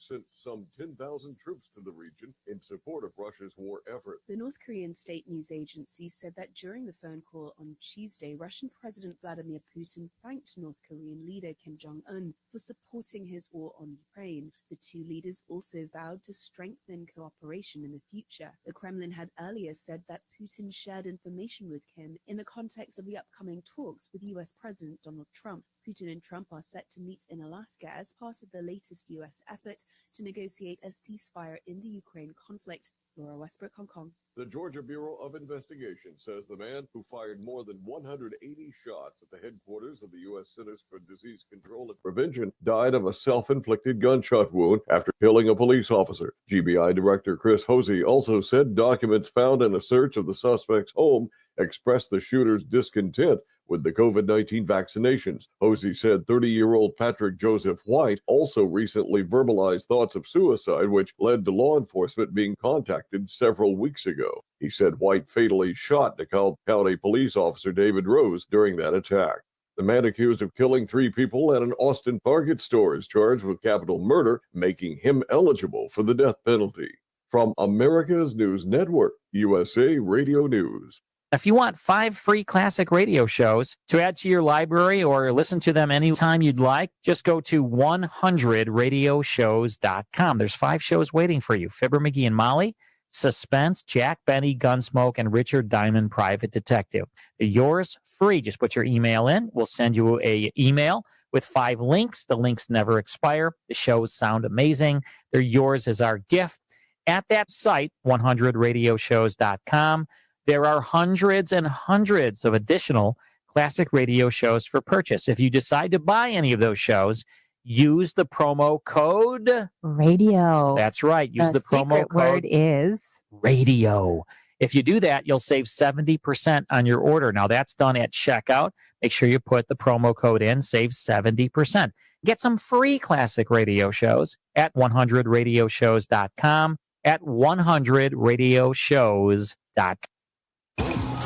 sent some 10,000 troops to the region in support of Russia's war effort. The North Korean state news agency said that during the phone call on Tuesday, Russian President Vladimir Putin thanked North Korean leader Kim Jong-un for supporting his war on Ukraine. The two leaders also vowed to strengthen cooperation in the future. The Kremlin had earlier said that Putin shared information with Kim in the context of the upcoming talks with U.S. President Donald Trump. Putin and Trump are set to meet in Alaska as part of the latest U.S. effort to negotiate a ceasefire in the Ukraine conflict. Laura Westbrook, Hong Kong. The Georgia Bureau of Investigation says the man who fired more than 180 shots at the headquarters of the U.S. Centers for Disease Control and Prevention died of a self-inflicted gunshot wound after killing a police officer. GBI Director Chris Hosey also said documents found in a search of the suspect's home expressed the shooter's discontent with the COVID-19 vaccinations. Hosey said 30-year-old Patrick Joseph White also recently verbalized thoughts of suicide, which led to law enforcement being contacted several weeks ago. He said White fatally shot DeKalb County police officer David Rose during that attack. The man accused of killing 3 people at an Austin Target store is charged with capital murder, making him eligible for the death penalty. From America's News Network, USA Radio News. If you want 5 free classic radio shows to add to your library or listen to them anytime you'd like, just go to 100radioshows.com. There's 5 shows waiting for you. Fibber McGee and Molly, Suspense, Jack Benny, Gunsmoke, and Richard Diamond, Private Detective. They're yours free. Just put your email in. We'll send you an email with 5 links. The links never expire. The shows sound amazing. They're yours as our gift. At that site, 100radioshows.com, there are hundreds and hundreds of additional classic radio shows for purchase. If you decide to buy any of those shows, use the promo code radio. That's right. Use the promo secret code word is radio. If you do that, you'll save 70% on your order. Now, that's done at checkout. Make sure you put the promo code in, save 70%. Get some free classic radio shows at 100radioshows.com, at 100radioshows.com.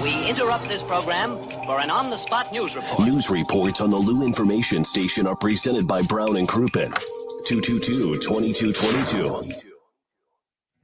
We interrupt this program for an on-the-spot news report. News reports on the Lou Information Station are presented by Brown and Crouppen. 222-2222.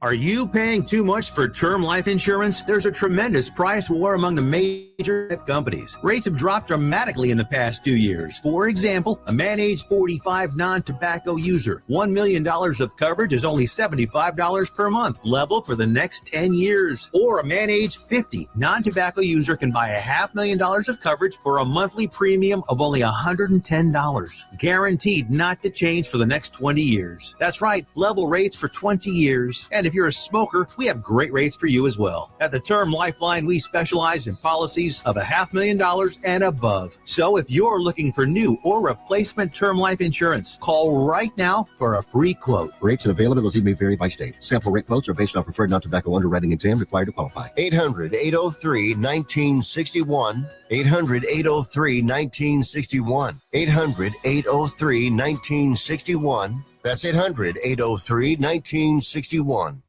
Are you paying too much for term life insurance? There's a tremendous price war among the major life companies. Rates have dropped dramatically in the past 2 years. For example, a man age 45 non-tobacco user, $1 million of coverage is only $75 per month, level for the next 10 years. Or a man age 50 non-tobacco user can buy $500,000 of coverage for a monthly premium of only $110, guaranteed not to change for the next 20 years. That's right, level rates for 20 years. And if you're a smoker, we have great rates for you as well. At the Term Lifeline, we specialize in policies of $500,000 and above. So if you're looking for new or replacement term life insurance, call right now for a free quote. Rates and availability may vary by state. Sample rate quotes are based on preferred non-tobacco underwriting exam required to qualify. 800-803-1961. 800-803-1961. 800-803-1961. That's 800-803-1961.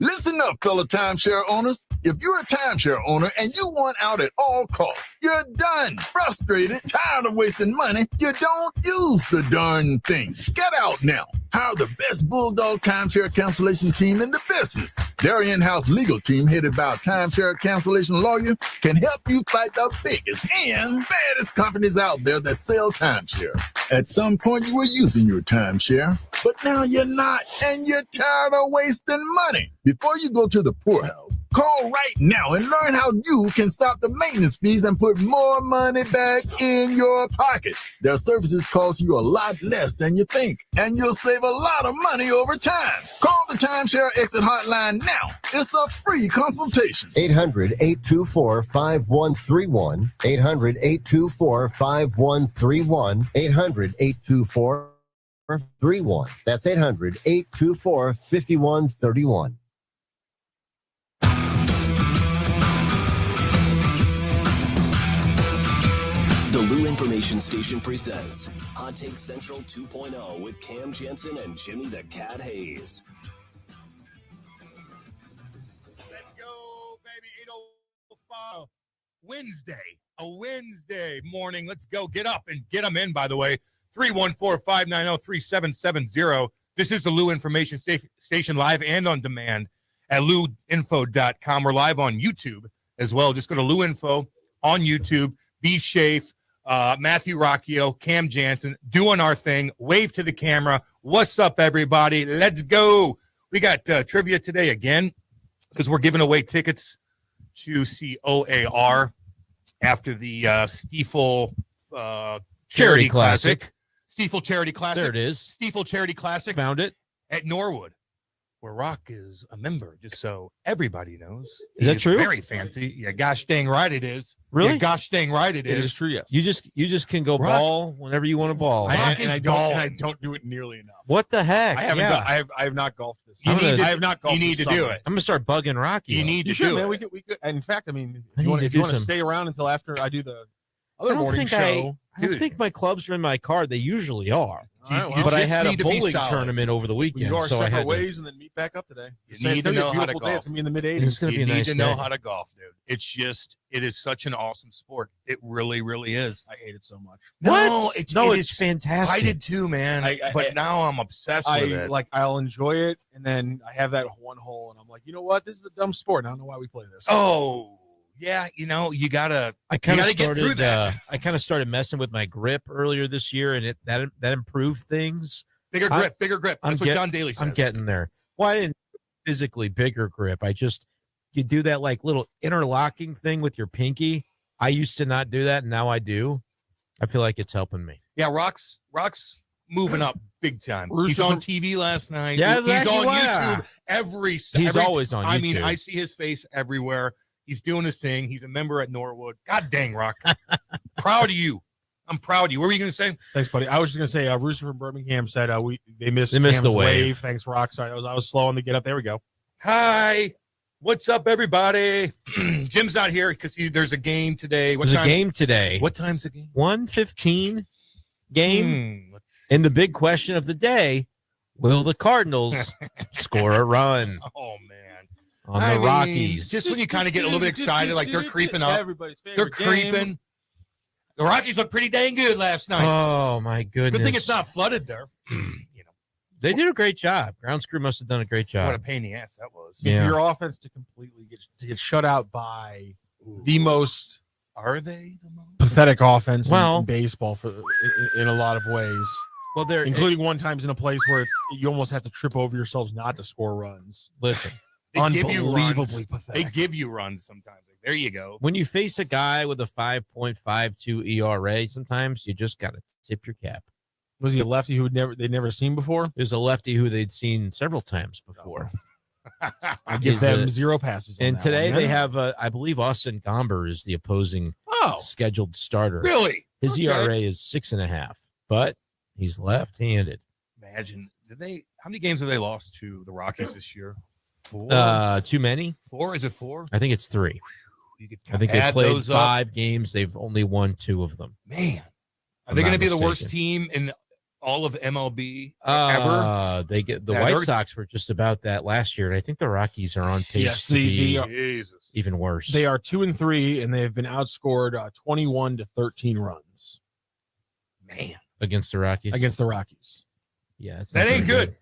Listen up, fellow timeshare owners. If you're a timeshare owner and you want out at all costs, you're done, frustrated, tired of wasting money, you don't use the darn thing. Get out now. Hire the best Bulldog timeshare cancellation team in the business. Their in-house legal team, headed by a timeshare cancellation lawyer, can help you fight the biggest and baddest companies out there that sell timeshare. At some point, you were using your timeshare, but now you're not, and you're tired of wasting money. Before you go to the poorhouse, call right now and learn how you can stop the maintenance fees and put more money back in your pocket. Their services cost you a lot less than you think, and you'll save a lot of money over time. Call the Timeshare Exit Hotline now. It's a free consultation. 800-824-5131. 800-824-5131. 800-824-31. That's 800-824-5131. The Lou Information Station presents Hot Take Central 2.0 with Cam Jensen and Jimmy the Cat Hayes. Let's go, baby. 8:05. A Wednesday morning. Let's go. Get up and get them in, by the way. 314-590-3770. This is the Lou Information Station live and on demand at louinfo.com. We're live on YouTube as well. Just go to Lou Info on YouTube. B-Schaeff, Matthew Rocchio, Cam Jansen doing our thing. Wave to the camera. What's up, everybody? Let's go. We got trivia today again because we're giving away tickets to see OAR after the Stiefel Charity Classic. Stiefel Charity Classic. There it is. Stiefel Charity Classic. Found it. At Norwood, where Rock is a member, just so everybody knows. Is that true? Very fancy. Yeah, gosh dang right it is. Really? Yeah, gosh dang right it It is. is true, yes. You just can go Rock- ball whenever you want to ball. Rock is I balling. don't do it nearly enough. What the heck? I haven't. Yeah. I have not golfed this. You need to- I have not golfed. you need this to do summer. it. I'm gonna start bugging Rocky. You need You to should, do man. it. We could. In fact, I mean, I if you want need to to do some- stay around until after I do the I other don't morning think show. I don't think my clubs are in my card. They usually are. All right, well, But I just had a need to be bowling solid. tournament over the we weekend, go our so I separate had to, ways and then meet back up today. You Say it's need to gonna be know a how to beautiful day. golf. It's gonna be in the mid It's 80s. gonna be You a need nice to know day. how to golf, dude. It's just, it is such an awesome sport. It really, really is. I hate it so much. No, No, it it's is- fantastic. I did too, man. But now I'm obsessed with it. I'll enjoy it, and then I have that one hole, and I'm like, you know what? This is a dumb sport. I don't know why we play this. Oh, yeah. You know, you gotta. I kind of gotta get through started. that. I kind of started messing with my grip earlier this year, and that improved things. Bigger grip, bigger grip. I'm That's what get- John Daly says. I'm getting there. Well, I didn't physically bigger grip. You do that like little interlocking thing with your pinky. I used to not do that, and now I do. I feel like it's helping me. Yeah, Rock's moving up big time. He's Rooster- on TV last night. Yeah, he's exactly, on yeah. YouTube He's always on I mean, YouTube. I see his face everywhere. He's doing his thing. He's a member at Norwood. God dang, Rock. Proud of you. I'm proud of you. What were you going to say? Thanks, buddy. I was just gonna say, Rooster from Birmingham said they missed They missed the Cam's wave. Thanks, Rock. Sorry, I was slow on the get up. There we go. Hi. What's up, everybody? Jim's not here because there's a game today. There's a game today. What time's the game? 1:15 game. Let's And the big question of the day, will the Cardinals score a run Oh, man. on I the mean, Rockies? Just when you kind of get a little bit excited, like they're creeping up. Everybody's favorite They're game. creeping. The Rockies look pretty dang good last night. Oh, my goodness. Good thing it's not flooded there. They did a great job. Grounds crew must have done a great What a job. pain in the ass that was. Yeah. For your offense to completely get shut out by the most Are they the most? pathetic offense Well- in baseball in a lot of ways, Well, they're including one times in a place where you almost have to trip over yourselves not to score runs. listen. They give you Unbelievably runs. pathetic. They give you runs sometimes. Like, there you go. When you face a guy with a 5.52 ERA, sometimes you just got to tip your cap. Was he a lefty who they'd never seen before? There's a lefty who they'd seen several times before. I give He's them a- 0 passes. On And that today one, they man. have, I believe, Austin Gomber is the opposing Oh, scheduled starter. Really? His Okay. ERA is 6.5, but he's left-handed. Imagine. How many games have they lost to the Rockies this year? 4? Too many? 4? Is it 4? I think it's 3. You could I think they add played those up. 5 games. They've only won 2 of them. Man. Are I'm they going to not be the worst mistaken. team in all of MLB ever? They get the Yeah, White they're- Sox were just about that last year, and I think the Rockies are on pace Yes, to be Jesus. even worse. they are 2-3, and they have been outscored 21-13 runs Man. against the Rockies. against the Rockies. Yeah, it's That not ain't very good.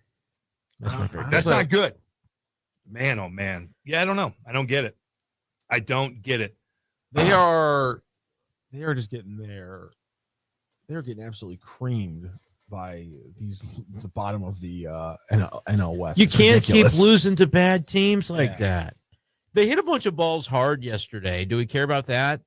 That's not very That's good. not good. Man, oh, man. Yeah, I don't know. I don't get it. I don't get it. They are just getting there. They're getting absolutely creamed by the bottom of the NL West. You It's can't ridiculous. keep losing to bad teams like Yeah. that. They hit a bunch of balls hard yesterday. Do we care about that?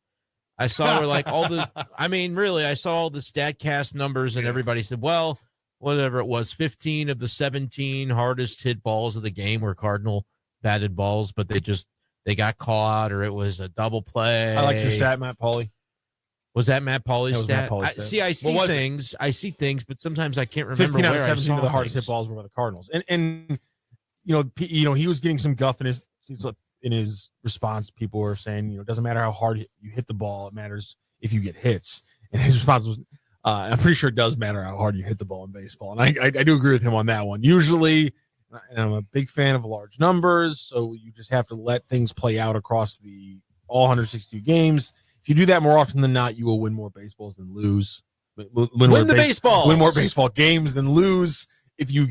I saw where like all the, I mean, really, I saw all the StatCast numbers and everybody said, well, whatever it was, 15 of the 17 hardest hit balls of the game were Cardinal batted balls, but they got caught or it was a double play. I like your stat, Matt Pauly. Was that Matt Pauly's That was Matt stat? Pauly's stat. See, I see was it? things. I see things, but sometimes I can't remember 15 out where of I 17 saw of the hardest things. hit balls were by the Cardinals, and he was getting some guff in his response. People were saying, it doesn't matter how hard you hit the ball, it matters if you get hits. And his response was, I'm pretty sure it does matter how hard you hit the ball in baseball, and I do agree with him on that one. Usually, and I'm a big fan of large numbers, so you just have to let things play out across all 162 games. If you do that more often than not, you will win more baseballs than lose. Win the baseball. Win more baseball games than lose. if you're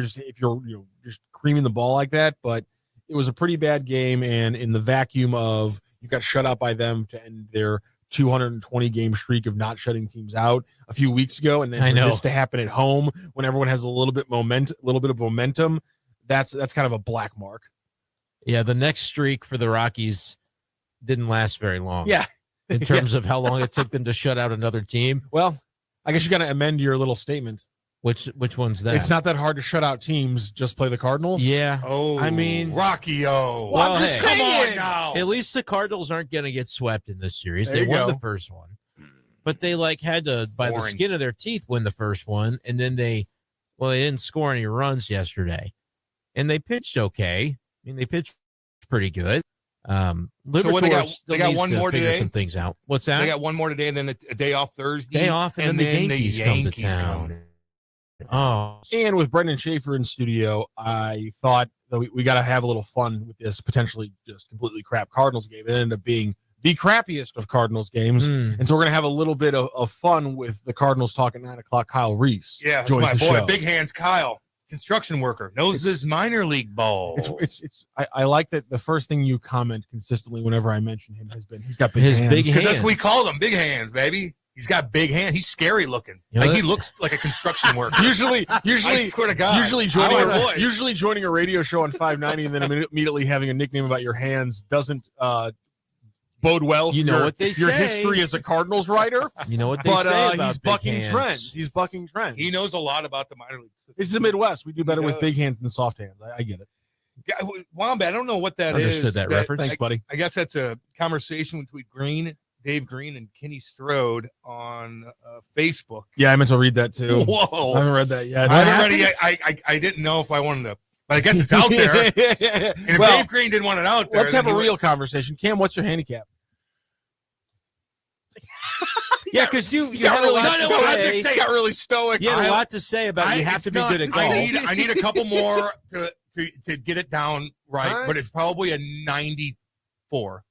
just creaming the ball like that, but it was a pretty bad game, and in the vacuum of you got shut out by them to end their 220 game streak of not shutting teams out a few weeks ago, and then for this to happen at home when everyone has a little bit of momentum, that's kind of a black mark. Yeah, the next streak for the Rockies didn't last very long. Yeah. In terms of how long it took them to shut out another team. Well, I guess you got to amend your little statement. Which one's that? It's not that hard to shut out teams. Just play the Cardinals. Yeah. Oh, I mean, Rocky-O. Well, I'm just Come saying. on now. At least the Cardinals aren't going to get swept in this series. There They you won go. the first one, but they had to, by the skin of their teeth, win the first one, and then they didn't score any runs yesterday, and they pitched okay. I mean, they pitched pretty good. Liberatore they got one more figure today? some things out. What's that? They got one more today, and then a day off Thursday. Day off, and then the Yankees come to town. Oh, And with Brendan Shaeffer in studio, I thought that we got to have a little fun with this potentially just completely crap Cardinals game. It ended up being the crappiest of Cardinals games. And so we're going to have a little bit of fun with the Cardinals talk at 9 o'clock. Kyle Reis Yeah, joins my the boy, show. Big Hands Kyle, construction worker, knows this minor league ball. I like that the first thing you comment consistently whenever I mention him has been he's got big His hands. big Because hands. that's what we call them, big hands, baby. He's got big hands. He's scary looking. You know Like he that? looks like a construction worker. Usually, I swear to God. usually joining a radio show on 590 and then immediately having a nickname about your hands doesn't bode well for what they your say. history as a Cardinals writer. You know what they But say about he's big bucking hands. trends. He's bucking trends. He knows a lot about the minor league system. It's the Midwest. We do better with big hands than soft hands. I get it. Yeah, Wombat, I don't know what that is. Understood that reference. Thanks, buddy. I guess that's a conversation between Dave Green and Kenny Strode on Facebook. Yeah, I meant to read that too. Whoa. I haven't read that yet. I haven't read it yet. I didn't know if I wanted to, but I guess it's out there. And if Well, Dave Green didn't want it out there, Let's have then a he real conversation. Cam, what's your handicap? Yeah, because you got had really a lot to say. got really stoic. You had a lot to say about you have to be good at golf. I need a couple more to get it down right, All right. but it's probably a 94.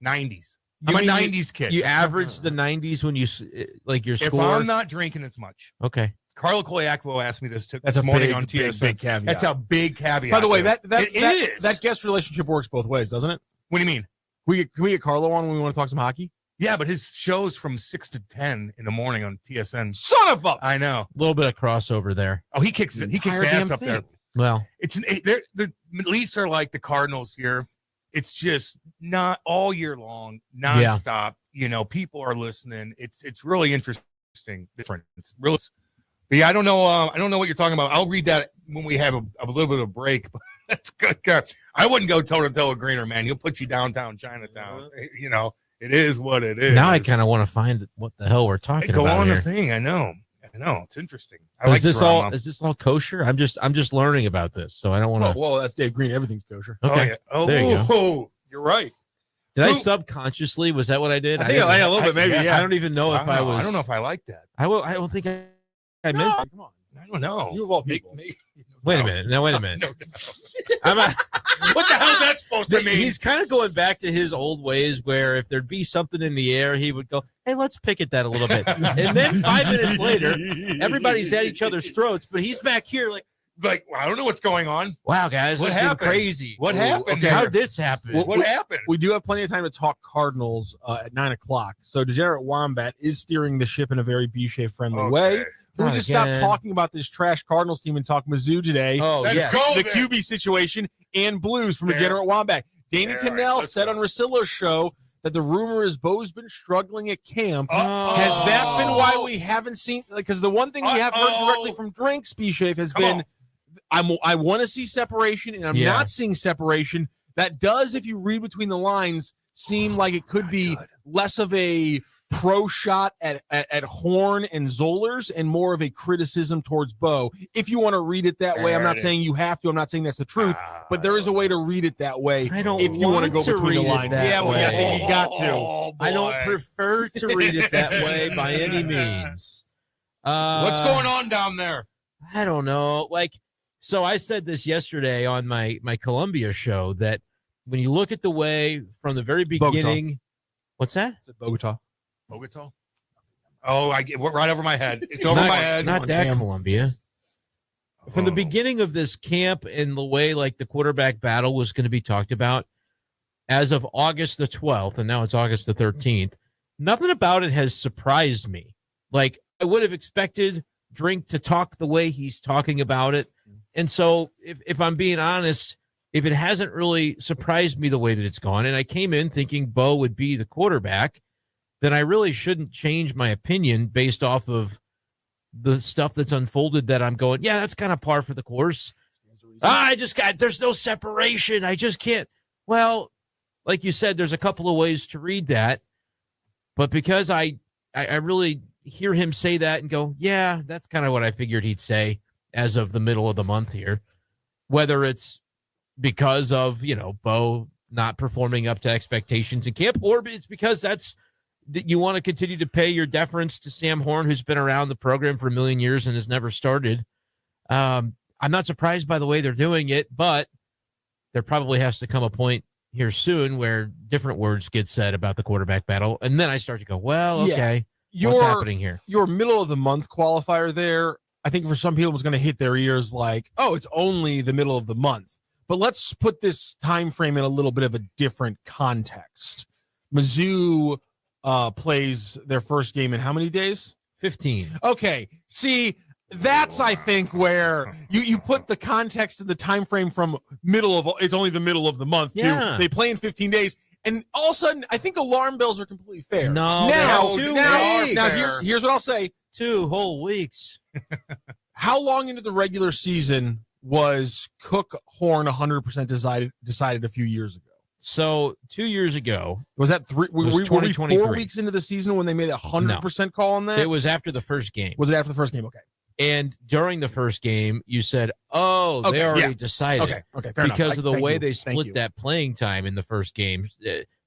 90s. You I'm a mean 90s kid. You average the 90s when you your if score. I'm not drinking as much. Okay. Carlo Koyakvo asked me this That's this a morning big, on big, TSN. big caveat. That's a big caveat. By the way, there. that It is. that guest relationship works both ways, doesn't it? What do you mean? Can we get Carlo on when we want to talk some hockey? Yeah, but his show's from 6 to 10 in the morning on TSN. Son of a! I know. A little bit of crossover there. Oh, he kicks it. He kicks Entire ass damn up there. thing. Well, The Leafs are like the Cardinals here. It's just not all year long, nonstop. You know, people are listening. It's really interesting. Different. It's real. But yeah, I don't know what you're talking about. I'll read that when we have a little bit of a break. But that's good. I wouldn't go toe to toe with Greener, man. He'll put you downtown Chinatown. You know, it is what it is. now I kind of want to find what the hell we're talking go about on here. the thing. I know. It's interesting. Is this all kosher? I'm just learning about this, so I don't want to. Whoa, that's Dave Green. Everything's kosher. Okay. There you go. You're right. Did I subconsciously? Was that what I did? I think a little bit, maybe. Yeah. I don't even know if I was. I don't know if I like that. I don't think I meant. Come on. I don't know. You of all people. Wait a minute. No, wait a minute. No. What the hell is that supposed to mean? He's kind of going back to his old ways where if there'd be something in the air, he would go, hey, let's pick at that a little bit. And then 5 minutes later, everybody's at each other's throats, but he's back here like, well, I don't know what's going on. wow, guys, What this is happened? crazy. What happened? okay. How'd this happen? What happened? We do have plenty of time to talk Cardinals at 9 o'clock. So Degenerate Wombat is steering the ship in a very B-Schaeff friendly way. Can we Not just again. stop talking about this trash Cardinals team and talk Mizzou today? Oh, Let's yes. go The then. QB situation and Blues from There. Degenerate Wombat. Danny There, Cannell let's said go. on Rosillo's show that the rumor is Bo's been struggling at camp. Uh-oh. Has that been why we haven't seen? Because the one thing we have heard directly from Drinks, B-Schaeff, has been, I want to see separation, and I'm not seeing separation. That does, if you read between the lines, seem like it could be less of a pro shot at Horn and Zollers and more of a criticism towards Bo. If you want to read it that way, I'm not saying you have to. I'm not saying that's the truth, but there is a way to read it that way. I don't if you want to go between the read it lines. that Yeah, well, way. I think you got to. Oh, I don't boy. prefer to read it that way by any means. What's going on down there? I don't know. So I said this yesterday on my Columbia show that when you look at the way from the very beginning, what's that? Bogota. Bogota? Oh, I get right over my head. It's over my head. Not that Columbia. from the beginning of this camp and the way like the quarterback battle was going to be talked about, as of August the 12th, and now it's August the 13th, nothing about it has surprised me. Like, I would have expected Drink to talk the way he's talking about it. And so, if I'm being honest, if it hasn't really surprised me the way that it's gone, and I came in thinking Bo would be the quarterback, then I really shouldn't change my opinion based off of the stuff that's unfolded that I'm going, yeah, that's kind of par for the course. There's no separation. I just can't. Well, like you said, there's a couple of ways to read that. But because I really hear him say that and go, yeah, that's kind of what I figured he'd say as of the middle of the month here. Whether it's because of, Bo not performing up to expectations in camp, or it's because you want to continue to pay your deference to Sam Horn, who's been around the program for a million years and has never started. I'm not surprised by the way they're doing it, but there probably has to come a point here soon where different words get said about the quarterback battle. And then I start to go, well, okay, what's happening here? Your middle of the month qualifier there, I think for some people it's going to hit their ears like, oh, it's only the middle of the month. But let's put this time frame in a little bit of a different context. Mizzou plays their first game in how many days? 15. Okay. See, that's, I think, where you put the context and the time frame from it's only the middle of the month. Yeah. They play in 15 days. And all of a sudden, I think alarm bells are completely fair. No, here's what I'll say. 2 whole weeks. How long into the regular season was Cook Horn 100% decided a few years ago? So 2 years ago, was that were we 4 weeks into the season when they made a 100% call on that? It was after the first game. Was it after the first game? Okay. And during the first game, you said, they already decided. Okay, fair enough. Because of the way they split that playing time in the first game.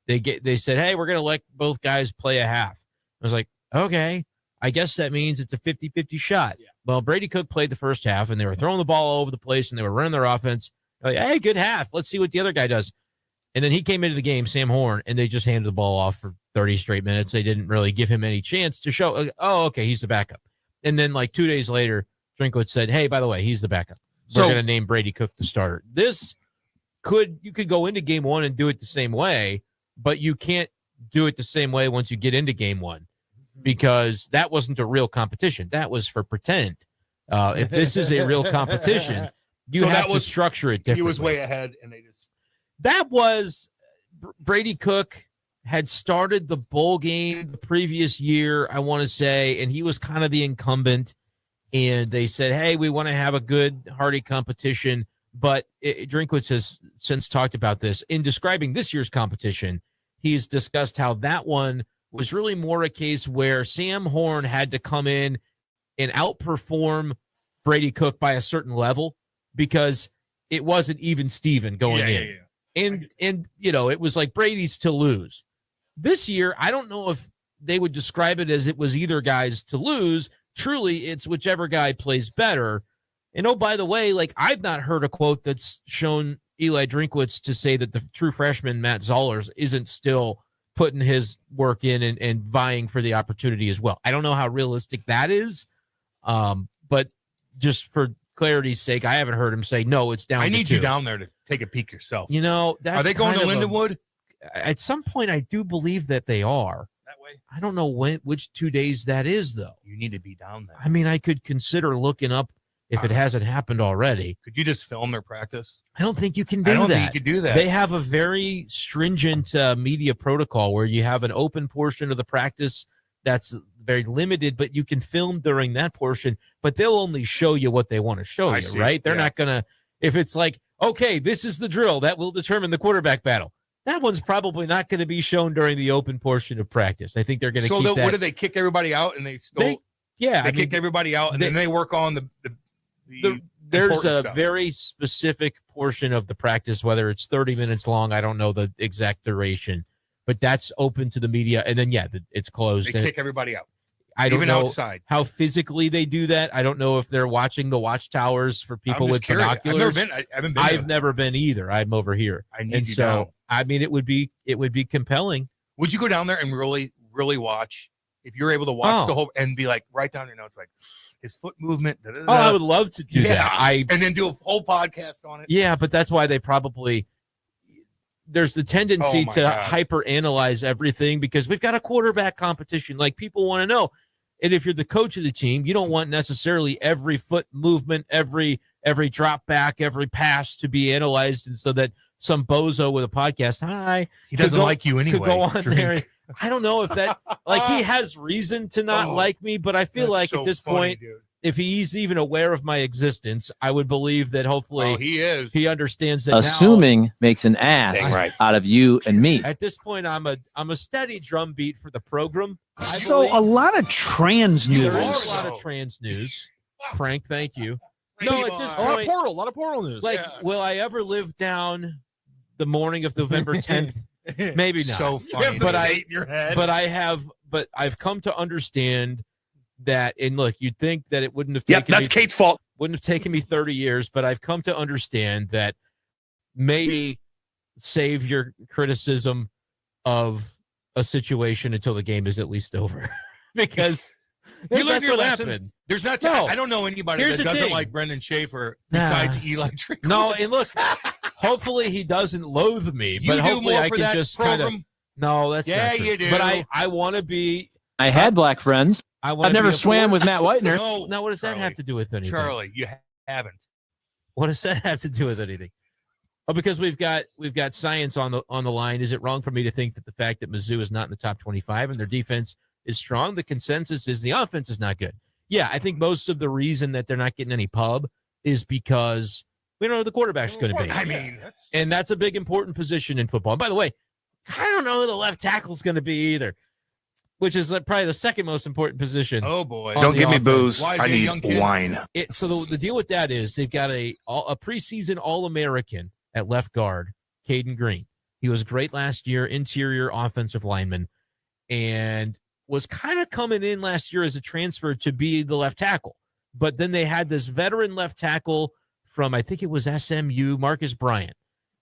They said, hey, we're going to let both guys play a half. I was like, okay, I guess that means it's a 50-50 shot. Yeah. Well, Brady Cook played the first half, and they were throwing the ball all over the place, and they were running their offense. Like, hey, good half. Let's see what the other guy does. And then he came into the game, Sam Horn, and they just handed the ball off for 30 straight minutes. They didn't really give him any chance to show, okay, he's the backup. And then like 2 days later, Drinkwitz said, hey, by the way, he's the backup. We're going to name Brady Cook the starter. You could go into game one and do it the same way, but you can't do it the same way once you get into game one because that wasn't a real competition. That was for pretend. If this is a real competition, you have to structure it differently. He was way ahead, and they just... That was Brady Cook had started the bowl game the previous year, I want to say, and he was kind of the incumbent. And they said, hey, we want to have a good, hearty competition. But Drinkwitz has since talked about this. In describing this year's competition, he's discussed how that one was really more a case where Sam Horn had to come in and outperform Brady Cook by a certain level because it wasn't even Steven going in. Yeah. And it was like Brady's to lose. This year, I don't know if they would describe it as it was either guy's to lose. Truly, it's whichever guy plays better. And oh, by the way, like I've not heard a quote that's shown Eli Drinkwitz to say that the true freshman Matt Zollers isn't still putting his work in and vying for the opportunity as well. I don't know how realistic that is. But just for clarity's sake, I haven't heard him say, no, it's down. I need you down there to take a peek yourself. That's are they going to Lindenwood? At some point, I do believe that they are. That way? I don't know which 2 days that is, though. You need to be down there. I mean, I could consider looking up if it hasn't happened already. Could you just film their practice? I don't think you can do that. I don't think you could do that. They have a very stringent media protocol where you have an open portion of the practice that's very limited, but you can film during that portion, but they'll only show you what they want to show you, right? They're not going to, if it's like, okay, this is the drill that will determine the quarterback battle. That one's probably not going to be shown during the open portion of practice. I think they're going to keep that. What do they kick everybody out and they kick everybody out and then they work on there's a very specific portion of the practice, whether it's 30 minutes long. I don't know the exact duration, but that's open to the media. And then, it's closed. They kick everybody out. I don't know outside. How physically they do that. I don't know if they're watching the watchtowers for people with binoculars. I've never been either. I'm over here. I need you down. I mean, it would be compelling. Would you go down there and really, really watch if you're able to watch the whole and be like, write down your notes, like his foot movement. I would love to do that. And then do a whole podcast on it. Yeah, but that's why they probably there's the tendency to hyper analyze everything because we've got a quarterback competition. Like people want to know. And if you're the coach of the team, you don't want necessarily every foot movement, every drop back, every pass to be analyzed, and so that some bozo with a podcast, he doesn't like you anyway. Could go on there. I don't know if that he has reason to not like me, but I feel like at this point, if he's even aware of my existence, I would believe that hopefully he understands that. Assuming makes an ass out of you and me. At this point, I'm a steady drumbeat for the program. So a lot of trans news. There is a lot of trans news. Frank, thank you. No, at this point, a lot of portal news. Like, will I ever live down the morning of November 10th? Maybe not. So funny. But I've come to understand that. And look, you'd think that it wouldn't have taken that's Kate's fault. Wouldn't have taken me 30 years, but I've come to understand that maybe save your criticism of a situation until the game is at least over. Because you learned your lesson. Happened. There's not. I don't know anybody that doesn't like Brendan Shaeffer besides Eli Trickles. No, and look, hopefully he doesn't loathe me, but hopefully I can just kind of. No, that's not true. You do. But I want to be. I had black friends. I've never swam with Matt Whitener. No, now what does that have to do with anything? Charlie, you haven't. What does that have to do with anything? Oh, because we've got science on the line. Is it wrong for me to think that the fact that Mizzou is not in the top 25 and their defense is strong, the consensus is the offense is not good? Yeah, I think most of the reason that they're not getting any pub is because we don't know who the quarterback's going to be. I mean, and that's a big important position in football. And by the way, I don't know who the left tackle's going to be either, which is probably the second most important position. Oh boy! Don't give me booze. I need wine. So the deal with that is they've got a preseason All-American at left guard, Caden Green. He was great last year, interior offensive lineman, and was kind of coming in last year as a transfer to be the left tackle. But then they had this veteran left tackle from, I think it was SMU, Marcus Bryant,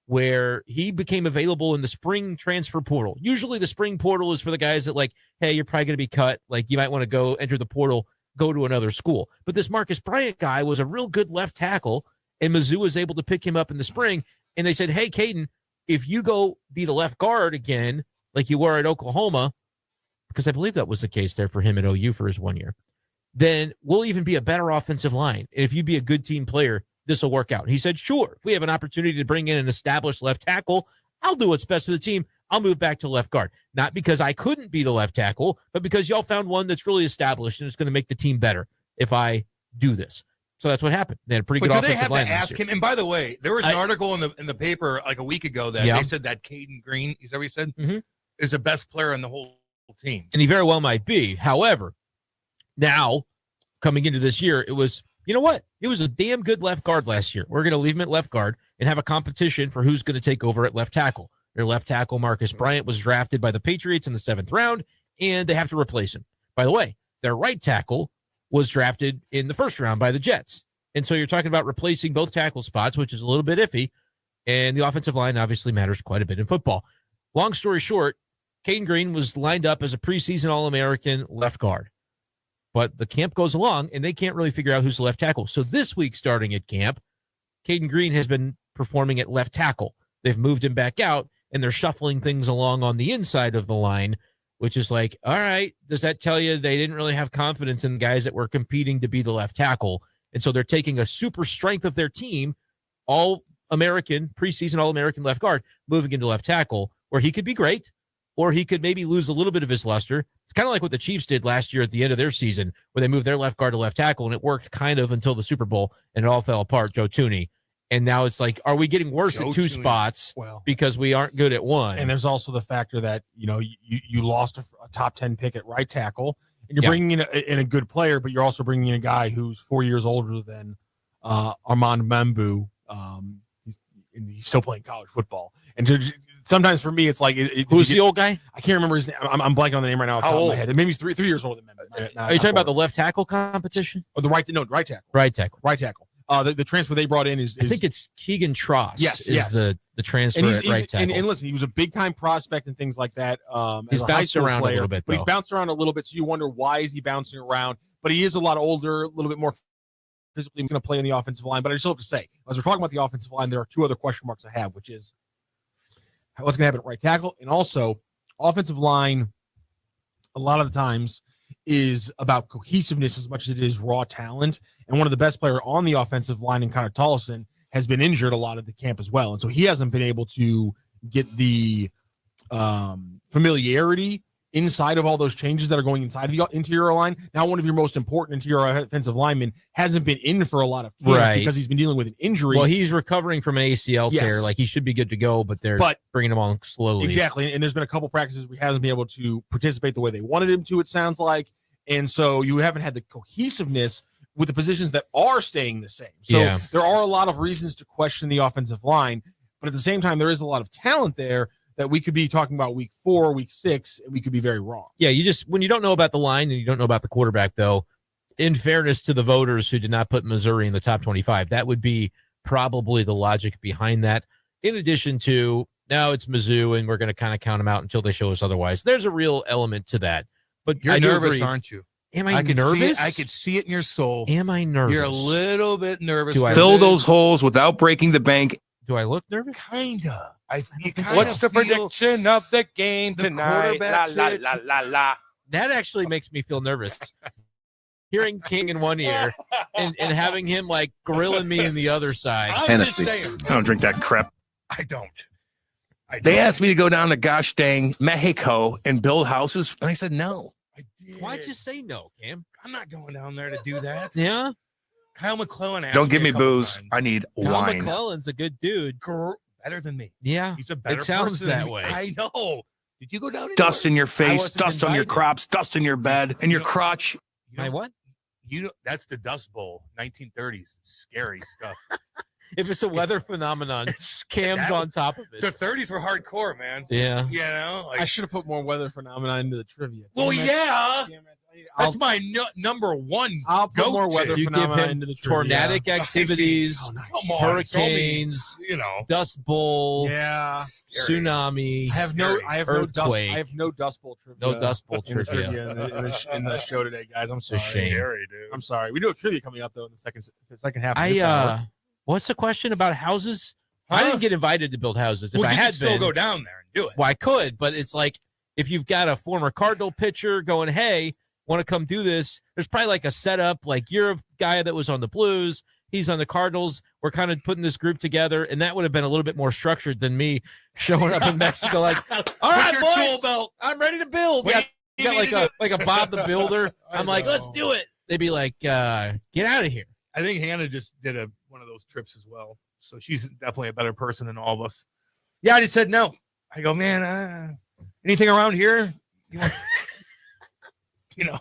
where he became available in the spring transfer portal. Usually the spring portal is for the guys that like, hey, you're probably going to be cut. Like you might want to go enter the portal, go to another school. But this Marcus Bryant guy was a real good left tackle, and Mizzou was able to pick him up in the spring. And they said, hey, Caden, if you go be the left guard again, like you were at Oklahoma, because I believe that was the case there for him at OU for his 1 year, then we'll even be a better offensive line. And if you be a good team player, this will work out. And he said, sure, if we have an opportunity to bring in an established left tackle, I'll do what's best for the team. I'll move back to left guard. Not because I couldn't be the left tackle, but because y'all found one that's really established and it's going to make the team better if I do this. So that's what happened. They had a pretty good offensive line. But do they have to ask him? And by the way, there was an article in the paper like a week ago that they said that Caden Green, is that what he said? Mm-hmm. Is the best player in the whole team. And he very well might be. However, now coming into this year, it was, you know what? It was a damn good left guard last year. We're going to leave him at left guard and have a competition for who's going to take over at left tackle. Their left tackle, Marcus Bryant, was drafted by the Patriots in the 7th round, and they have to replace him. By the way, their right tackle was drafted in the 1st round by the Jets. And so you're talking about replacing both tackle spots, which is a little bit iffy. And the offensive line obviously matters quite a bit in football. Long story short, Caden Green was lined up as a preseason All-American left guard. But the camp goes along, and they can't really figure out who's the left tackle. So this week, starting at camp, Caden Green has been performing at left tackle. They've moved him back out, and they're shuffling things along on the inside of the line, which is like, all right, does that tell you they didn't really have confidence in the guys that were competing to be the left tackle? And so they're taking a super strength of their team, All-American, preseason All-American left guard, moving into left tackle, where he could be great, or he could maybe lose a little bit of his luster. It's kind of like what the Chiefs did last year at the end of their season, where they moved their left guard to left tackle, and it worked kind of until the Super Bowl, and it all fell apart, Joe Thuney. And now it's like, are we getting worse at 2 spots because we aren't good at 1? And there's also the factor that, you lost a top 10 pick at right tackle, and you're bringing in a good player, but you're also bringing in a guy who's 4 years older than Armand Membu. He's still playing college football. And sometimes for me, it's like, who's the old guy? I can't remember his name. I'm blanking on the name right now off the top of my head. Maybe he's 3 years older than Membu. Are you talking about the left tackle competition? Or the right tackle. Right tackle. Right tackle. The transfer they brought in is I think it's Keegan Tross. Yes, the transfer and at right tackle. And listen, he was a big time prospect and things like that. He's bounced around a little bit, but he's though. bounced around a little bit. So you wonder why is he bouncing around? But he is a lot older, a little bit more physically going to play in the offensive line. But I still have to say, as we're talking about the offensive line, there are two other question marks I have, which is what's going to happen at right tackle, and also offensive line. A lot of the times is about cohesiveness as much as it is raw talent. And one of the best player on the offensive line in Connor Tollison has been injured a lot at the camp as well. And so he hasn't been able to get the familiarity inside of all those changes that are going inside of the interior line. Now, one of your most important interior offensive linemen hasn't been in for a lot of camp because he's been dealing with an injury. Well, he's recovering from an ACL tear. Yes. Like, he should be good to go, but they're bringing him on slowly. Exactly. And there's been a couple practices where he hasn't been able to participate the way they wanted him to, it sounds like. And so you haven't had the cohesiveness with the positions that are staying the same. So there are a lot of reasons to question the offensive line, but at the same time, there is a lot of talent there that we could be talking about week 4, week 6, and we could be very wrong. Yeah, when you don't know about the line and you don't know about the quarterback, though, in fairness to the voters who did not put Missouri in the top 25, that would be probably the logic behind that. In addition to, now it's Mizzou, and we're going to kind of count them out until they show us otherwise. There's a real element to that. But You're nervous, aren't you? Am I nervous? nervous? I could see it in your soul. Am I nervous? You're a little bit nervous. Fill those holes without breaking the bank. Do I look nervous? Kinda. What's the prediction of the game tonight? La, la, la, la, la. That actually makes me feel nervous. Hearing King in one ear and having him like grilling me in the other side. Hennessy. I don't drink that crap. I don't. They asked me to go down to gosh dang Mexico and build houses, and I said no. Why'd you say no, Cam? I'm not going down there to do that. Yeah. Kyle McClellan asked Don't give me a couple booze. times. I need Kyle wine. McClellan's a good dude. Better than me. Yeah. He's a better It sounds person that than me. way. I know. Did you go down? Dust in your I face, wasn't dust on your invited. crops, dust in your bed, and your crotch. My what? That's the Dust Bowl, 1930s. Scary stuff. If it's a weather phenomenon, Cam's on top of it. The 30s were hardcore, man. Yeah. You know, I should have put more weather phenomena into the trivia. Well, yeah. Damn it. That's my number one. I'll put go-to. more weather You give phenomena him into the trivia. tornadic activities, Come on, hurricanes, you know, Dust Bowl, Yeah. tsunami. I have no Earthquake. Dust Bowl trivia. No Dust Bowl in the trivia. in the show today, guys. I'm sorry. shame. Scary, dude. I'm sorry. We do have trivia coming up though in the second half. Of this hour. What's the question about houses? I didn't get invited to build houses. If Well, I you had could still been, go down there and do it. well, I could, but it's like if you've got a former Cardinal pitcher going, hey, want to come do this? There's probably like a setup, like you're a guy that was on the Blues, he's on the Cardinals. We're kind of putting this group together, and that would have been a little bit more structured than me showing up in Mexico like, all right, your boys, tool belt. I'm ready to build. What You got like a Bob the Builder. I'm like, let's do it. They'd be like, get out of here. I think Hannah just did one of those trips as well. So she's definitely a better person than all of us. Yeah, I just said no. I go, man, anything around here? You want, you know?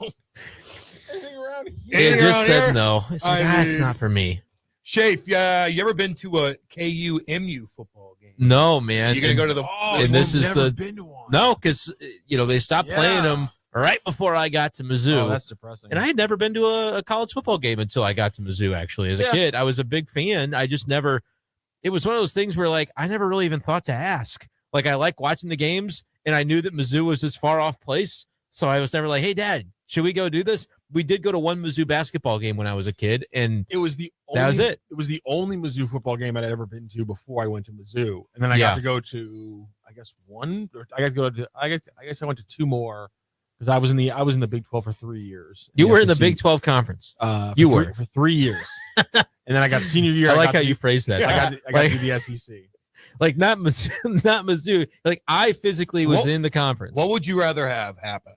Anything around here? It Anything just around said here? no. It's like, it's not for me. Shafe, you ever been to a KU-MU football game? No, man. You're going to go to the... and this is never the... been to one. No, because, they stopped playing them right before I got to Mizzou. Oh, that's depressing. And I had never been to a college football game until I got to Mizzou, actually. As a kid, I was a big fan. I just never... It was one of those things where, like, I never really even thought to ask. Like, I like watching the games, and I knew that Mizzou was this far-off place, so I was never like, hey, Dad, should we go do this? We did go to one Mizzou basketball game when I was a kid, and that was it. It was the only Mizzou football game I'd ever been to before I went to Mizzou, and then I got to go to, I guess one, or I got to go to, I guess I went to two more because I was in the Big 12 for 3 years. You were in the Big 12 conference. You were for 3 years, and then I got senior year. I like how you phrased that. I got to do the SEC. Like not Mizzou. Like I physically was in the conference. What would you rather have happen?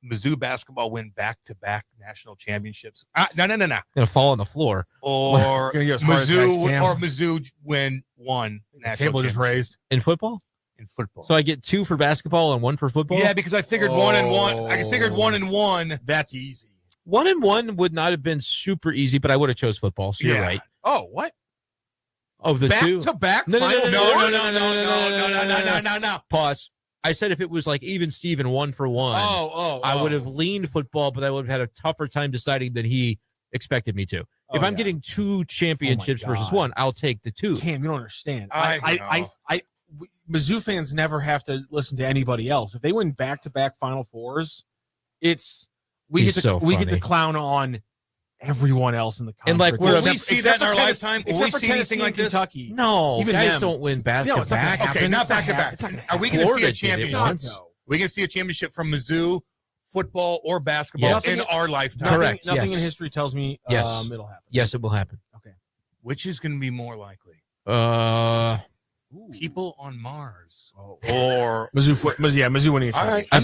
Mizzou basketball win back-to-back national championships? No. Gonna fall on the floor. Or Mizzou win one national Table just raised in football. In football, so I get 2 for basketball and 1 for football. Yeah, because I figured 1 and 1. I figured 1 and 1. That's easy. 1 and 1 would not have been super easy, but I would have chose football. So you're right. Oh, what? Of the two, back-to-back. No. No. Pause. I said if it was like even Steven 1 for 1, I would have leaned football, but I would have had a tougher time deciding than he expected me to. If I'm getting 2 championships versus 1, I'll take the 2. Cam, you don't understand. I Mizzou fans never have to listen to anybody else. If they win back-to-back Final Fours, we get to clown on everyone else in the conference. And like, will we see that in our lifetime? Will we see anything like this? Kentucky. No, even guys don't win back-to-back. Okay, not back-to-back. Are we going to see a championship? We can see a championship from Mizzou, football or basketball in our lifetime. Correct. Nothing in history tells me it'll happen. Yes, it will happen. Okay. Which is going to be more likely? People on Mars or Mizzou winning a championship. All right, I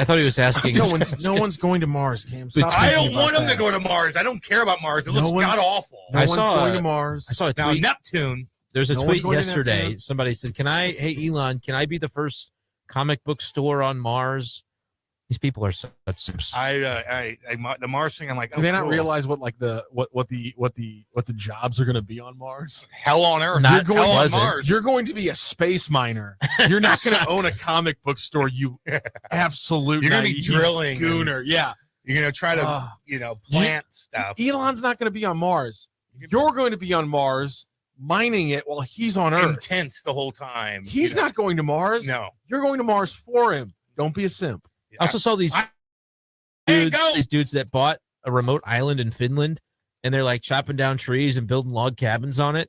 thought he was asking. No one's going to Mars, Cam. I don't want them to go to Mars. I don't care about Mars. It looks god awful. No one's going to Mars. I saw a now tweet. Neptune. There's a tweet yesterday. Somebody said, "Hey Elon, can I be the first comic book store on Mars?" These people are such simps. The Mars thing. I'm like, do they not realize what the jobs are going to be on Mars? Hell on Earth. Hell on Mars. You're going to be a space miner. You're not going to own a comic book store. You absolute. You're going to be drilling, gooner. Yeah. You're going to try to plant stuff. Elon's not going to be on Mars. You're going to be on Mars mining it while he's on Earth. Intense the whole time. He's not going to Mars. No. You're going to Mars for him. Don't be a simp. I also saw these dudes that bought a remote island in Finland, and they're like chopping down trees and building log cabins on it.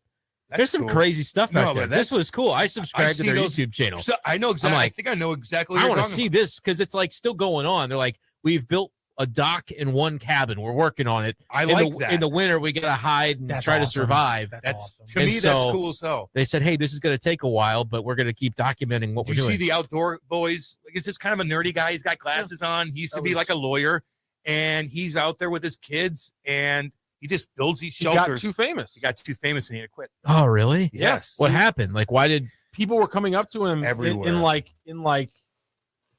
There's some crazy stuff out there. This was cool. I subscribed to their YouTube channel. So I know exactly. I think I know exactly what I you're want to talking see this because it's like still going on. They're like, we've built a dock in one cabin. We're working on it. I like that. In the winter, we got to hide and try to survive. That's to me, that's cool as hell. They said, hey, this is going to take a while, but we're going to keep documenting what we're doing. You see the outdoor boys? Like, it's just kind of a nerdy guy. He's got glasses on. He used to be like a lawyer, and he's out there with his kids, and he just builds these shelters. He got too famous. And he had to quit. Oh, really? Yes. What happened? Like, why did people were coming up to him everywhere in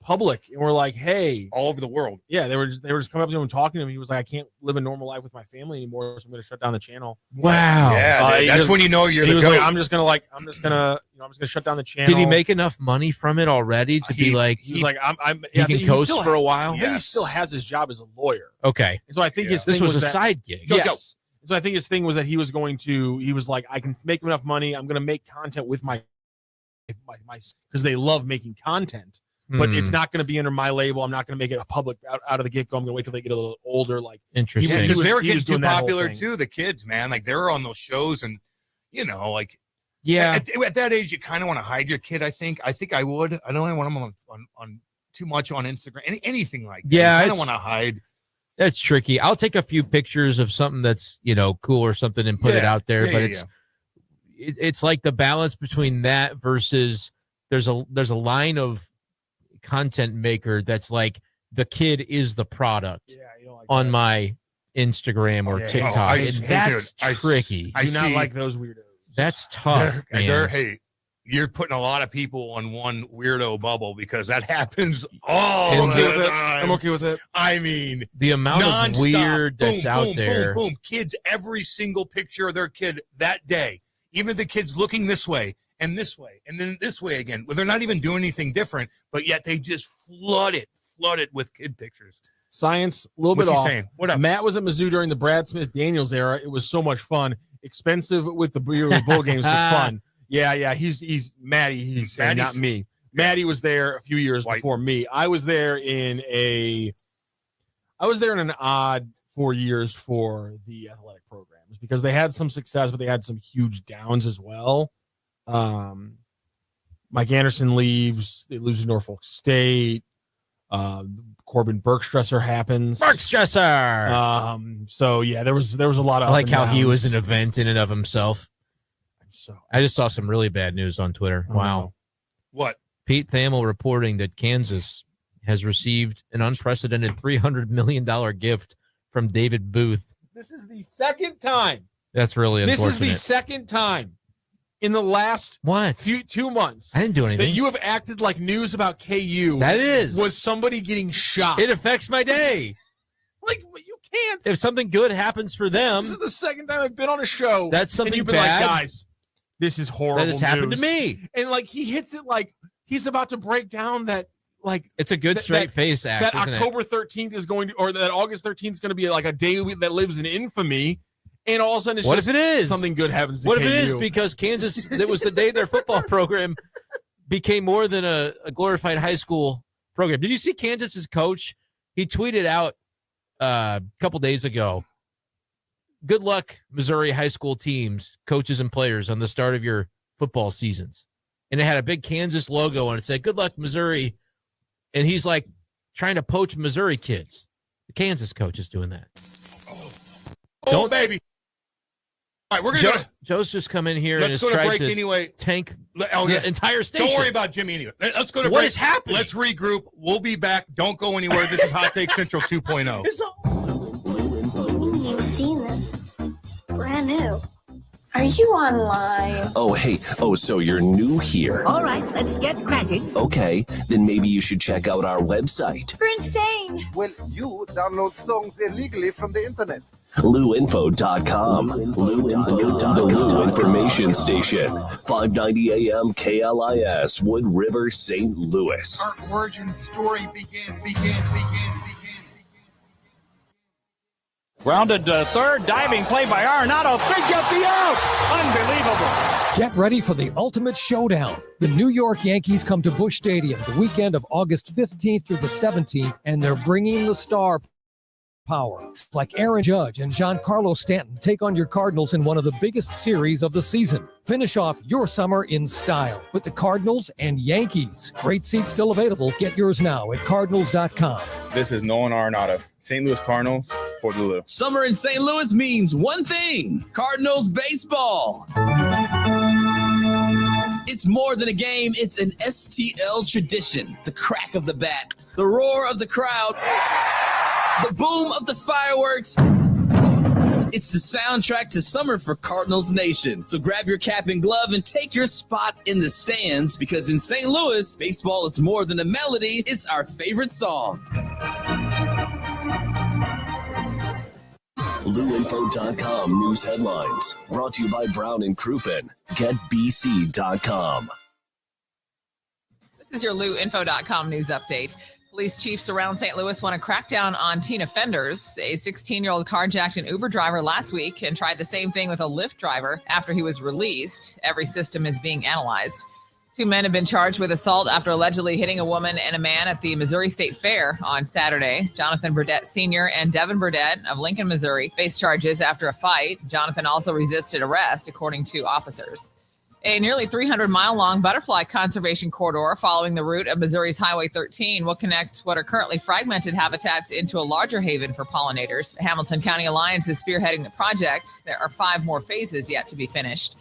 public, and we're like, hey, all over the world. Yeah, they were just coming up to him and talking to him. He was like, I can't live a normal life with my family anymore, so I'm going to shut down the channel. Wow. Yeah, that's when you know you're the goat. Like, I'm just gonna shut down the channel. Did he make enough money from it already to be like? He's like, he can coast for a while. He still has his job as a lawyer. Okay, and so I think this was a side gig. Yes. So I think his thing was that he was like, I can make enough money. I'm going to make content with my because they love making content. But it's not going to be under my label. I'm not going to make it a public out of the get-go. I'm going to wait till they get a little older. Like, interesting. Because they were getting too popular too. The kids, man, like they were on those shows, and at that age, you kind of want to hide your kid. I think I would. I don't want them on too much on Instagram, anything like that. Yeah, I don't want to hide. That's tricky. I'll take a few pictures of something that's cool or something and put it out there. But it's like the balance between that versus there's a line of content maker that's like the kid is the product on my Instagram or TikTok. That's tricky. I do not like those weirdos. That's tough. You're putting a lot of people on one weirdo bubble because that happens all the time. I'm okay with it. I mean, the amount of weird that's out there. Boom, kids, every single picture of their kid that day, even the kids looking this way and this way and then this way again. Well, they're not even doing anything different, but yet they just flood it with kid pictures. Science, a little bit off. Saying? What up? Matt was at Mizzou during the Brad Smith Daniels era. It was so much fun. Expensive with the bowl games, but fun. Yeah. He's Matty. He's saying, not me. Matty was there a few years before me. I was there in an odd 4 years for the athletic programs because they had some success, but they had some huge downs as well. Mike Anderson leaves. They lose to Norfolk State. Corbin Bergstresser happens. So yeah, there was a lot of. I like how he was an event in and of himself. I just saw some really bad news on Twitter. Wow. What? Pete Thamel reporting that Kansas has received an unprecedented $300 million gift from David Booth. This is the second time. That's really unfortunate. This is the second time in the last 2 months. I didn't do anything. That you have acted like news about KU. Was somebody getting shot. It affects my day. Like, you can't. If something good happens for them. This is the second time I've been on a show. That's something and you've been bad. like, guys, this is horrible. That has happened to me. And like he hits it like he's about to break down that like it's a good straight face act. That October 13th is going to, or that August 13th is going to be like a day that lives in infamy. And all of a sudden, it's What just if it is? something good happens to What KU? if it is because Kansas, it was the day their football program became more than a glorified high school program. Did you see Kansas's coach? He tweeted out a couple days ago, good luck, Missouri high school teams, coaches and players on the start of your football seasons. And it had a big Kansas logo and it said, good luck, Missouri. And he's like trying to poach Missouri kids. The Kansas coach is doing that. Oh, baby. All right, we're going to go. Joe's just come in here Let's and go to tried break to anyway. Tank the the entire station. Don't worry about Jimmy anyway. Let's go to break. What is happening? Let's regroup. We'll be back. Don't go anywhere. This is Hot Take Central 2.0. You've seen this. It's brand new. Are you online? Oh, hey. Oh, so you're new here. All right, let's get cracking. Okay, then maybe you should check out our website. You're insane. Well, you download songs illegally from the internet. LouInfo.com. The Lou Information Station. 590 AM KLIS, Wood River, St. Louis. Our origin story began. Grounded third, diving play by Arenado. Big up the out! Unbelievable. Get ready for the ultimate showdown. The New York Yankees come to Busch Stadium the weekend of August 15th through the 17th, and they're bringing the star power. Like Aaron Judge and Giancarlo Stanton take on your Cardinals in one of the biggest series of the season. Finish off your summer in style with the Cardinals and Yankees. Great seats still available. Get yours now at Cardinals.com. This is Nolan Arenado, St. Louis Cardinals for the Lou. Summer in St. Louis means one thing: Cardinals baseball. It's more than a game, it's an STL tradition. The crack of the bat, the roar of the crowd, the boom of the fireworks. It's the soundtrack to summer for Cardinals Nation. So grab your cap and glove and take your spot in the stands, because in St. Louis, baseball is more than a melody, it's our favorite song. LouInfo.com news headlines. Brought to you by Brown and Crouppen. GetBC.com. This is your LouInfo.com news update. Police chiefs around St. Louis want to crack down on teen offenders. A 16-year-old carjacked an Uber driver last week and tried the same thing with a Lyft driver after he was released. Every system is being analyzed. 2 men have been charged with assault after allegedly hitting a woman and a man at the Missouri State Fair on Saturday. Jonathan Burdett Sr. and Devin Burdett of Lincoln, Missouri, faced charges after a fight. Jonathan also resisted arrest, according to officers. A nearly 300-mile-long butterfly conservation corridor following the route of Missouri's Highway 13 will connect what are currently fragmented habitats into a larger haven for pollinators. The Hamilton County Alliance is spearheading the project. There are 5 more phases yet to be finished.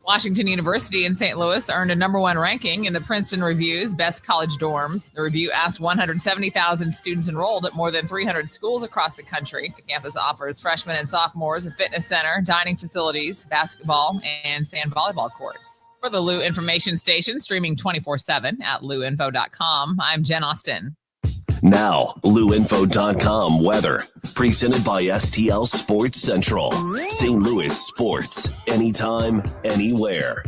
Washington University in St. Louis earned a #1 ranking in the Princeton Review's Best College Dorms. The review asked 170,000 students enrolled at more than 300 schools across the country. The campus offers freshmen and sophomores a fitness center, dining facilities, basketball, and sand volleyball courts. For the Lou Information Station, streaming 24/7 at louinfo.com, I'm Jen Austin. Now, LouInfo.com weather. Presented by STL Sports Central. St. Louis sports. Anytime, anywhere.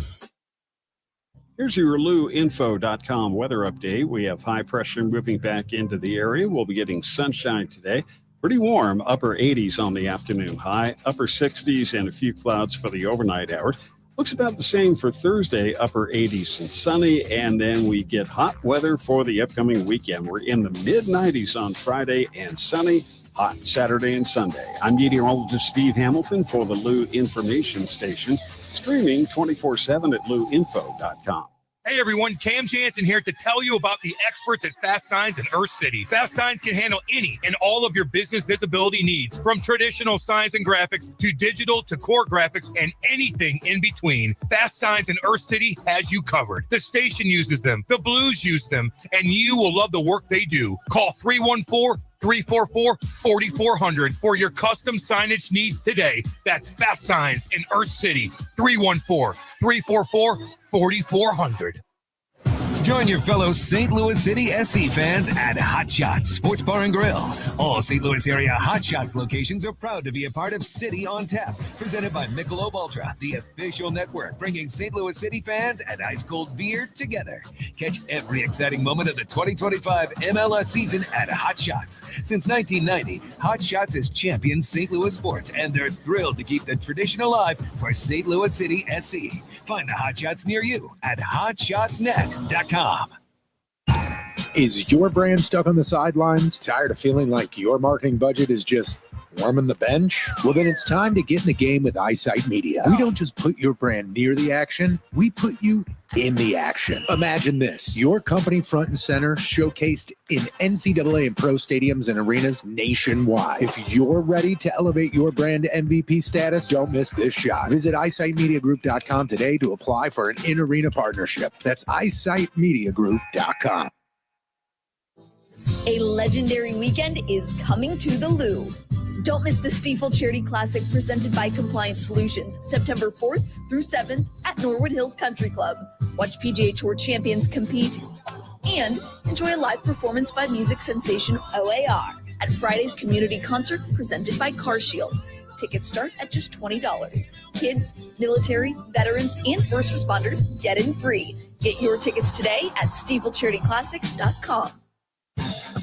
Here's your LouInfo.com weather update. We have high pressure moving back into the area. We'll be getting sunshine today. Pretty warm, upper 80s on the afternoon high, upper 60s, and a few clouds for the overnight hours. Looks about the same for Thursday, upper 80s and sunny, and then we get hot weather for the upcoming weekend. We're in the mid-90s on Friday and sunny, hot Saturday and Sunday. I'm meteorologist Steve Hamilton for the Lou Information Station, streaming 24/7 at louinfo.com. Hey everyone, Cam Jansen here to tell you about the experts at Fast Signs in Earth City. Fast Signs can handle any and all of your business visibility needs, from traditional signs and graphics to digital to core graphics and anything in between. Fast Signs in Earth City has you covered. The station uses them, the Blues use them, and you will love the work they do. Call 314-344-4400 for your custom signage needs today. That's Fast Signs in Earth City, 314-344-4400. Join your fellow St. Louis City SC fans at Hot Shots Sports Bar and Grill. All St. Louis area Hot Shots locations are proud to be a part of City on Tap, presented by Michelob Ultra, the official network bringing St. Louis City fans and ice-cold beer together. Catch every exciting moment of the 2025 MLS season at Hot Shots. Since 1990, Hot Shots has championed St. Louis sports, and they're thrilled to keep the tradition alive for St. Louis City SC. Find the Hot Shots near you at hotshotsnet.com. Is your brand stuck on the sidelines? Tired of feeling like your marketing budget is just warming the bench? Well, then it's time to get in the game with Eyesight Media. We don't just put your brand near the action, we put you in the action. Imagine this, your company front and center, showcased in NCAA and pro stadiums and arenas nationwide. If you're ready to elevate your brand to MVP status, don't miss this shot. Visit eyesightmediagroup.com today to apply for an in-arena partnership. That's eyesightmediagroup.com. A legendary weekend is coming to the Lou. Don't miss the Stiefel Charity Classic presented by Compliance Solutions, September 4th through 7th at Norwood Hills Country Club. Watch PGA Tour champions compete and enjoy a live performance by music sensation OAR at Friday's community concert presented by CarShield. Tickets start at just $20. Kids, military, veterans, and first responders get in free. Get your tickets today at StiefelCharityClassic.com.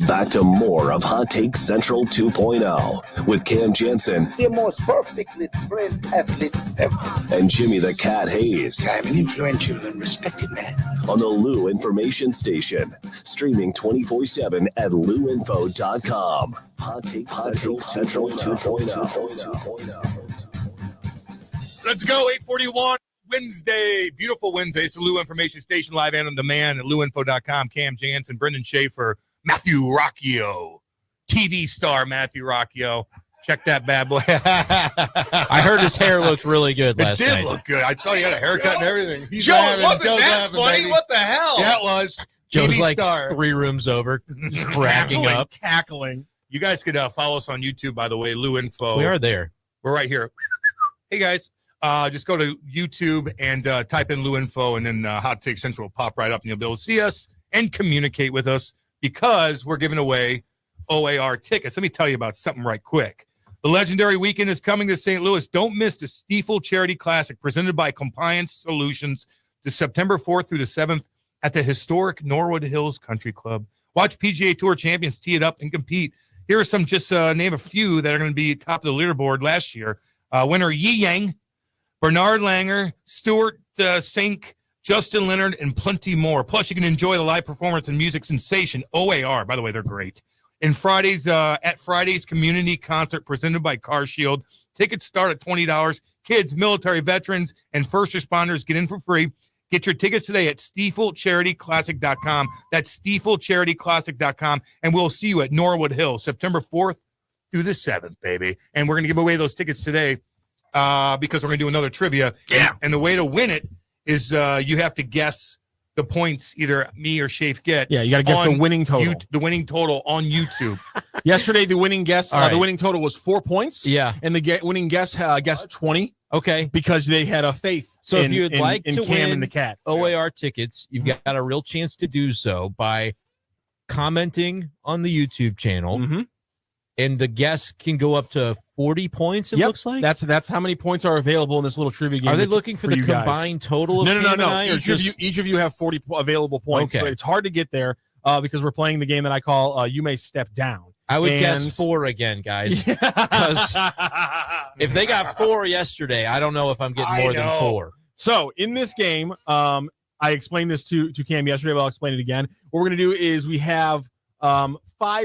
Back to more of Hot Take Central 2.0 with Cam Jensen, The most perfectly trained athlete ever. and Jimmy the Cat Hayes. I'm an influential and respected man. On the Lou Information Station, streaming 24/7 at louinfo.com. Hot Take Central 2.0. Let's go, 8:41 Wednesday. Beautiful Wednesday. It's the Lou Information Station, live and on demand at louinfo.com. Cam Jansen, Brendan Shaeffer, Matthew Rocchio, TV star Matthew Rocchio. Check that bad boy. I heard his hair looked really good last night. It did look good. I saw you had a haircut and everything. He's Joe, laughing. wasn't Joe's that laughing, funny? baby. What the hell? Yeah, it was. Joe's TV like star. 3 rooms over, cracking up. cackling. You guys could follow us on YouTube, by the way, Lou Info. We are there. We're right here. Hey, guys. Just go to YouTube and type in Lou Info, and then Hot Take Central will pop right up, and you'll be able to see us and communicate with us because we're giving away OAR tickets. Let me tell you about something right quick. The legendary weekend is coming to St. Louis. Don't miss the Stiefel Charity Classic presented by Compliance Solutions to September 4th through the 7th at the historic Norwood Hills Country Club. Watch PGA Tour champions tee it up and compete. Here are some, just name a few that are going to be top of the leaderboard last year. Winner Yi Yang, Bernard Langer, Stuart Sink, Justin Leonard, and plenty more. Plus, you can enjoy the live performance and music sensation, OAR. By the way, they're great. And at Friday's community concert presented by CarShield. Tickets start at $20. Kids, military, veterans, and first responders get in for free. Get your tickets today at StiefelCharityClassic.com. That's StiefelCharityClassic.com. And we'll see you at Norwood Hills, September 4th through the 7th, baby. And we're going to give away those tickets today because we're going to do another trivia. Yeah. And the way to win it is you have to guess the points either me or Shafe get. Yeah, you got to guess the winning total. The winning total on YouTube. Yesterday, the winning guess, All right. the winning total was 4 points. Yeah. And the winning guess guessed 20. Okay. Because they had a faith. So if you'd like to Cam win and the Cat OAR tickets, you've got a real chance to do so by commenting on the YouTube channel. Mm-hmm. And the guess can go up to 40 points, it looks like? That's how many points are available in this little trivia game. Are they looking for the combined total of No. Cam and I, or Each of you have 40 available points. Okay. So it's hard to get there because we're playing the game that I call You May Step Down. I would guess 4 again, guys. Because if they got 4 yesterday, I don't know if I'm getting more than 4. So in this game, I explained this to Cam yesterday, but I'll explain it again. What we're going to do is we have 5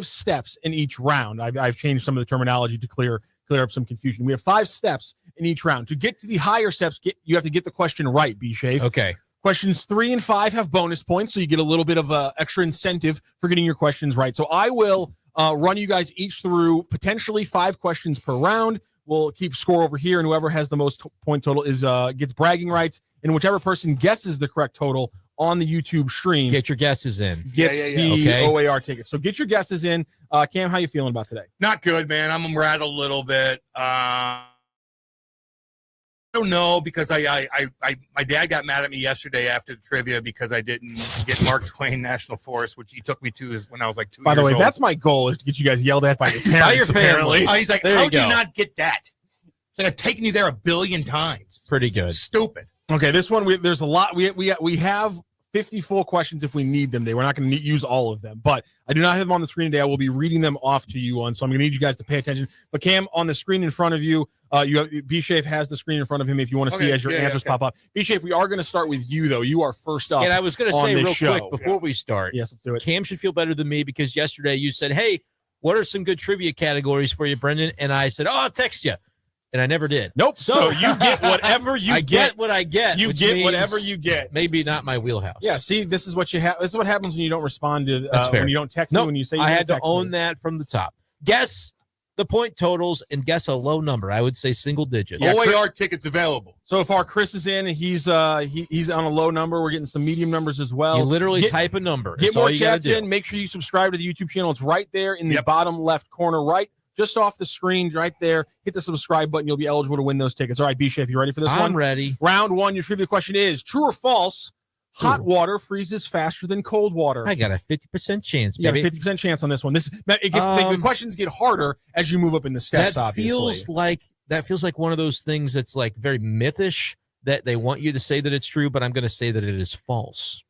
steps in each round. I've changed some of the terminology to clear up some confusion. We have 5 steps in each round. To get to the higher steps, you have to get the question right, B-Schaeff. Okay. Questions 3 and 5 have bonus points, so you get a little bit of extra incentive for getting your questions right. So I will run you guys each through potentially 5 questions per round. We'll keep score over here, and whoever has the most point total gets bragging rights. And whichever person guesses the correct total on the YouTube stream, get your guesses in. Gets the OAR ticket. So get your guesses in. Cam, how you feeling about today? Not good, man. I'm rattled a little bit. don't know because my dad got mad at me yesterday after the trivia because I didn't get Mark Twain National Forest, which he took me to when I was like 2 years old. By the way, that's my goal, is to get you guys yelled at by your parents. By your family. He's like, how do you not get that? It's like I've taken you there 1 billion times. Pretty good. Stupid. Okay, this one there's a lot. We have 50 full questions if we need them. We're not going to use all of them, but I do not have them on the screen today. I will be reading them off to you so I'm going to need you guys to pay attention. But Cam, on the screen in front of you, you have B-Schaeff has the screen in front of him if you want to see as your answers pop up. B-Schaeff, we are going to start with you though. You are first up. And I was going to say real quick before we start. Yes, let's do it. Cam should feel better than me because yesterday you said, "Hey, what are some good trivia categories for you, Brendan?" And I said, "Oh, I'll text you." And I never did. Nope. So you get whatever you I get what I get. You get whatever you get. Maybe not my wheelhouse. Yeah. See, this is what you have. This is what happens when you don't respond to. That's fair. When you don't text me. When you say you I had to text own me. that from the top. Guess the point totals and guess a low number. I would say single digits. OAR tickets available. So far, Chris is in. He's on a low number. We're getting some medium numbers as well. You literally type a number. Get more chats in. Make sure you subscribe to the YouTube channel. It's right there in the bottom left corner, right just off the screen, right there. Hit the subscribe button. You'll be eligible to win those tickets. All right, B-Schaeff, you ready for this one? I'm ready. Round one. Your trivia question is: true or false? Hot water freezes faster than cold water. I got a 50% chance, baby. You got a 50% chance on this one. The questions get harder as you move up in the steps, obviously. That feels like one of those things that's like very mythish that they want you to say that it's true, but I'm going to say that it is false.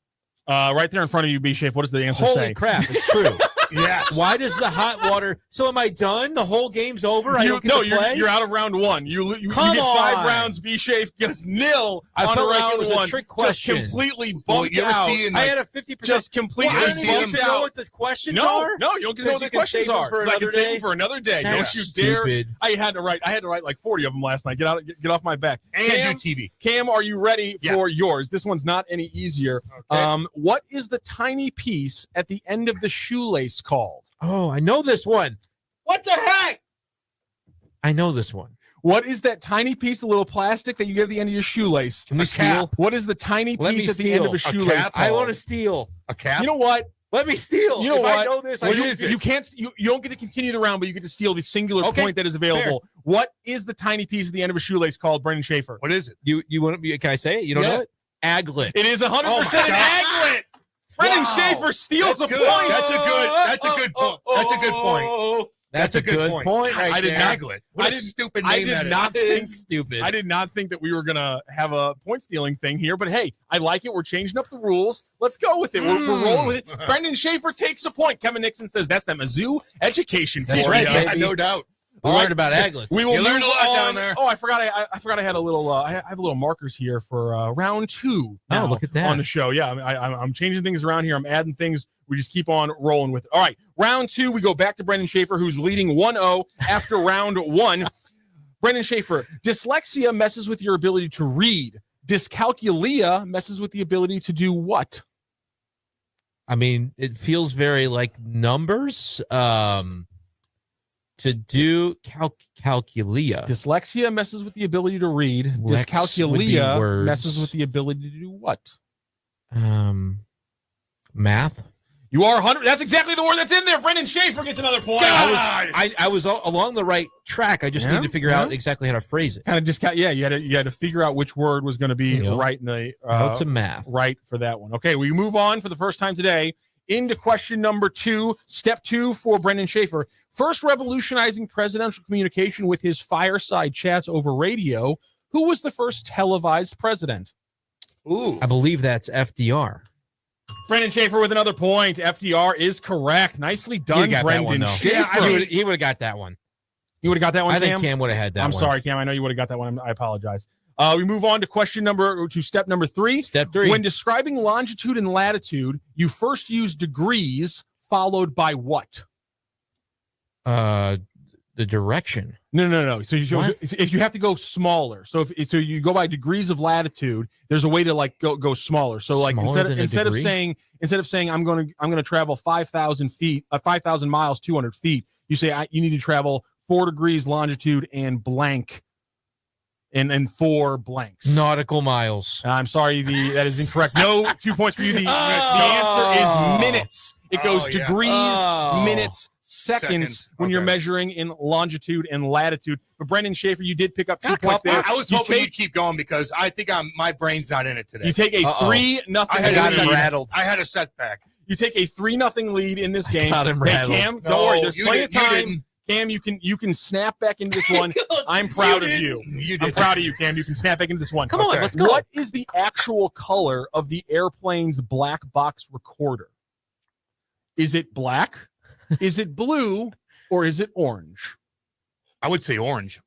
Right there in front of you, B-Schaeff. What does the answer say? Holy crap, it's true. Yes. Why does the hot water? So am I done? The whole game's over? I don't get to play? You're out of round one. You get 5 rounds. B-Schaeff gets nil I on felt round like it was one. a trick question. Just completely bumped out. I had a 50%. Just completely I don't bumped get to know what the questions are? No, you don't get to know what the questions are. Because I can save them for another day. Don't you dare. I had to write like 40 of them last night. Get off my back. And do TV. Cam, are you ready for yours? This one's not any easier. Okay. What is the tiny piece at the end of the shoelace called? Oh, I know this one. What the heck? I know this one. What is that tiny piece of little plastic that you get at the end of your shoelace? Can we steal? What is the tiny piece at the end of a shoelace called? I want to steal. A cap? You know what? Let me steal. You know what? I know this. You can't. You don't get to continue the round, but you get to steal the singular point that is available. Fair. What is the tiny piece at the end of a shoelace called, Brendan Shaeffer? What is it? You want to? Can I say it? You don't know it? Aglet. It is 100% an aglet. Brendan Shaeffer steals a point. That's a good point. That's a good point. That's a good point. Right I did there. not. What a stupid name that is. Stupid. I did not think that we were gonna have a point stealing thing here, but hey, I like it. We're changing up the rules. Let's go with it. We're rolling with it. Brendan Shaeffer takes a point. Kevin Nixon says that's the Mizzou education That's for right, you. baby. No doubt. We learned about aglets. We will you learned a lot on. down there. Oh, I forgot. I forgot. I had a little. I have little markers here for round 2. Now look at that on the show. Yeah, I'm changing things around here. I'm adding things. We just keep on rolling with it. All right, round 2. We go back to Brendan Shaeffer, who's leading 1-0 after round 1. Brendan Shaeffer, dyslexia messes with your ability to read. Dyscalculia messes with the ability to do what? I mean, it feels very like numbers. To do calculia. Dyslexia messes with the ability to read. Lex Dyscalculia messes with the ability to do what? Math. You are 100. That's exactly the word that's in there. Brendan Shaeffer gets another point. I was along the right track. I just need to figure out exactly how to phrase it. Kind of just you had to figure out which word was going to be right in the how to math. Right for that one. Okay, we move on for the first time today into question number 2, step 2 for Brendan Shaeffer. First revolutionizing presidential communication with his fireside chats over radio. Who was the first televised president? Ooh, I believe that's FDR. Brendan Shaeffer with another point. FDR is correct. Nicely done, Brendan Shaeffer. Yeah, he would have got that one. You would have got that one, I think Cam would have had that one. I'm sorry, Cam. I know you would have got that one. I apologize. We move on to step number 3. Step 3. When describing longitude and latitude, you first use degrees followed by what? The direction. No. So if you have to go smaller, so if you go by degrees of latitude, there's a way to like go smaller. So like instead of saying I'm going to travel 5,000 feet, 5,000 miles, 200 feet, you say you need to travel 4 degrees longitude and blank and 4 blanks. Nautical miles. I'm sorry, that is incorrect. No 2 points for you. The answer is minutes. It goes degrees, minutes, seconds when you're measuring in longitude and latitude. But Brendan Shaeffer, you did pick up 2 points there. I was hoping you'd keep going because I think my brain's not in it today. You take a 3-0 lead. I had a setback. You take a 3-0 lead in this game. Got him rattled. Cam, don't worry. There's plenty of time. Cam, you can snap back into this one. I'm proud of you. I'm proud of you, Cam. You can snap back into this one. Come on, let's go. What is the actual color of the airplane's black box recorder? Is it black? Is it blue? Or is it orange? I would say orange.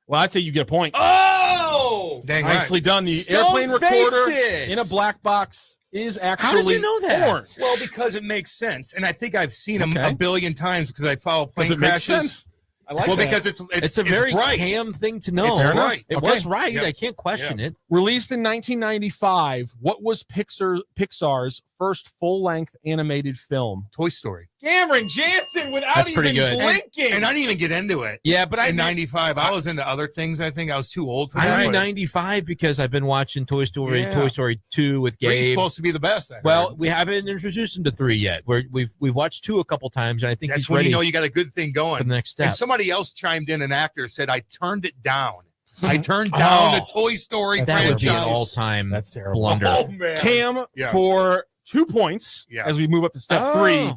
Well, I'd say you get a point. Oh! Dang Nicely done. The airplane recorder in a black box is actually How did you know that? orange. Well, because it makes sense. And I think I've seen them a billion times because I follow plane Does it make crashes. sense? I like that. Because it's a very bright. Cam thing to know. It's right. It was right. I can't question it. Released in 1995, what was Pixar's first full-length animated film? Toy Story. Cameron Jansen without That's even pretty good. blinking. And I didn't even get into it. Yeah, but in 95, I was into other things. I think I was too old for I that. knew 95 because I've been watching Toy Story, Yeah. Toy Story 2 with Gabe. 3's supposed to be the best. Well, we haven't introduced him to 3 yet. We've watched 2 a couple times, and I think that's he's when ready. you know you got a good thing going for the next step. And somebody else chimed in, an actor said, "I turned it down. I turned down the Toy Story that franchise." would be an all-time That's terrible. blunder. Oh, man. Cam for 2 points as we move up to step 3,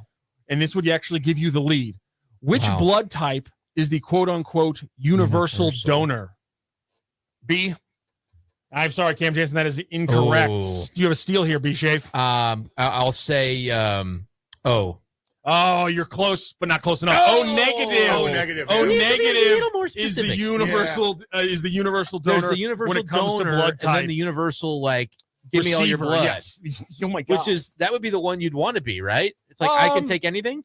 and this would actually give you the lead. Which blood type is the quote-unquote universal donor? B. I'm sorry, Cam Jansen, that is incorrect. Oh. You have a steal here, B-Schaeff. I'll say O. Oh, you're close, but not close enough. negative. Oh, negative. Oh, You need to be a negative little more is the specific. universal is the universal donor. There's the universal when it comes donor, to blood and type. then the universal give me all your Receiver, blood. Yes. Oh my god. That would be the one you'd want to be, right? It's like I can take anything.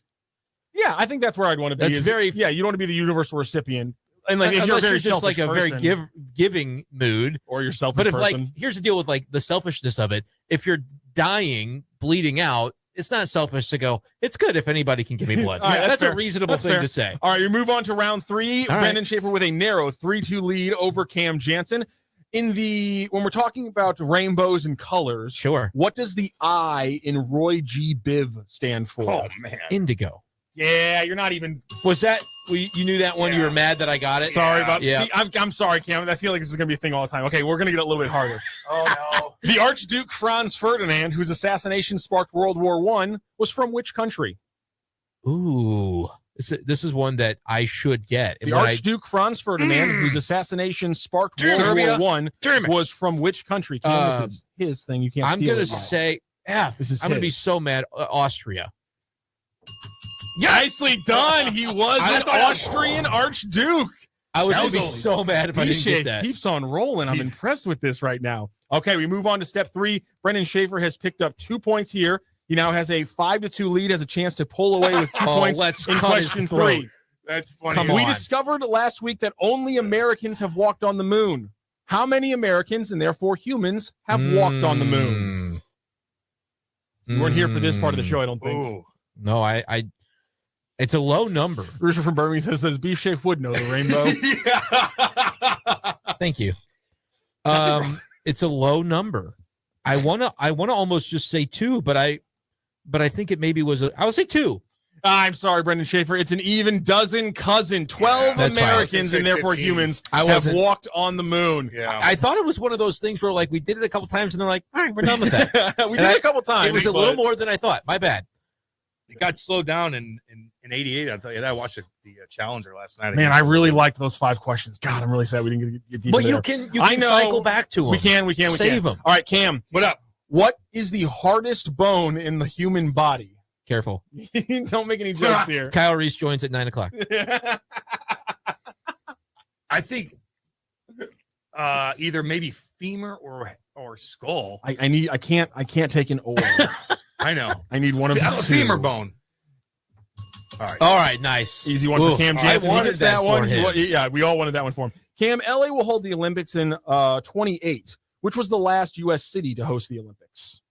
Yeah, I think that's where I'd want to be. That's you don't want to be the universal recipient. And like if unless you're, you're just like a very giving mood, or you're selfish. But if person. here's the deal with the selfishness of it. If you're dying, bleeding out, it's not selfish to go, it's good if anybody can give me blood. Right, that's fair. a reasonable thing to say. All right, you move on to round 3. All Brendan Shaeffer with a narrow 3-2 lead over Cam Jansen. When we're talking about rainbows and colors, sure. What does the I in Roy G. Biv stand for? Oh man, indigo. Yeah, you're not even. Was that you knew that one? You were mad that I got it. Sorry about. Yeah. See, I'm sorry, Cam. I feel like this is gonna be a thing all the time. Okay, we're gonna get a little bit harder. Oh no. The Archduke Franz Ferdinand, whose assassination sparked World War I, was from which country? Ooh, this is one that I should get. The Archduke Franz Ferdinand, whose assassination sparked World War I, was from which country? Cam, this is his thing. You can't. I'm steal gonna it. say F. I'm gonna be so mad. Austria. Nicely done. He was an Austrian Archduke. I was going to be so mad if I didn't get that. Keeps on rolling. I'm impressed with this right now. Okay, we move on to step 3. Brendan Shaeffer has picked up 2 points here. He now has a 5-2 lead, has a chance to pull away with 2 points in question 3. That's funny. We discovered last week that only Americans have walked on the moon. How many Americans, and therefore humans, have walked on the moon? You weren't here for this part of the show, I don't think. Ooh. No, I it's a low number. Rooster from Birmingham says B-Schaeff would know the rainbow. Thank you. It's a low number. I wanna almost just say 2, but I think it maybe was I would say 2. I'm sorry, Brendan Shaeffer. It's an even dozen cousin. 12 Americans and therefore 15. humans have walked on the moon. Yeah. I thought it was one of those things where we did it a couple times and they're like, all right, we're done with that. We did it a couple times. It was a little more than I thought. My bad. It got slowed down in 88. I'll tell you that. I watched the Challenger last night. Man, I really liked those 5 questions. God, I'm really sad we didn't get deep. But you can cycle back to them. We can. Save them. All right, Cam. What up? What is the hardest bone in the human body? Careful. Don't make any jokes here. Kyle Reis joins at 9:00. I think either maybe femur or skull. I can't take an or. I know. I need one of the two. Femur bone. All right, nice. Easy one for Cam Jansen. I wanted that one. for him. Yeah, we all wanted that one for him. Cam, LA will hold the Olympics in 28, which was the last U.S. city to host the Olympics.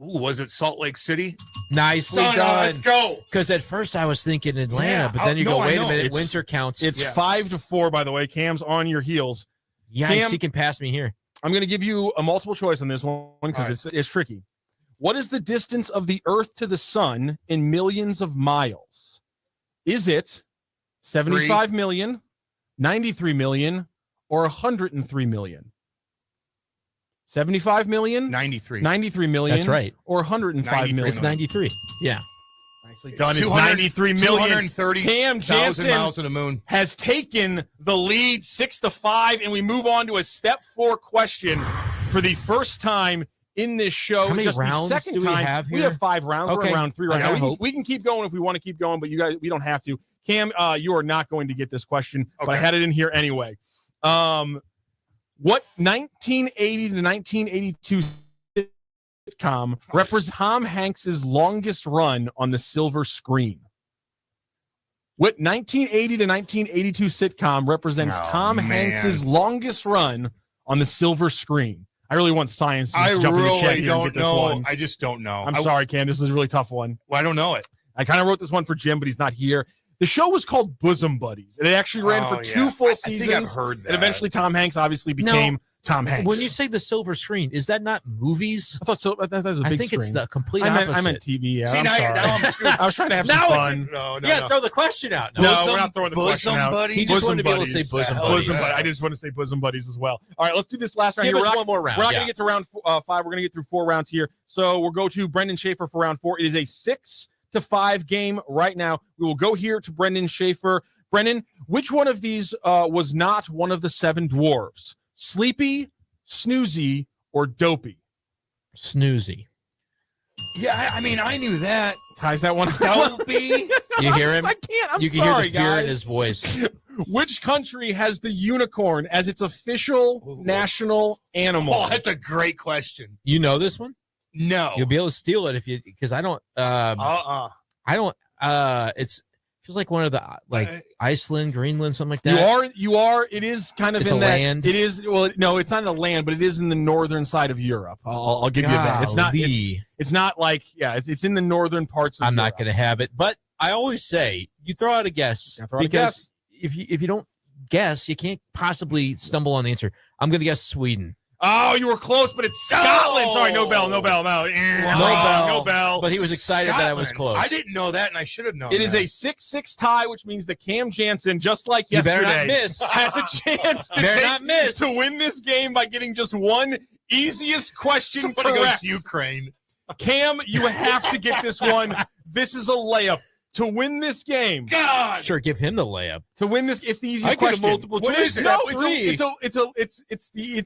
Ooh, was it Salt Lake City? Nicely Son, done. let's go. Because at first I was thinking Atlanta, but then you go, wait a minute, winter counts. It's 5-4, by the way. Cam's on your heels. Yikes, Cam, he can pass me here. I'm going to give you a multiple choice on this one because it's tricky. What is the distance of the Earth to the sun in millions of miles? Is it 75 million, 93 million, or 103 million? 75 million? 93 million. That's right. Or 105 million. It's 93. Yeah. Nicely done. It's 93 million. 230 Cam Jansen miles in the moon has taken the lead 6-5, and we move on to a step 4 question for the first time in this show. How many Just rounds the second do we time. have here? We have 5 rounds. Okay. We're in round 3 right I now. hope. We can keep going if we want to keep going, but you guys, we don't have to. Cam, you are not going to get this question, but I had it in here anyway. What 1980 to 1982 sitcom represents Tom Hanks's longest run on the silver screen? What 1980 to 1982 sitcom represents Tom Hanks's longest run on the silver screen? I really want science to jump in the chat here and get this one. I just don't know. I'm sorry, Cam. This is a really tough one. Well, I don't know it. I kind of wrote this one for Jim, but he's not here. The show was called Bosom Buddies, and it actually ran for 2 full seasons. I think I've heard that. And eventually Tom Hanks obviously became Tom Hanks. When you say the silver screen, is that not movies? I thought so. I thought that was a big I think screen. it's the complete I opposite. meant TV. Yeah, See, I'm now sorry. I'm screwed. I was trying to have some fun. No. Throw the question out. No, we're not throwing the question out. Buddies? He just wanted to be able to say bosom buddies. I just want to say bosom buddies as well. All right, let's do this last round. Give here. us one more round. We're not going to get to round 5. We're going to get through 4 rounds here. So we'll go to Brendan Shaeffer for round 4. It is a 6-5 game right now. We will go here to Brendan Shaeffer. Brendan, which one of these was not one of the 7 dwarves? Sleepy, Snoozy, or Dopey? Snoozy. Yeah, I mean, I knew that. Ties that one. Dopey. You hear him? I can't. You can sorry, hear the fear guys. in his voice. Which country has the unicorn as its official national animal? Oh, that's a great question. You know this one? No. You'll be able to steal it because I don't. I don't. It's feels like one of the Iceland, Greenland, something like that. You are. It is kind of It's in a that. land. It is. Well, no, it's not a land, but it is in the northern side of Europe. I'll give you that. It's not. It's not like it's in the northern parts of. I'm Europe. not going to have it, but I always say you throw out a guess because if you don't guess, you can't possibly stumble on the answer. I'm going to guess Sweden. Oh, you were close, but it's Scotland. Oh. Sorry, no bell. No bell. But he was excited that I was close. I didn't know that, and I should have known. It is a 6-6 tie, which means that Cam Jansen, just like You better yesterday, not miss. has a chance to win this game by getting just one easiest question Somebody correct. goes Ukraine. Cam, you have to get this one. This is a layup. To win this game, Sure, give him the layup. To win this, it's the easiest I get a question. multiple What choice. is it? No, it's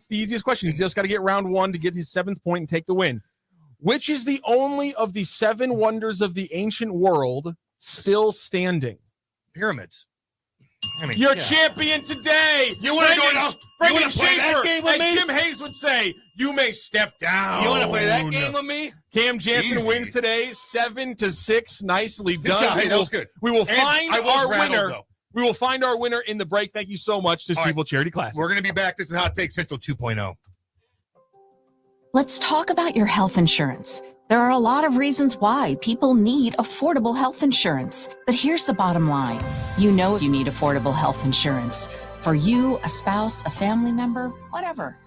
the easiest question. He's just got to get round 1 to get his 7th point and take the win. Which is the only of the 7 wonders of the ancient world still standing? Pyramids. I mean, You're champion today. You want to go? Brendan You want to play that Shaeffer, game with as me? Jim Hayes would say, you may step down. You want to play that game with me? Cam Jansen Easy. wins today, 7-6. Nicely Good done. job. Hey, that was good. We will And find I was our rattled, winner. though. We will find our winner in the break. Thank you so much to Steveville Charity Classic. We're going to be back. This is Hot Take Central 2.0. Let's talk about your health insurance. There are a lot of reasons why people need affordable health insurance. But here's the bottom line. You know you need affordable health insurance. For you, a spouse, a family member, whatever.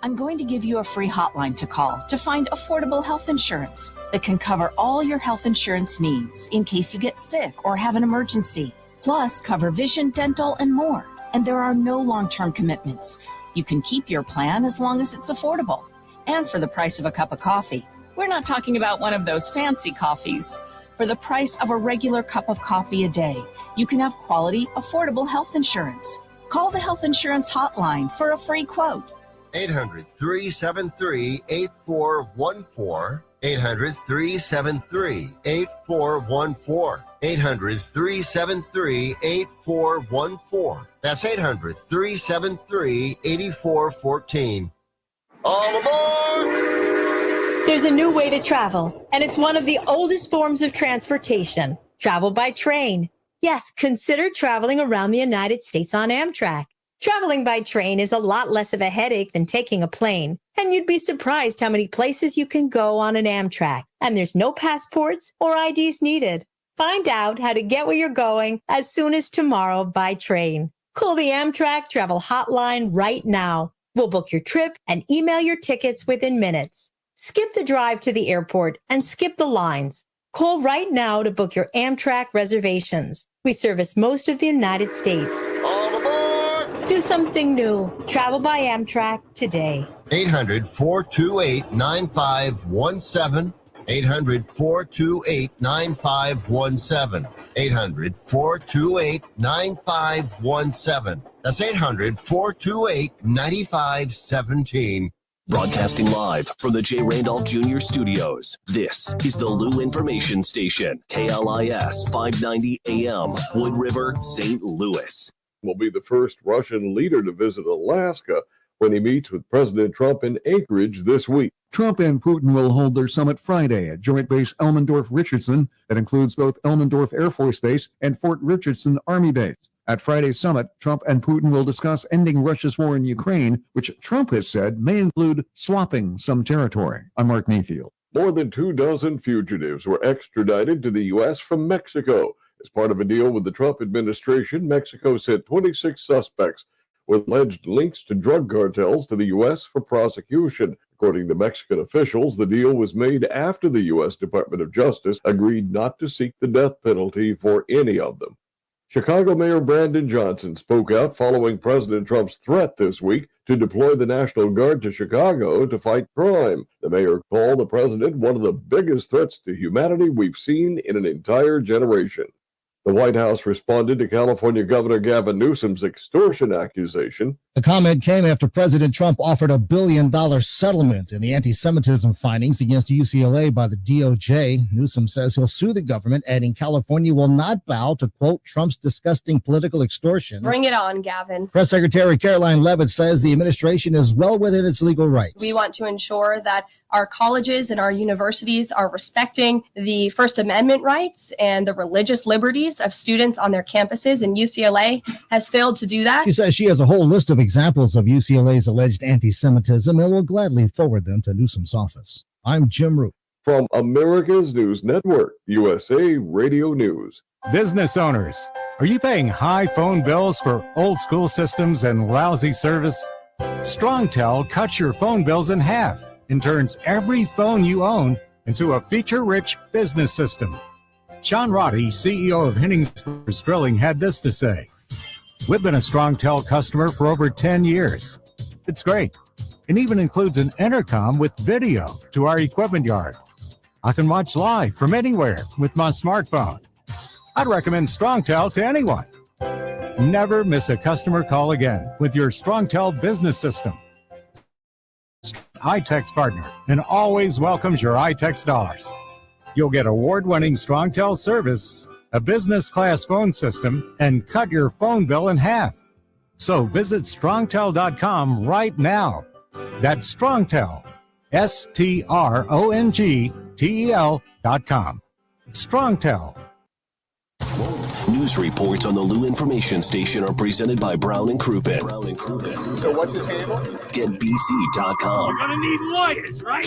I'm going to give you a free hotline to call to find affordable health insurance that can cover all your health insurance needs in case you get sick or have an emergency. Plus, cover vision, dental, and more. And there are no long-term commitments. You can keep your plan as long as it's affordable. And for the price of a cup of coffee. We're not talking about one of those fancy coffees. For the price of a regular cup of coffee a day, you can have quality, affordable health insurance. Call the health insurance hotline for a free quote. 800-373-8414. 800-373-8414. 800-373-8414. That's 800-373-8414. All aboard! There's a new way to travel, and it's one of the oldest forms of transportation, travel by train. Yes, consider traveling around the United States on Amtrak. Traveling by train is a lot less of a headache than taking a plane, and you'd be surprised how many places you can go on an Amtrak, and there's no passports or IDs needed. Find out how to get where you're going as soon as tomorrow by train. Call the Amtrak Travel Hotline right now. We'll book your trip and email your tickets within minutes. Skip the drive to the airport and skip the lines. Call right now to book your Amtrak reservations. We service most of the United States. All aboard! Do something new. Travel by Amtrak today. 800-428-9517. 800-428-9517. 800-428-9517. That's 800-428-9517. Broadcasting live from the J. Randolph Jr. Studios, this is the Lou Information Station, KLIS 590 AM, Wood River, St. Louis. Will be the first Russian leader to visit Alaska when he meets with President Trump in Anchorage this week. Trump and Putin will hold their summit Friday at Joint Base Elmendorf-Richardson. That includes both Elmendorf Air Force Base and Fort Richardson Army Base. At Friday's summit, Trump and Putin will discuss ending Russia's war in Ukraine, which Trump has said may include swapping some territory. I'm Mark Mayfield. More than 24 fugitives were extradited to the U.S. from Mexico. As part of a deal with the Trump administration, Mexico sent 26 suspects with alleged links to drug cartels to the U.S. for prosecution. According to Mexican officials, the deal was made after the U.S. Department of Justice agreed not to seek the death penalty for any of them. Chicago Mayor Brendan Johnson spoke out following President Trump's threat this week to deploy the National Guard to Chicago to fight crime. The mayor called the president one of the biggest threats to humanity we've seen in an entire generation. The White House responded to California Governor Gavin Newsom's extortion accusation. The comment came after President Trump offered a $1 billion settlement in the anti-Semitism findings against UCLA by the DOJ. Newsom says he'll sue the government, adding California will not bow to, quote, Trump's disgusting political extortion. Bring it on, Gavin. Press Secretary Caroline Leavitt says the administration is well within its legal rights. We want to ensure that our colleges and our universities are respecting the First Amendment rights and the religious liberties of students on their campuses, and UCLA has failed to do that. She says she has a whole list of examples of UCLA's alleged anti-Semitism and will gladly forward them to Newsom's office. I'm Jim Root. From America's News Network, USA Radio News. Business owners, are you paying high phone bills for old school systems and lousy service? StrongTel cuts your phone bills in half and turns every phone you own into a feature-rich business system. Sean Roddy, CEO of Henningsberg's Drilling, had this to say: "We've been a StrongTel customer for over 10 years. It's great. It even includes an intercom with video to our equipment yard. I can watch live from anywhere with my smartphone. I'd recommend StrongTel to anyone. Never miss a customer call again with your StrongTel business system. iTex partner and always welcomes your iTex dollars. You'll get award-winning StrongTel service, a business-class phone system, and cut your phone bill in half. So visit strongtel.com right now. That's StrongTel, StrongTel.com. StrongTel. News reports on the Lou Information Station are presented by Brown and Crouppen. So what's his handle? GetBC.com. You're gonna need lawyers, right?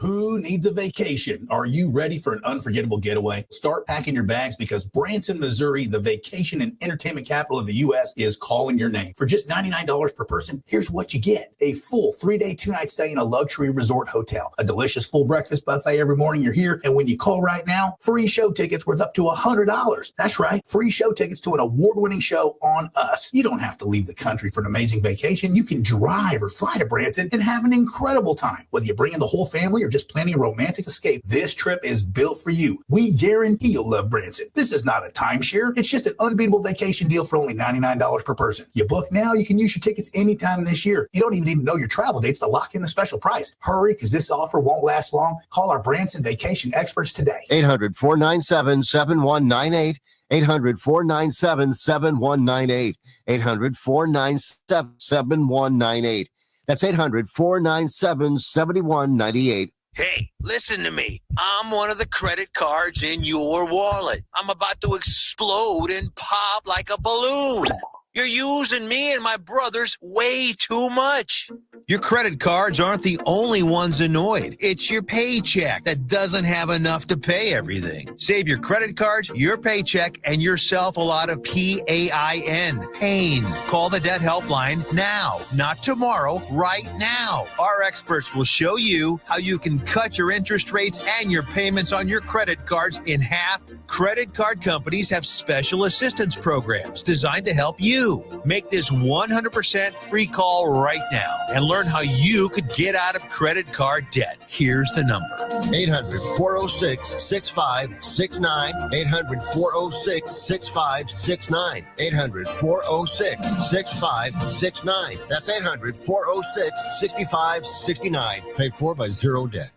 Who needs a vacation? Are you ready for an unforgettable getaway? Start packing your bags because Branson, Missouri, the vacation and entertainment capital of the U.S., is calling your name. For just $99 per person, here's what you get: a full 3-day, 2-night stay in a luxury resort hotel, a delicious full breakfast buffet every morning you're here, and when you call right now, free show tickets worth up to $100. That's right, free show tickets to an award-winning show on us. You don't have to leave the country for an amazing vacation. You can drive or fly to Branson and have an incredible time. Whether you bring in the whole family or just planning a romantic escape, this trip is built for you. We guarantee you'll love Branson. This is not a timeshare. It's just an unbeatable vacation deal for only $99 per person. You book now, you can use your tickets anytime this year. You don't even need to know your travel dates to lock in the special price. Hurry, because this offer won't last long. Call our Branson vacation experts today. 800-497-7198. 800-497-7198. 800-497-7198. That's 800-497-7198. Hey, listen to me. I'm one of the credit cards in your wallet. I'm about to explode and pop like a balloon. You're using me and my brothers way too much. Your credit cards aren't the only ones annoyed. It's your paycheck that doesn't have enough to pay everything. Save your credit cards, your paycheck, and yourself a lot of PAIN. Pain. Call the debt helpline now, not tomorrow, right now. Our experts will show you how you can cut your interest rates and your payments on your credit cards in half. Credit card companies have special assistance programs designed to help you. Make this 100% free call right now and learn how you could get out of credit card debt. Here's the number. 800-406-6569. 800-406-6569. 800-406-6569. That's 800-406-6569. Paid for by Zero Debt.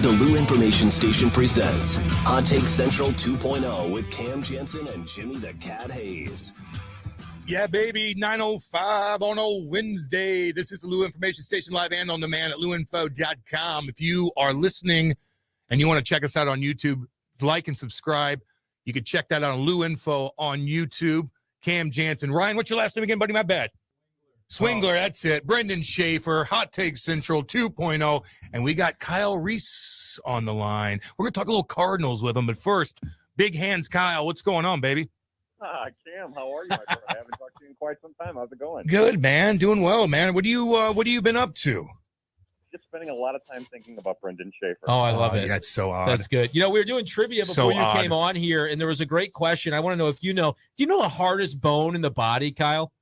The Lou Information Station presents Hot Take Central 2.0 with Cam Jansen and Jimmy the Cat Hayes. Yeah, baby, 9:05 on a Wednesday. This is the Lou Information Station live and on demand at louinfo.com. If you are listening and you want to check us out on YouTube, like and subscribe. You can check that out on Lou Info on YouTube. Cam Jansen. Ryan, what's your last name again, buddy? My bad. Swingler, that's it. Brendan Shaeffer, Hot Take Central 2.0. And we got Kyle Reis on the line. We're going to talk a little Cardinals with him. But first, big hands, Kyle. What's going on, baby? Cam, how are you, my friend? I haven't talked to you in quite some time. How's it going? Good, man. Doing well, man. What do you been up to? Just spending a lot of time thinking about Brendan Shaeffer. Oh, I love it. That's so odd. That's good. You know, we were doing trivia before you came on here, and there was a great question. I want to know if do you know the hardest bone in the body, Kyle?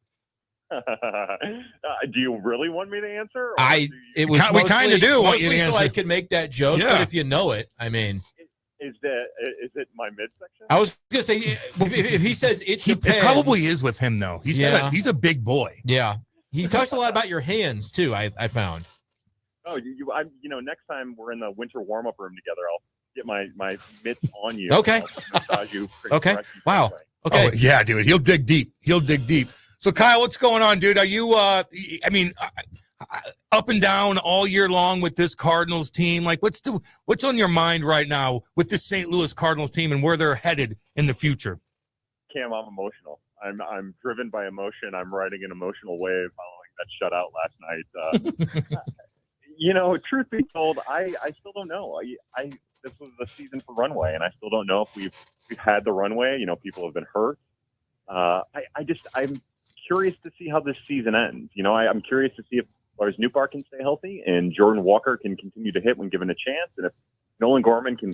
Do you really want me to answer? We kind of do. Mostly so I can make that joke, but if you know it, I mean. Is it my midsection? I was going to say, if he says it depends. It probably is with him, though. He's a big boy. Yeah. He talks a lot about your hands, too, I found. Oh, next time we're in the winter warm-up room together, I'll get my mitts on you. Okay. Massage you okay. Wow. Okay. Oh, yeah, dude. He'll dig deep. So, Kyle, what's going on, dude? Are you, up and down all year long with this Cardinals team? Like, what's on your mind right now with this St. Louis Cardinals team and where they're headed in the future? Cam, I'm emotional. I'm driven by emotion. I'm riding an emotional wave following that shutout last night. Truth be told, I still don't know. This was the season for runway, and I still don't know if we've had the runway. People have been hurt. I'm curious to see how this season ends. I'm curious to see if Lars Nootbaar can stay healthy and Jordan Walker can continue to hit when given a chance, and if Nolan Gorman can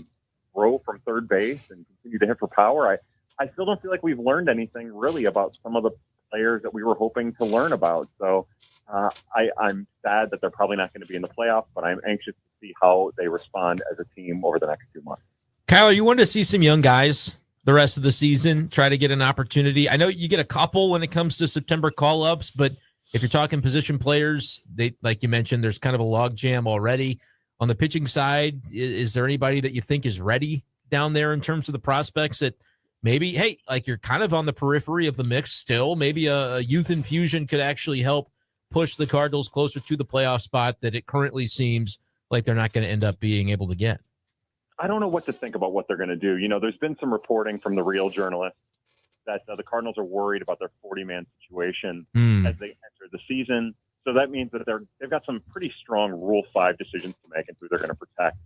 throw from third base and continue to hit for power. I still don't feel like we've learned anything really about some of the players that we were hoping to learn about. So I'm sad that they're probably not going to be in the playoffs, but I'm anxious to see how they respond as a team over the next 2 months. Kyle, you wanted to see some young guys the rest of the season, try to get an opportunity. I know you get a couple when it comes to September call-ups, but if you're talking position players, like you mentioned, there's kind of a log jam already. On the pitching side, is there anybody that you think is ready down there in terms of the prospects that maybe, hey, like you're kind of on the periphery of the mix still? Maybe a youth infusion could actually help push the Cardinals closer to the playoff spot that it currently seems like they're not going to end up being able to get. I don't know what to think about what they're going to do. There's been some reporting from the real journalists that the Cardinals are worried about their 40-man situation as they enter the season. So that means that they've got some pretty strong Rule 5 decisions to make and who they're going to protect.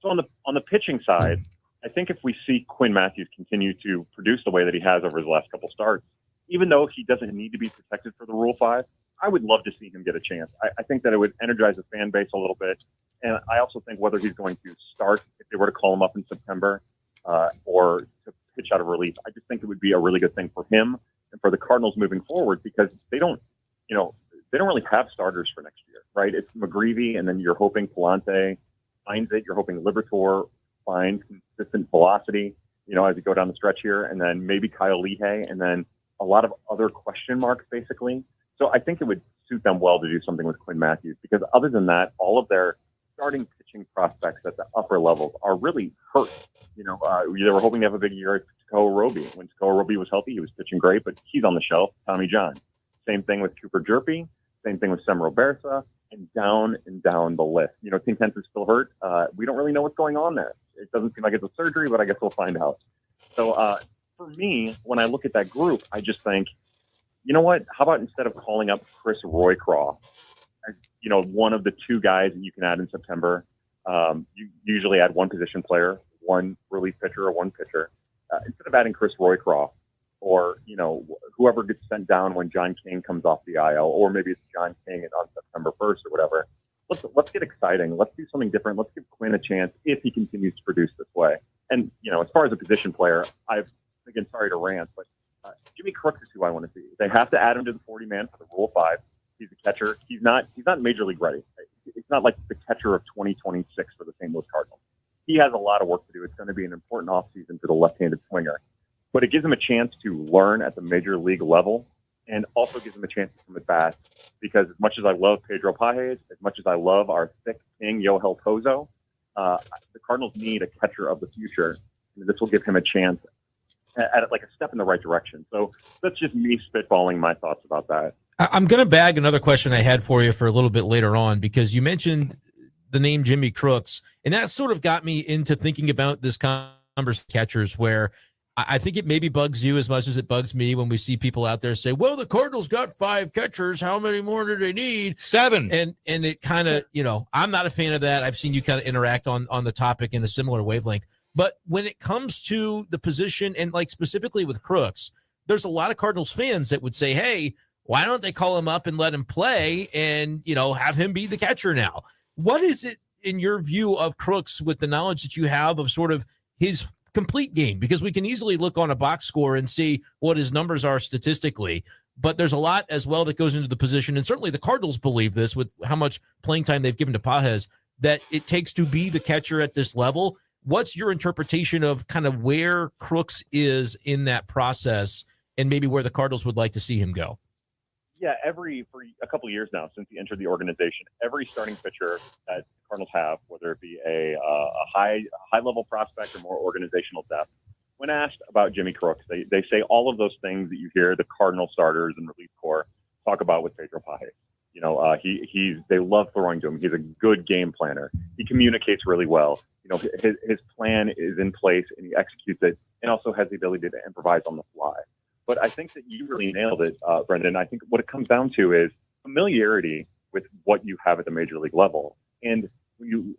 So on the pitching side, I think if we see Quinn Matthews continue to produce the way that he has over his last couple starts, even though he doesn't need to be protected for the Rule 5, I would love to see him get a chance. I think that it would energize the fan base a little bit. And I also think whether he's going to start, if they were to call him up in September, or to pitch out of relief, I just think it would be a really good thing for him and for the Cardinals moving forward, because they don't really have starters for next year, right? It's McGreevy, and then you're hoping Palante finds it. You're hoping Liberatore finds consistent velocity, as you go down the stretch here, and then maybe Kyle Lehigh, and then a lot of other question marks, basically. So I think it would suit them well to do something with Quinn Matthews, because other than that, all of their starting pitching prospects at the upper levels are really hurt. They were hoping to have a big year at Takoa Roby. When Takoa Roby was healthy, he was pitching great, but he's on the shelf. Tommy John. Same thing with Cooper Jerpy. Same thing with Sem Robersa. and down the list. Team 10 is still hurt. We don't really know what's going on there. It doesn't seem like it's a surgery, but I guess we'll find out. So for me, when I look at that group, I just think, you know what? How about instead of calling up Chris Roycroft as, one of the two guys that you can add in September, you usually add one position player, one relief pitcher, or one pitcher. Instead of adding Chris Roycroft or, whoever gets sent down when John King comes off the IL, or maybe it's John King on September 1st or whatever, let's get exciting. Let's do something different. Let's give Quinn a chance if he continues to produce this way. And, as far as a position player, again, sorry to rant, but Jimmy Crooks is who I want to see. They have to add him to the 40-man for the Rule 5. He's a catcher. He's not major league ready. It's not like the catcher of 2026 for the St. Louis Cardinals. He has a lot of work to do. It's going to be an important offseason for the left-handed swinger. But it gives him a chance to learn at the major league level and also gives him a chance to come at bat. Because as much as I love Pedro Pages, as much as I love our thick king, Yohel Pozo, the Cardinals need a catcher of the future. And this will give him a chance at like a step in the right direction. So that's just me spitballing my thoughts about that. I'm going to bag another question I had for you for a little bit later on, because you mentioned the name Jimmy Crooks, and that sort of got me into thinking about this conversation catchers, where I think it maybe bugs you as much as it bugs me when we see people out there say, well, the Cardinals got 5 catchers. How many more do they need? 7. And it kind of, I'm not a fan of that. I've seen you kind of interact on the topic in a similar wavelength. But when it comes to the position, and like specifically with Crooks, there's a lot of Cardinals fans that would say, hey, why don't they call him up and let him play and, have him be the catcher now? What is it in your view of Crooks, with the knowledge that you have of sort of his complete game? Because we can easily look on a box score and see what his numbers are statistically, but there's a lot as well that goes into the position. And certainly the Cardinals believe this with how much playing time they've given to Pages, that it takes to be the catcher at this level. What's your interpretation of kind of where Crooks is in that process, and maybe where the Cardinals would like to see him go? Yeah, for a couple of years now, since he entered the organization, every starting pitcher that the Cardinals have, whether it be a high level prospect or more organizational depth, when asked about Jimmy Crooks, they say all of those things that you hear the Cardinal starters and relief corps talk about with Pedro Pages. They love throwing to him. He's a good game planner. He communicates really well. His plan is in place and he executes it, and also has the ability to improvise on the fly. But I think that you really nailed it, Brendan. I think what it comes down to is familiarity with what you have at the major league level. And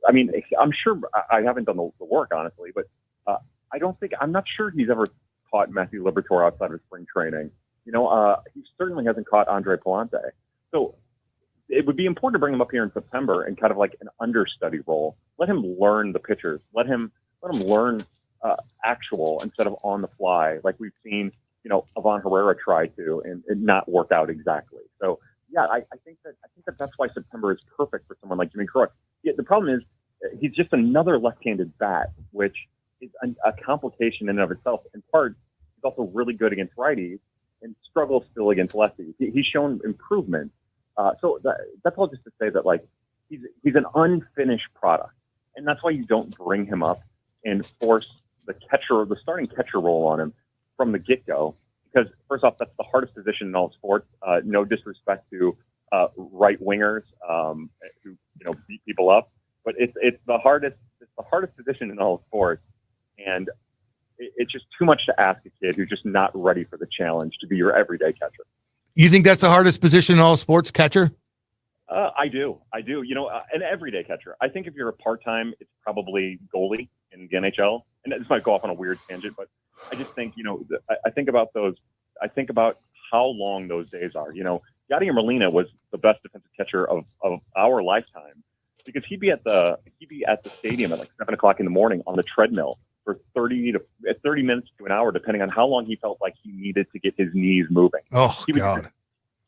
I'm sure I haven't done the work, honestly, but I'm not sure he's ever caught Matthew Liberatore outside of spring training. He certainly hasn't caught Andre Palante. So it would be important to bring him up here in September and kind of like an understudy role. Let him learn the pitchers. Let him learn actual instead of on the fly, like we've seen, Ivan Herrera try to and not work out exactly. So yeah, I think that that's why September is perfect for someone like Jimmy Crooks. Yeah, the problem is he's just another left-handed bat, which is a complication in and of itself. In part, he's also really good against righties and struggles still against lefties. He's shown improvement. So that's all just to say that, like, he's an unfinished product, and that's why you don't bring him up and force the starting catcher role on him from the get-go. Because first off, that's the hardest position in all sports. No disrespect to right wingers who beat people up, but it's the hardest position in all sports, and it's just too much to ask a kid who's just not ready for the challenge to be your everyday catcher. You think that's the hardest position in all sports, catcher? I do. An everyday catcher. I think if you're a part-time, it's probably goalie in the NHL. And this might go off on a weird tangent, but I just think, I think about how long those days are. Yadier Molina was the best defensive catcher of our lifetime, because he'd be at the stadium at like 7:00 in the morning on the treadmill for 30 minutes to an hour, depending on how long he felt like he needed to get his knees moving. Oh, God.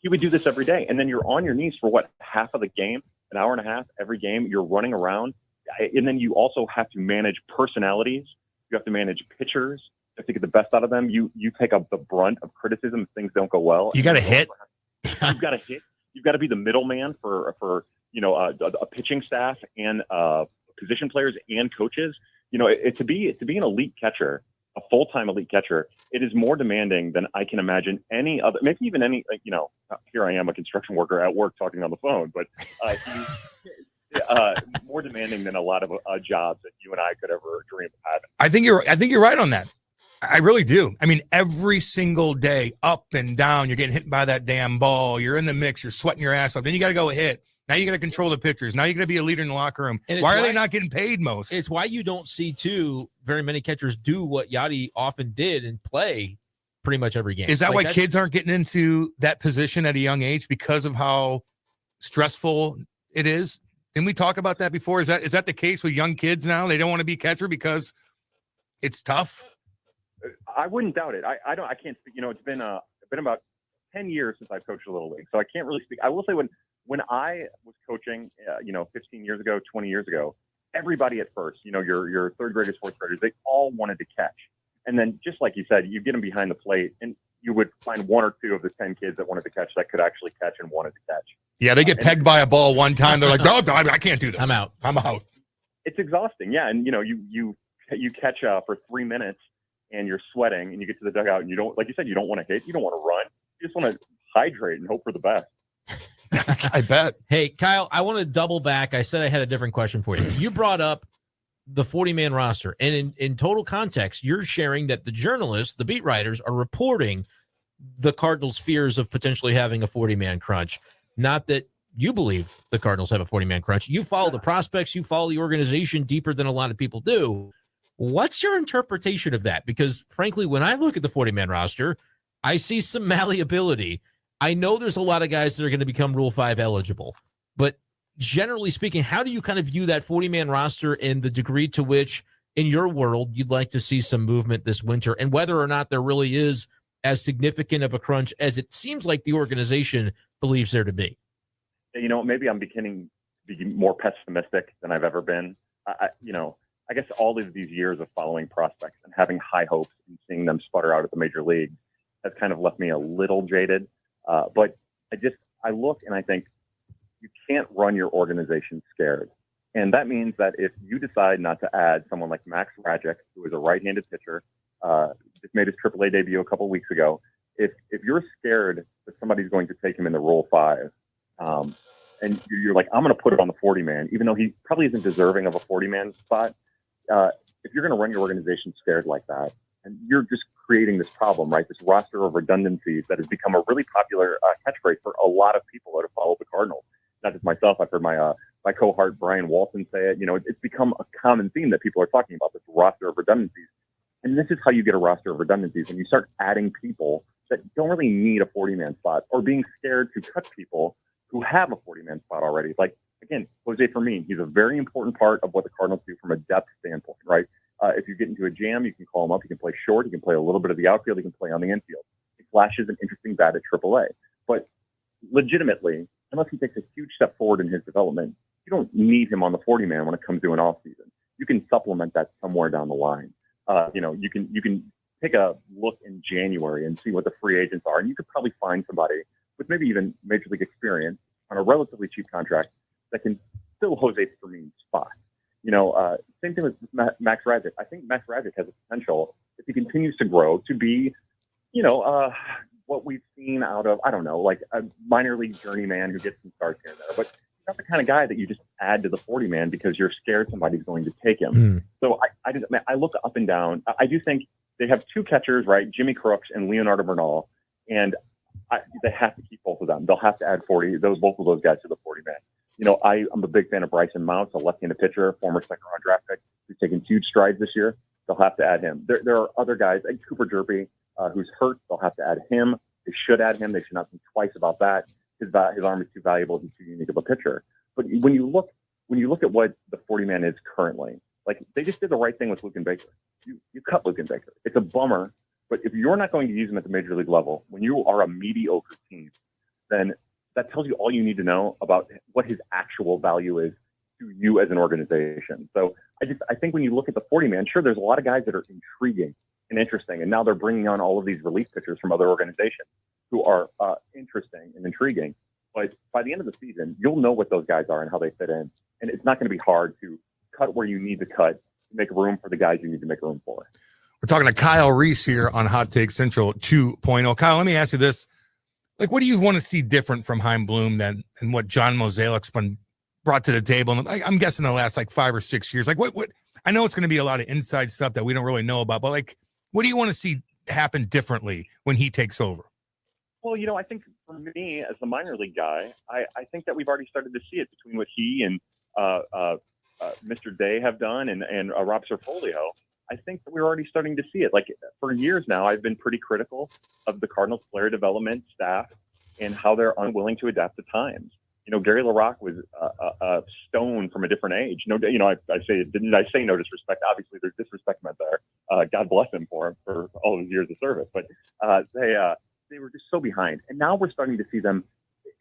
He would do this every day. And then you're on your knees for half of the game, an hour and a half every game. You're running around. And then you also have to manage personalities. You have to manage pitchers. You have to get the best out of them. You take up the brunt of criticism if things don't go well. You got to hit. You've got to hit. You've got to be the middleman for a pitching staff and position players and coaches. To be an elite catcher, a full-time elite catcher, it is more demanding than I can imagine any other, maybe even any, here I am, a construction worker at work talking on the phone, but more demanding than a lot of jobs that you and I could ever dream of having. I think you're right on that. I really do. I mean, every single day, up and down, you're getting hit by that damn ball. You're in the mix. You're sweating your ass off. Then you got to go hit. Now you got to control the pitchers. Now you got to be a leader in the locker room. Why are they not getting paid most? It's why you don't see very many catchers do what Yadi often did and play pretty much every game. Is that why kids aren't getting into that position at a young age because of how stressful it is? Didn't we talk about that before? Is that the case with young kids now? They don't want to be catcher because it's tough? I wouldn't doubt it. I can't speak. It's been about 10 years since I've coached a little league, so I can't really speak. I will say when I was coaching, 15 years ago, 20 years ago, everybody at first, your third graders, fourth graders, they all wanted to catch. And then just like you said, you get them behind the plate and you would find one or two of the 10 kids that wanted to catch that could actually catch and wanted to catch. Yeah, they get pegged by a ball one time. They're like, no, I can't do this. I'm out. It's exhausting. Yeah. And you catch for 3 minutes and you're sweating and you get to the dugout and you don't, like you said, you don't want to hit. You don't want to run. You just want to hydrate and hope for the best. I bet. Hey, Kyle, I want to double back. I said I had a different question for you. You brought up the 40-man roster. And in total context, you're sharing that the journalists, the beat writers, are reporting the Cardinals' fears of potentially having a 40-man crunch. Not that you believe the Cardinals have a 40-man crunch. You follow the prospects. You follow the organization deeper than a lot of people do. What's your interpretation of that? Because, frankly, when I look at the 40-man roster, I see some malleability. I know there's a lot of guys that are going to become Rule 5 eligible, but generally speaking, how do you kind of view that 40-man roster and the degree to which, in your world, you'd like to see some movement this winter, and whether or not there really is as significant of a crunch as it seems like the organization believes there to be? Maybe I'm beginning to be more pessimistic than I've ever been. I guess all of these years of following prospects and having high hopes and seeing them sputter out at the major league has kind of left me a little jaded. But I look and I think you can't run your organization scared. And that means that if you decide not to add someone like Max Rajic, who is a right-handed pitcher, just made his AAA debut a couple of weeks ago, if you're scared that somebody's going to take him in the Rule 5, and you're like, I'm going to put it on the 40-man, even though he probably isn't deserving of a 40-man spot, if you're going to run your organization scared like that, and you're just creating this problem, right? This roster of redundancies that has become a really popular catchphrase for a lot of people that have followed the Cardinals. Not just myself. I've heard my cohort Brian Walton say it. It's become a common theme that people are talking about, this roster of redundancies. And this is how you get a roster of redundancies. And you start adding people that don't really need a 40-man spot, or being scared to cut people who have a 40-man spot already. Like, again, Jose Fermin, he's a very important part of what the Cardinals do from a depth standpoint, right? If you get into a jam, you can call him up. He can play short. He can play a little bit of the outfield. He can play on the infield. He flashes an interesting bat at AAA. But legitimately, unless he takes a huge step forward in his development, you don't need him on the 40-man when it comes to an off season. You can supplement that somewhere down the line. You can take a look in January and see what the free agents are, and you could probably find somebody with maybe even major league experience on a relatively cheap contract that can fill Jose Fermin's spot. Same thing with Max Rajic. I think Max Rajic has a potential, if he continues to grow, to be, what we've seen out of, I don't know, like a minor league journeyman who gets some starts here and there. But he's not the kind of guy that you just add to the 40-man because you're scared somebody's going to take him. So I look up and down. I do think they have two catchers, right? Jimmy Crooks and Leonardo Bernal. And they have to keep both of them. They'll have to add both of those guys to the 40-man. I'm a big fan of Bryson Mounts, a left-handed pitcher, former second-round draft pick, who's taken huge strides this year. They'll have to add him. There are other guys, like Cooper Jerpy, who's hurt. They'll have to add him. They should add him. They should not think twice about that. His arm is too valuable. He's too unique of a pitcher. But when you look at what the 40-man is currently, like, they just did the right thing with Luke and Baker. You cut Luke and Baker. It's a bummer, but if you're not going to use him at the major league level, when you are a mediocre team, then that tells you all you need to know about what his actual value is to you as an organization. So I think when you look at the 40-man, sure, there's a lot of guys that are intriguing and interesting, and now they're bringing on all of these relief pitchers from other organizations who are interesting and intriguing. But by the end of the season, you'll know what those guys are and how they fit in, and it's not going to be hard to cut where you need to cut to make room for the guys you need to make room for. We're talking to Kyle Reis here on Hot Take Central 2.0. Kyle, let me ask you this. Like, what do you want to see different from Chaim Bloom than and what John Mosaic's been brought to the table? And I'm guessing the last like 5 or 6 years. Like, what? I know it's going to be a lot of inside stuff that we don't really know about, but like, what do you want to see happen differently when he takes over? Well, I think for me as the minor league guy, I think that we've already started to see it between what he and Mr. Day have done and Rob Serfolio. I think that we're already starting to see it. Like, for years now, I've been pretty critical of the Cardinals player development staff and how they're unwilling to adapt to times. Gary LaRocque was a stone from a different age. I say no disrespect. Obviously, there's disrespect meant there. God bless him for all of his years of service. But they were just so behind. And now we're starting to see them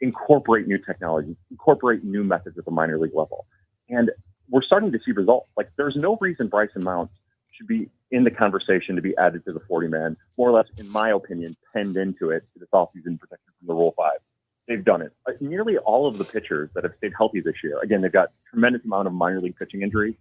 incorporate new technology, incorporate new methods at the minor league level. And we're starting to see results. Like, there's no reason Bryson Mount should be in the conversation to be added to the 40-man, more or less, in my opinion, penned into it to this offseason protection from the Rule 5. They've done it. Nearly all of the pitchers that have stayed healthy this year, again, they've got tremendous amount of minor league pitching injuries,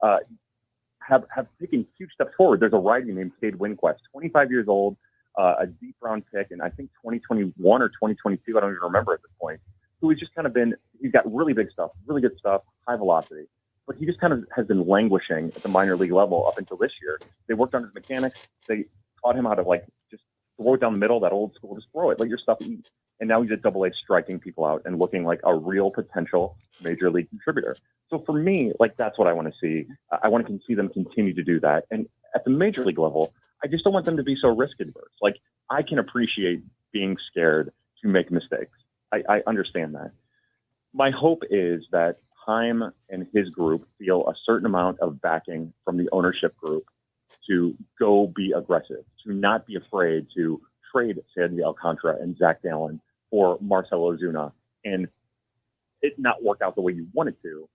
have taken huge steps forward. There's a righty named Cade Winquist, 25 years old, a deep round pick, and I think 2021 or 2022, I don't even remember at this point, who has just kind of been, he's got really big stuff, really good stuff, high velocity. But he just kind of has been languishing at the minor league level up until this year. They worked on his mechanics. They taught him how to, like, just throw it down the middle, that old school, just throw it, let your stuff eat. And now he's at Double-A striking people out and looking like a real potential major league contributor. So for me, like, that's what I want to see. I want to see them continue to do that. And at the major league level, I just don't want them to be so risk adverse. Like, I can appreciate being scared to make mistakes. I understand that. My hope is that Chaim and his group feel a certain amount of backing from the ownership group to go be aggressive, to not be afraid to trade Sandy Alcantara and Zach Gallen for Marcell Ozuna and it not work out the way you want it to,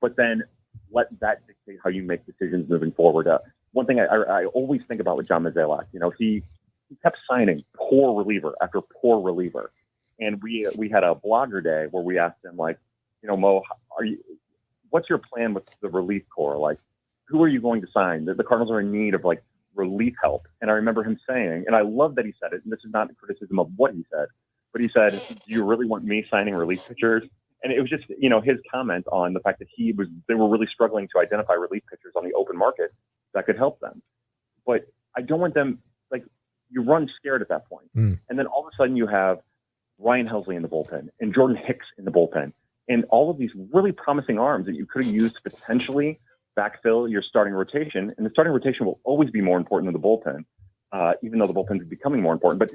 but then let that dictate how you make decisions moving forward. One thing I always think about with John Mozeliak, he kept signing poor reliever after poor reliever. And we had a blogger day where we asked him, like, Mo, what's your plan with the relief corps? Like, who are you going to sign? The Cardinals are in need of, like, relief help. And I remember him saying, and I love that he said it, and this is not a criticism of what he said, but he said, do you really want me signing relief pitchers? And it was just, his comment on the fact that they were really struggling to identify relief pitchers on the open market that could help them. But I don't want them, like, you run scared at that point. And then all of a sudden you have Ryan Helsley in the bullpen and Jordan Hicks in the bullpen and all of these really promising arms that you could have used to potentially backfill your starting rotation. And the starting rotation will always be more important than the bullpen, even though the bullpen is becoming more important. But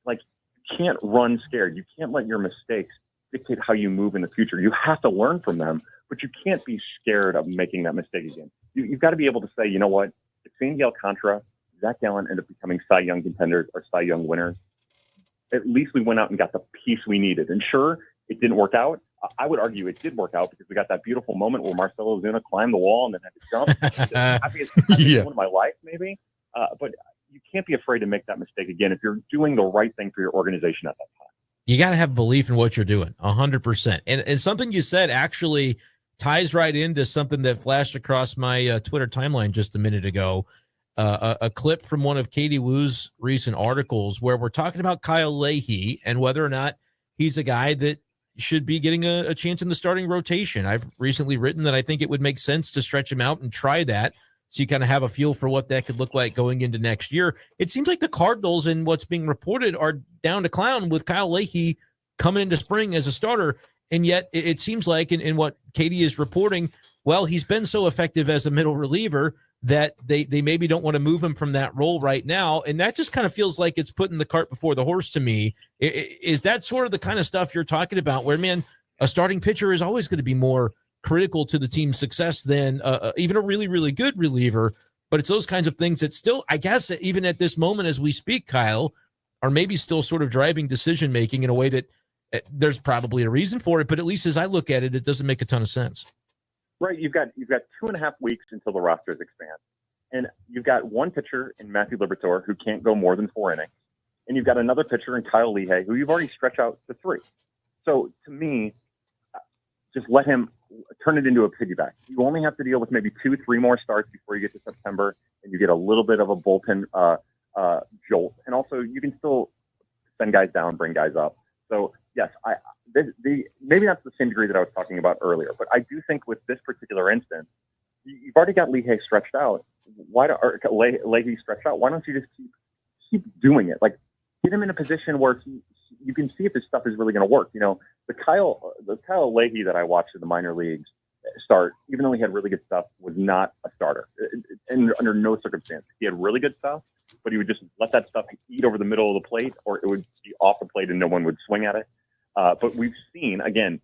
you can't run scared. You can't let your mistakes dictate how you move in the future. You have to learn from them, but you can't be scared of making that mistake again. You've got to be able to say, you know what, if Sandy Alcantara, Zach Gallen end up becoming Cy Young contenders or Cy Young winners, at least we went out and got the piece we needed. And sure, it didn't work out. I would argue it did work out because we got that beautiful moment where Marcell Ozuna climbed the wall and then had to jump. Happiest moment of my life, maybe. But you can't be afraid to make that mistake again if you're doing the right thing for your organization at that time. You got to have belief in what you're doing, 100%. And something you said actually ties right into something that flashed across my Twitter timeline just a minute ago. A clip from one of Katie Woo's recent articles where we're talking about Kyle Leahy and whether or not he's a guy that should be getting a chance in the starting rotation. I've recently written that I think it would make sense to stretch him out and try that so you kind of have a feel for what that could look like going into next year. It seems like the Cardinals and what's being reported are down to clown with Kyle Leahy coming into spring as a starter. And yet it seems like in what Katie is reporting, well, he's been so effective as a middle reliever that they maybe don't want to move him from that role right now. And that just kind of feels like it's putting the cart before the horse to me. Is that sort of the kind of stuff you're talking about where, man, a starting pitcher is always going to be more critical to the team's success than even a really, really good reliever? But it's those kinds of things that still, I guess, even at this moment as we speak, Kyle, are maybe still sort of driving decision-making in a way that there's probably a reason for it. But at least as I look at it, it doesn't make a ton of sense. Right, you've got 2.5 weeks until the rosters expand, and you've got one pitcher in Matthew Liberatore who can't go more than 4 innings, and you've got another pitcher in Kyle Leahy who you've already stretched out to 3. So to me, just let him turn it into a piggyback. You only have to deal with maybe 2-3 more starts before you get to September, and you get a little bit of a bullpen jolt, and also you can still send guys down, bring guys up. So yes, maybe not to the same degree that I was talking about earlier, but I do think with this particular instance, you've already got Leahy stretched out. Leahy stretched out? Why don't you just keep doing it? Like, get him in a position where you can see if his stuff is really going to work. You know, the Kyle Leahy that I watched in the minor leagues start, even though he had really good stuff, was not a starter. And under no circumstance. He had really good stuff, but he would just let that stuff eat over the middle of the plate, or it would be off the plate and no one would swing at it. But we've seen, again,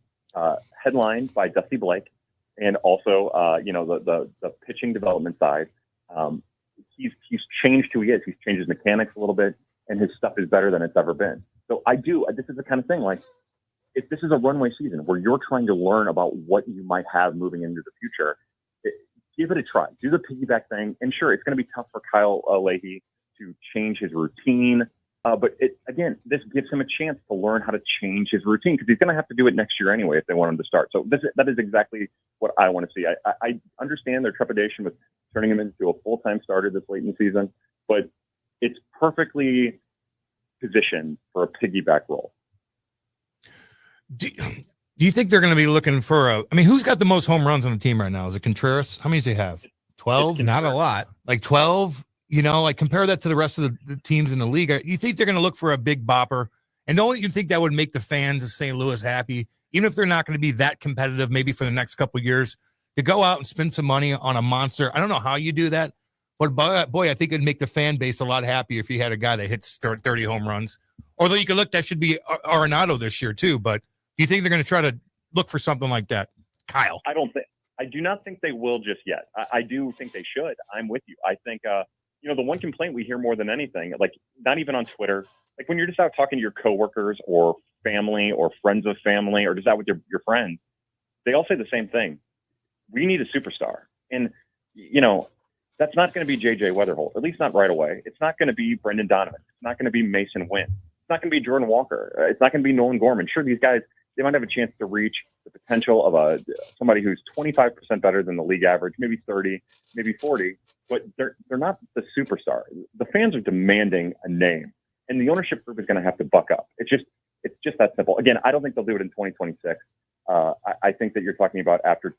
headlined by Dusty Blake, and also, the pitching development side. He's changed who he is. He's changed his mechanics a little bit, and his stuff is better than it's ever been. So this is the kind of thing, like, if this is a runway season where you're trying to learn about what you might have moving into the future, give it a try. Do the piggyback thing. And sure, it's going to be tough for Kyle Leahy to change his routine. But this gives him a chance to learn how to change his routine, because he's going to have to do it next year anyway if they want him to start. So that is exactly what I want to see. I understand their trepidation with turning him into a full-time starter this late in the season, but it's perfectly positioned for a piggyback role. Do you think they're going to be looking for who's got the most home runs on the team right now? Is it Contreras? How many does he have? 12? Not a lot. Like 12? You know, like compare that to the rest of the teams in the league. You think they're going to look for a big bopper? And don't you think that would make the fans of St. Louis happy, even if they're not going to be that competitive maybe for the next couple of years, to go out and spend some money on a monster? I don't know how you do that, but boy, I think it'd make the fan base a lot happier if you had a guy that hits 30 home runs. Although you could look, that should be Arenado this year too, but do you think they're going to try to look for something like that? Kyle? I do not think they will just yet. I do think they should. I'm with you. I think, the one complaint we hear more than anything, like not even on Twitter, like when you're just out talking to your coworkers or family or friends of family, or just out with your friends, they all say the same thing. We need a superstar. And, that's not going to be JJ Weatherholt, at least not right away. It's not going to be Brendan Donovan. It's not going to be Mason Wynn. It's not going to be Jordan Walker. It's not going to be Nolan Gorman. Sure, these guys, they might have a chance to reach the potential of somebody who's 25% better than the league average, maybe 30, maybe 40, but they're not the superstar. The fans are demanding a name, and the ownership group is going to have to buck up. It's just that simple. Again, I don't think they'll do it in 2026. I think that you're talking about after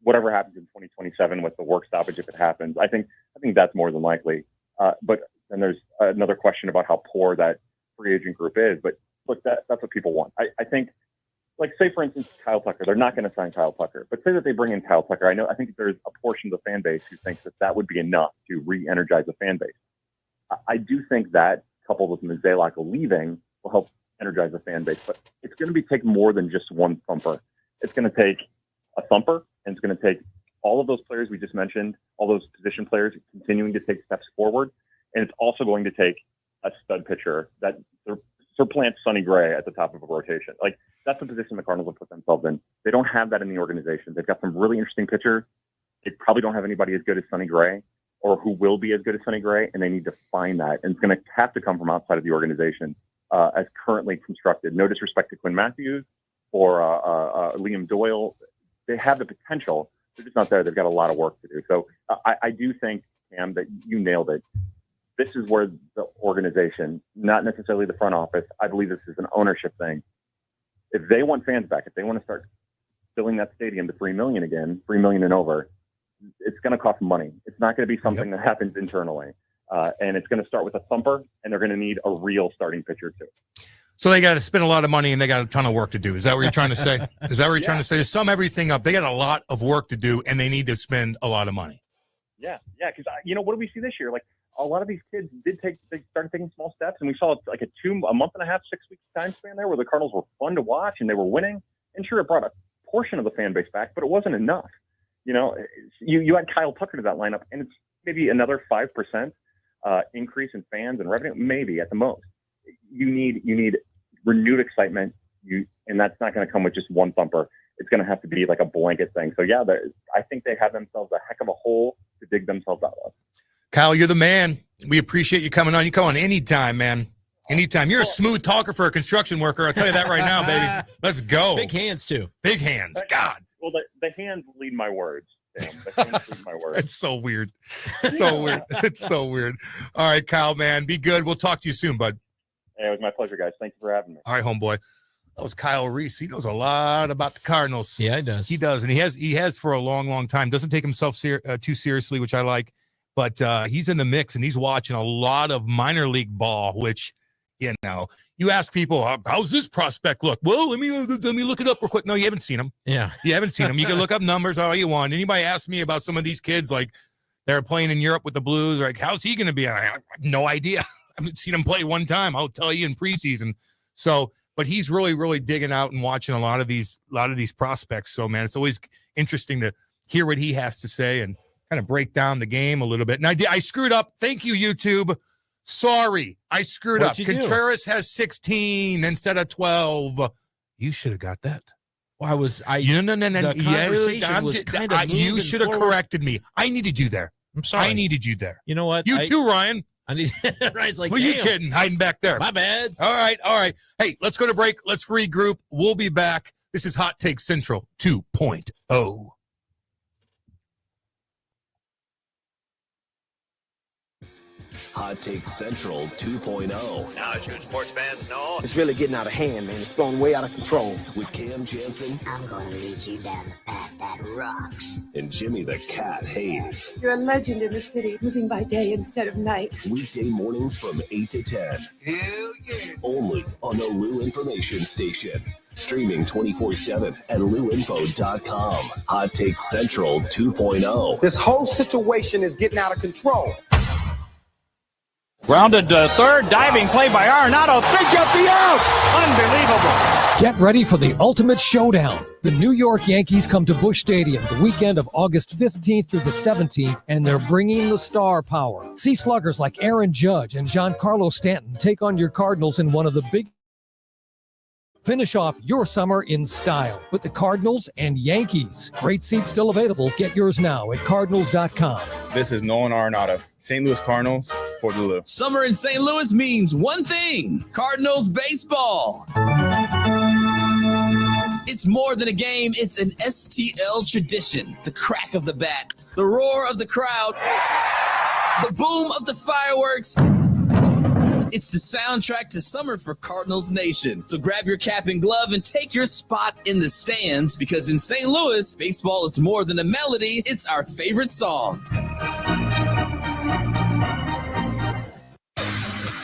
whatever happens in 2027 with the work stoppage, if it happens. I think that's more than likely. But then there's another question about how poor that free agent group is. But look, that's what people want. I think, like, say, for instance, Kyle Tucker. They're not going to sign Kyle Tucker. But say that they bring in Kyle Tucker. I think there's a portion of the fan base who thinks that would be enough to re-energize the fan base. I do think that, coupled with Mozeliak leaving, will help energize the fan base. But it's going to take more than just one thumper. It's going to take a thumper, and it's going to take all of those players we just mentioned, all those position players continuing to take steps forward. And it's also going to take a stud pitcher that supplants Sonny Gray at the top of a rotation. Like, that's the position the Cardinals have put themselves in. They don't have that in the organization. They've got some really interesting pitchers. They probably don't have anybody as good as Sonny Gray, or who will be as good as Sonny Gray, and they need to find that. And it's going to have to come from outside of the organization as currently constructed. No disrespect to Quinn Matthews or Liam Doyle. They have the potential. They're just not there. They've got a lot of work to do. So I do think, Cam, that you nailed it. This is where the organization, not necessarily the front office, I believe this is an ownership thing. If they want fans back, if they want to start filling that stadium to 3 million again, 3 million and over, it's going to cost money. It's not going to be something that happens internally. And it's going to start with a thumper, and they're going to need a real starting pitcher too. So they got to spend a lot of money, and they got a ton of work to do. Is that what you're trying to say? Is that what you're trying to say? To sum everything up, they got a lot of work to do, and they need to spend a lot of money. Yeah. Because what do we see this year? Like, a lot of these kids they started taking small steps, and we saw like a month and a half, 6 weeks time span there where the Cardinals were fun to watch and they were winning. And sure, it brought a portion of the fan base back, but it wasn't enough. You add Kyle Tucker to that lineup, and it's maybe another 5% increase in fans and revenue, maybe at the most. You need renewed excitement, and that's not going to come with just one thumper. It's going to have to be like a blanket thing. So yeah, I think they have themselves a heck of a hole to dig themselves out of. Kyle, you're the man. We appreciate you coming on. You come on anytime, man. Anytime. You're a smooth talker for a construction worker. I'll tell you that right now, baby. Let's go. Big hands, too. Big hands. God. Well, the hands lead my words. Beckham, Beckham, my word. It's so weird. So weird. It's so weird. All right, Kyle, man, be good. We'll talk to you soon, bud. Hey, it was my pleasure, guys. Thank you for having me. All right, homeboy. That was Kyle Reis. He knows a lot about the Cardinals. Yeah, he does. He does, and he has for a long, long time. Doesn't take himself too seriously, which I like. But he's in the mix, and he's watching a lot of minor league ball, which, you know, you ask people, how's this prospect look? Well, let me look it up real quick. No, you haven't seen him. Yeah. You haven't seen him. You can look up numbers all you want. Anybody ask me about some of these kids, like they're playing in Europe with the Blues, like, how's he going to be? I have no idea. I haven't seen him play one time. I'll tell you in preseason. So, but he's really, really digging out and watching a lot of these prospects. So, man, it's always interesting to hear what he has to say and kind of break down the game a little bit. And I screwed up. Thank you, YouTube. Sorry, I screwed up. Contreras has 16 instead of 12. You should have got that. Why was I? No. The conversation was kind of you should have corrected me. I needed you there. I'm sorry. I needed you there. You know what? You too, Ryan. I need. Ryan's like, who are you kidding? Hiding back there. My bad. All right. Hey, let's go to break. Let's regroup. We'll be back. This is Hot Take Central 2.0. Hot Take Central 2.0. Now, as you sports fans know, it's really getting out of hand, man. It's going way out of control. With Cam Jansen. I'm going to lead you down the path that rocks. And Jimmy the Cat Hayes. You're a legend in the city, living by day instead of night. Weekday mornings from 8 to 10. Hell yeah. Only on the Lou Information Station. Streaming 24/7 at louinfo.com. Hot Take Central 2.0. This whole situation is getting out of control. grounded to third, diving play by Arenado. Think up the out. Unbelievable. Get ready for the ultimate showdown. The New York Yankees come to Busch Stadium the weekend of August 15th through the 17th, and they're bringing the star power. See sluggers like Aaron Judge and Giancarlo Stanton take on your Cardinals in one of the big. Finish off your summer in style with the Cardinals and Yankees. Great seats still available. Get yours now at Cardinals.com. This is Nolan Arenado, St. Louis Cardinals for the Lou. Summer in St. Louis means one thing: Cardinals baseball. It's more than a game, it's an STL tradition. The crack of the bat, the roar of the crowd, the boom of the fireworks. It's the soundtrack to summer for Cardinals Nation. So grab your cap and glove and take your spot in the stands, because in St. Louis, baseball is more than a melody, it's our favorite song.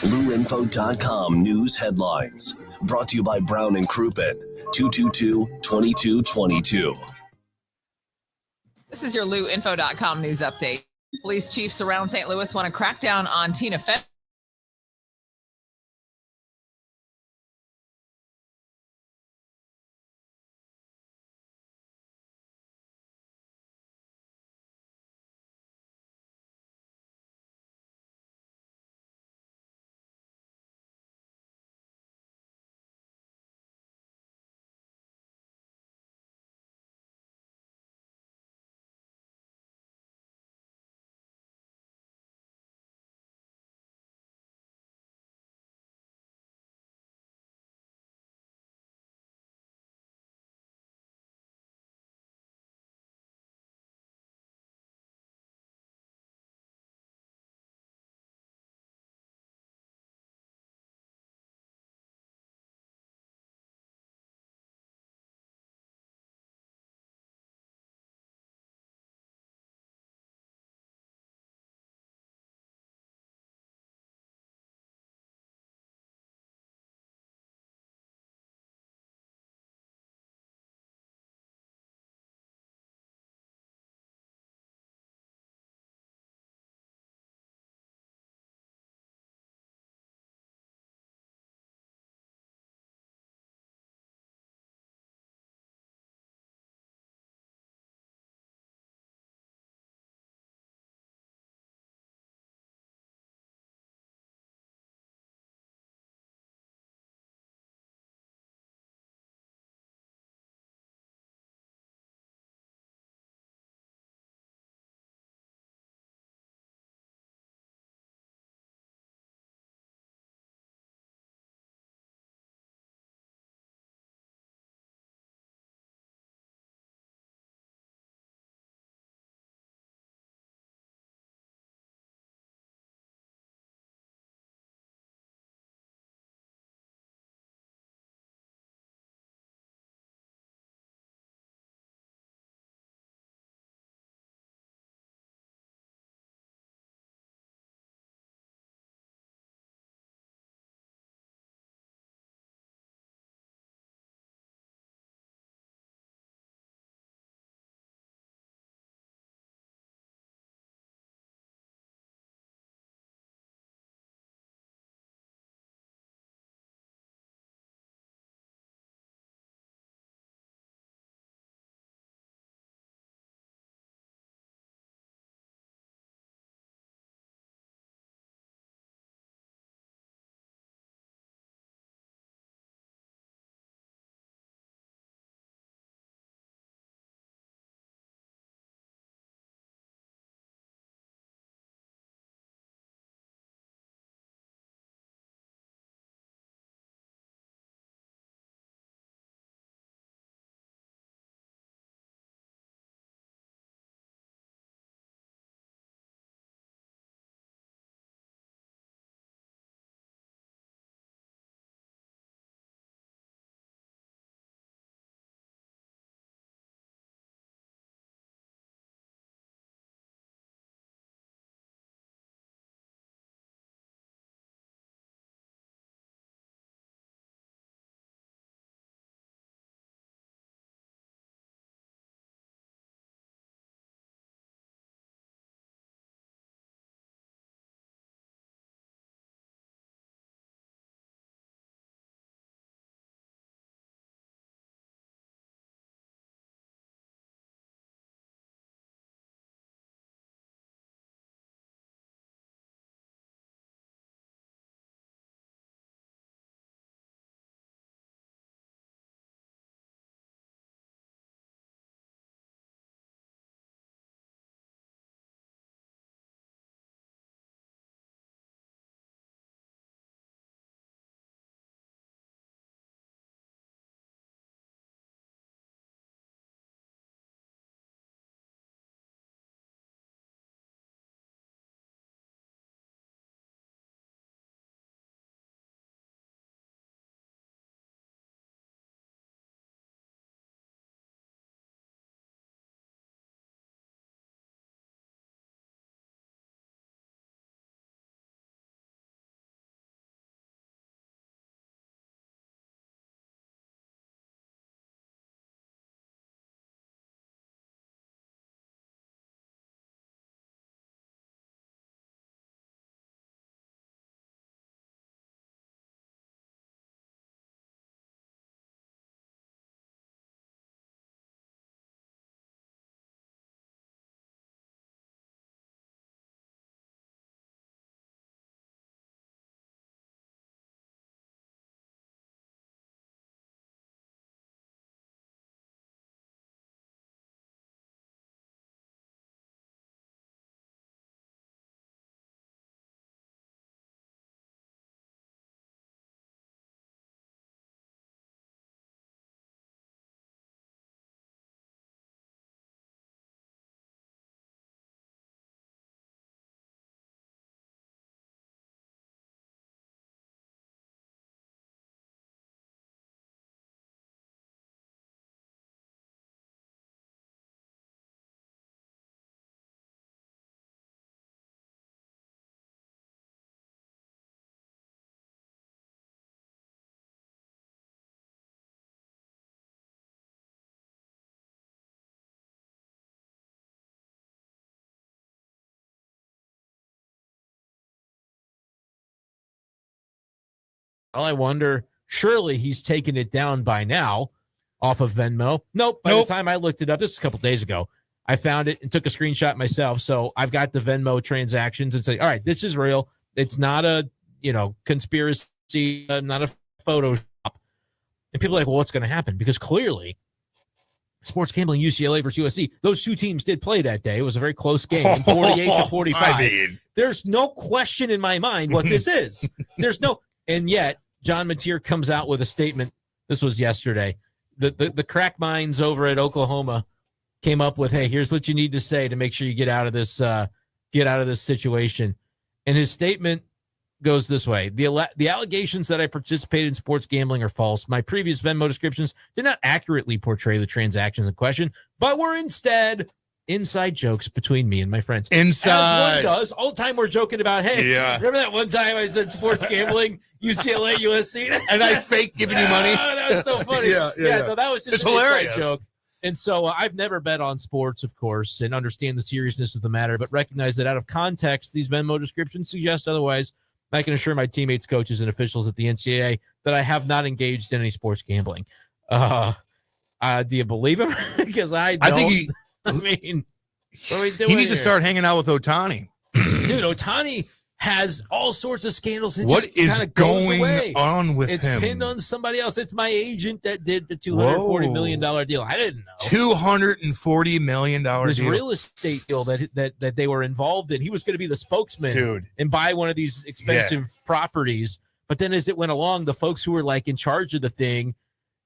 LouInfo.com news headlines. Brought to you by Brown and Crouppen. 222-2222. This is your LouInfo.com news update. Police chiefs around St. Louis want to crack down on teen offenders. I wonder, surely he's taken it down by now off of Venmo. Nope. By the time I looked it up, this was a couple days ago, I found it and took a screenshot myself. So I've got the Venmo transactions and say, all right, this is real. It's not a, conspiracy, not a Photoshop. And people are like, well, what's going to happen? Because clearly sports gambling, UCLA versus USC, those two teams did play that day. It was a very close game, 48-45. There's no question in my mind what this is. And yet John Mateer comes out with a statement. This was yesterday. The crack minds over at Oklahoma came up with, hey, here's what you need to say to make sure you get out of this situation. And his statement goes this way. The allegations that I participated in sports gambling are false. My previous Venmo descriptions did not accurately portray the transactions in question, but were instead inside jokes between me and my friends. As one does. All the time we're joking about, hey, remember that one time I said sports gambling, UCLA, USC? And I fake giving you money? That was so funny. No, that was just an hilarious joke. And so I've never bet on sports, of course, and understand the seriousness of the matter, but recognize that out of context, these Venmo descriptions suggest otherwise. I can assure my teammates, coaches, and officials at the NCAA that I have not engaged in any sports gambling. Do you believe him? Because I don't. What are we doing he needs to start hanging out with Ohtani. Dude, Ohtani has all sorts of scandals. What is going on with him? It's pinned on somebody else. It's my agent that did the $240 million deal. I didn't know. $240 million this deal. Real estate deal that they were involved in. He was going to be the spokesman and buy one of these expensive properties. But then as it went along, the folks who were like in charge of the thing,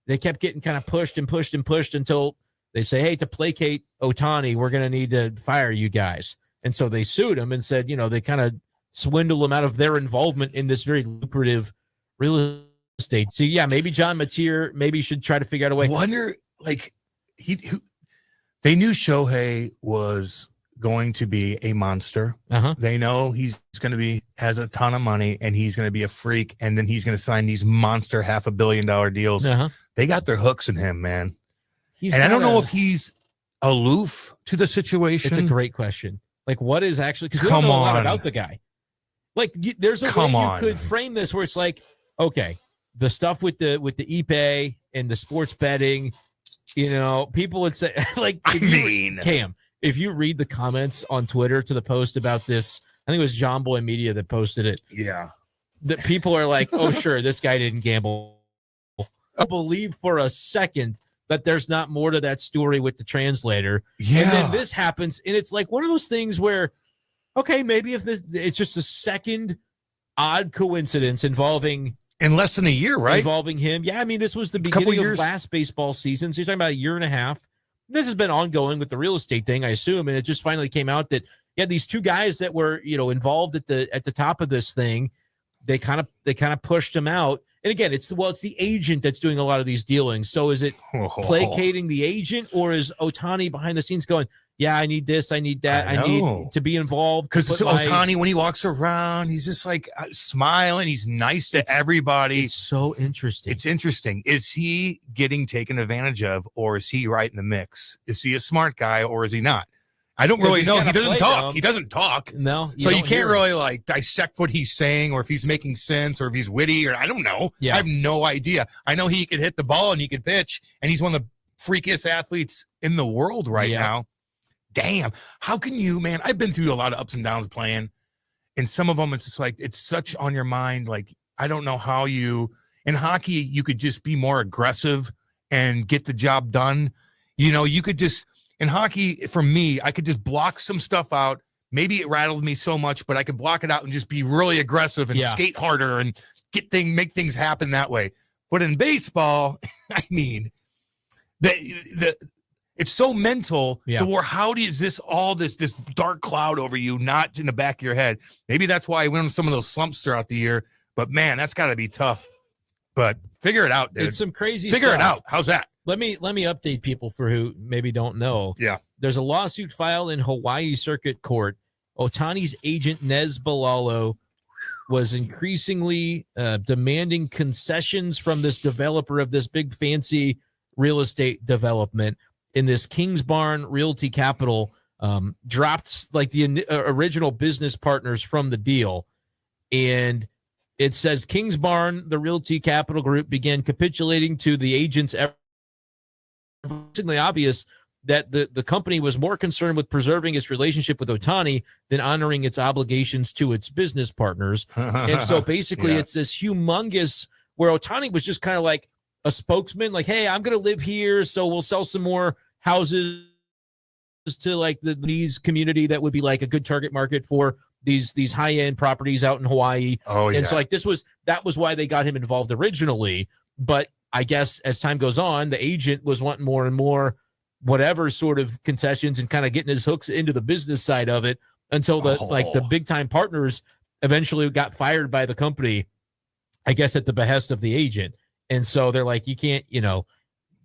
they kept getting kind of pushed until they say, hey, to placate Ohtani, we're going to need to fire you guys. And so they sued him and said, they kind of swindle them out of their involvement in this very lucrative real estate. So yeah, maybe John Mateer should try to figure out a way. Wonder, they knew Shohei was going to be a monster. They know he's going to has a ton of money and he's going to be a freak. And then he's going to sign these monster $500 million deals. They got their hooks in him, man. I don't know if he's aloof to the situation. It's a great question. What is actually, because we don't know a lot about the guy. There's a way you could frame this where it's like, okay, the stuff with the Ipe and the sports betting, people would say, Cam, if you read the comments on Twitter to the post about this, I think it was John Boy Media that posted it. Yeah. That people are like, oh, sure, this guy didn't gamble. I believe for a second that there's not more to that story with the translator. Yeah. And then this happens, and it's like one of those things where, okay, maybe if it's just a second odd coincidence involving in less than a year, right? Involving him. Yeah, I mean, this was the beginning of last baseball season. So you're talking about a year and a half. This has been ongoing with the real estate thing, I assume, and it just finally came out that these two guys that were involved at the top of this thing, they kind of pushed him out. And again, it's the agent that's doing a lot of these dealings. So is it placating the agent, or is Ohtani behind the scenes going, yeah, I need this, I need that, I need to be involved? Because Ohtani, when he walks around, he's just like smiling. He's nice to everybody. It's so interesting. It's interesting. Is he getting taken advantage of, or is he right in the mix? Is he a smart guy, or is he not? I don't really know. He doesn't talk. Dumb. He doesn't talk. No. So you can't really dissect what he's saying, or if he's making sense, or if he's witty, or I don't know. Yeah. I have no idea. I know he could hit the ball and he could pitch, and he's one of the freakiest athletes in the world right now. Damn. How can you, man? I've been through a lot of ups and downs playing, and some of them it's just like it's such on your mind. Like, I don't know how in hockey you could just be more aggressive and get the job done. You could just in hockey, for me, I could just block some stuff out. Maybe it rattled me so much, but I could block it out and just be really aggressive and skate harder and make things happen that way. But in baseball, I mean, it's so mental to where how does this dark cloud over you, not in the back of your head? Maybe that's why I went on some of those slumps throughout the year. But man, that's got to be tough. But figure it out, dude. It's some crazy Figure stuff. it out. How's that? Let me update people for who maybe don't know. Yeah. There's a lawsuit filed in Hawaii Circuit Court. Ohtani's agent, Nez Balalo, was increasingly demanding concessions from this developer of this big fancy real estate development in this Kings Barn Realty Capital, dropped like the original business partners from the deal. And It says Kings Barn, the Realty Capital Group, began capitulating to the agents. Increasingly obvious that the company was more concerned with preserving its relationship with Ohtani than honoring its obligations to its business partners. And so basically it's this humongous where Ohtani was just kind of like a spokesman, like, hey, I'm going to live here, so we'll sell some more houses to like the Lee's community that would be like a good target market for these high-end properties out in Hawaii. Oh, yeah. And so like that was why they got him involved originally. But I guess as time goes on, the agent was wanting more and more whatever sort of concessions and kind of getting his hooks into the business side of it until the big time partners eventually got fired by the company, I guess at the behest of the agent. And so they're like, you can't,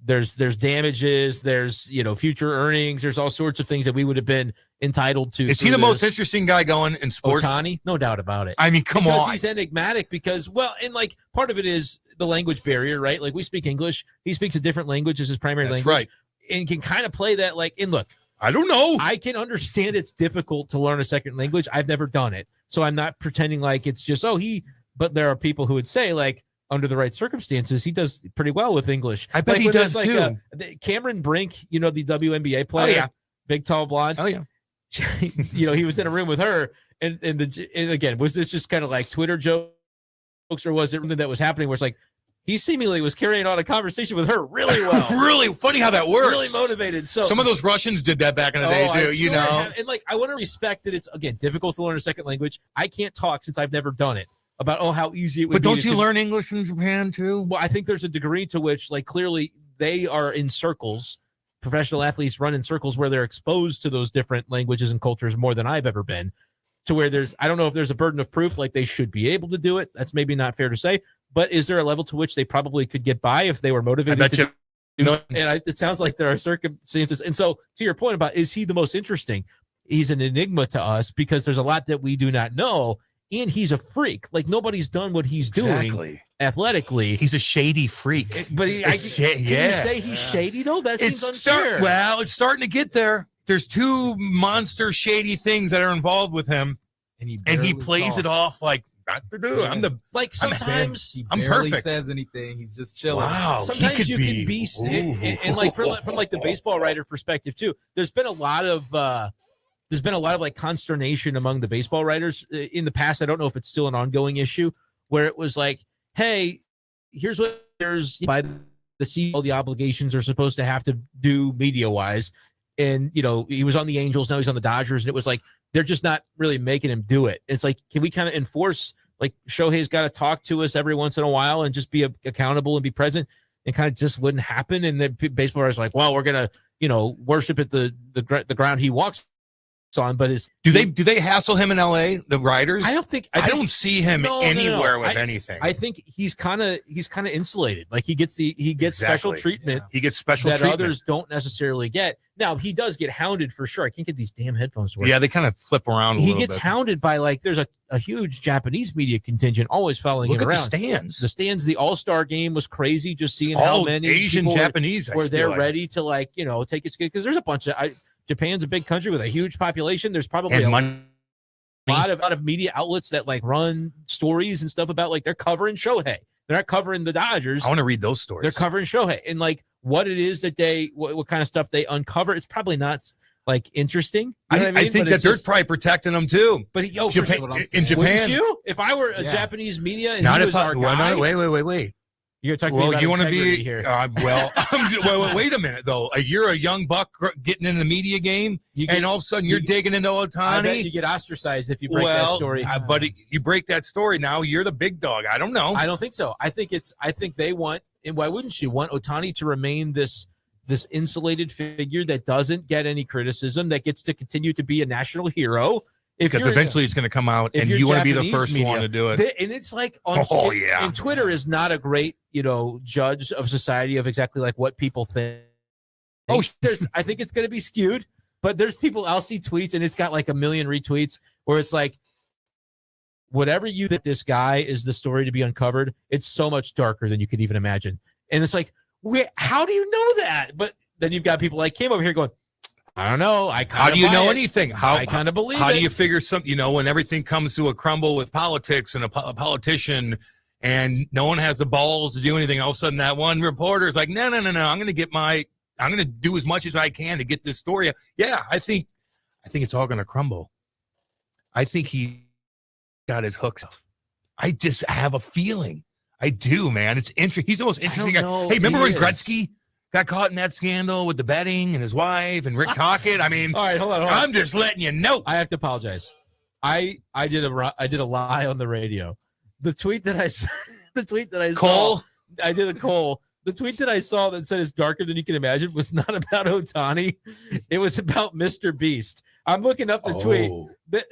there's damages, there's, future earnings, there's all sorts of things that we would have been entitled to. Is he the most interesting guy going in sports? Ohtani? No doubt about it. I mean, come on. Because he's enigmatic because, and like part of it is the language barrier, right? Like we speak English. He speaks a different language as his primary language. Right. And can kind of play that and look, I don't know. I can understand it's difficult to learn a second language. I've never done it. So I'm not pretending like it's just, but there are people who would say like, under the right circumstances, he does pretty well with English. I bet he does too. Cameron Brink, the WNBA player, big, tall, blonde. Oh yeah. He was in a room with her, and again, was this just kind of like Twitter jokes, or was it something that was happening where it's like he seemingly was carrying on a conversation with her really well? Really funny how that works. Really motivated. So some of those Russians did that back in the day too. And like I want to respect that it's again difficult to learn a second language. I can't talk since I've never done it. About how easy it would be. But don't you learn English in Japan too? Well, I think there's a degree to which, like, clearly they are in circles. Professional athletes run in circles where they're exposed to those different languages and cultures more than I've ever been. To where I don't know if there's a burden of proof, like they should be able to do it. That's maybe not fair to say. But is there a level to which they probably could get by if they were motivated? It sounds like there are circumstances. And so, to your point about is he the most interesting? He's an enigma to us because there's a lot that we do not know. And he's a freak. Like nobody's done what he's doing athletically. He's a shady freak. But can you say he's shady though? That seems unfair. It's starting to get there. There's two monster shady things that are involved with him, and he plays it off like I'm the sometimes I'm barely perfect. Says anything? He's just chilling. Wow. Sometimes you can be and like from like the baseball writer perspective too. There's been a lot of like consternation among the baseball writers in the past. I don't know if it's still an ongoing issue where it was like, hey, here's what there's by the CEO, all the obligations are supposed to have to do media wise. And, he was on the Angels. Now he's on the Dodgers. And it was like, they're just not really making him do it. It's like, can we kind of enforce like Shohei's got to talk to us every once in a while and just be accountable and be present, and kind of just wouldn't happen. And the baseball writers are like, well, we're going to, worship at the ground he walks on, but do they hassle him in LA, the writers? I don't think I don't see him anywhere with anything. I think he's kind of insulated. Like he gets special treatment. He gets special that treatment others don't necessarily get. Now he does get hounded for sure. I can't get these damn headphones to work. Yeah, they kind of flip around. He gets hounded by like there's a huge Japanese media contingent always following him around. The stands. The All-Star game was crazy. Just seeing all how many Asian Japanese were there ready to like take it because there's a bunch of. Japan's a big country with a huge population. There's probably a lot of media outlets that like run stories and stuff about like they're covering Shohei. They're not covering the Dodgers. I want to read those stories. They're covering Shohei and like what it is that what kind of stuff they uncover. It's probably not like interesting. I think that they're probably protecting them too. But in Japan, wouldn't you? If I were a Japanese media and not he was if our guy, wait. You're talking about you want to be here. Wait a minute though. You're a young buck getting in the media game, and all of a sudden you're digging into Ohtani. I bet you get ostracized if you break that story. But you break that story now, you're the big dog. I don't know. I don't think so. I think they want, and why wouldn't you want Ohtani to remain this insulated figure that doesn't get any criticism, that gets to continue to be a national hero. Because eventually it's going to come out, and you want to be the first one to do it. And it's like, and Twitter is not a great, judge of society of exactly like what people think. I think it's going to be skewed, but there's people, I'll see tweets, and it's got like 1 million retweets where it's like, whatever you think this guy is the story to be uncovered, it's so much darker than you could even imagine. And it's like, how do you know that? But then you've got people like Kim over here going, I don't know. How do you know anything? I kind of believe How it. do you figure something? When everything comes to a crumble with politics and a politician, and no one has the balls to do anything, all of a sudden that one reporter is like, no. I'm going to do as much as I can to get this story. Yeah, I think it's all going to crumble. I think he got his hooks off. I just have a feeling. I do, man. It's interesting. He's the most interesting guy. Hey, remember when Gretzky got caught in that scandal with the betting and his wife and Rick Tocchet? I mean, all right, hold on. I'm just letting you know. I have to apologize. I did a lie on the radio. The tweet that I Cole? saw, I did a Cole. The tweet that I saw that said it's darker than you can imagine was not about Ohtani. It was about Mr. Beast. I'm looking up the tweet,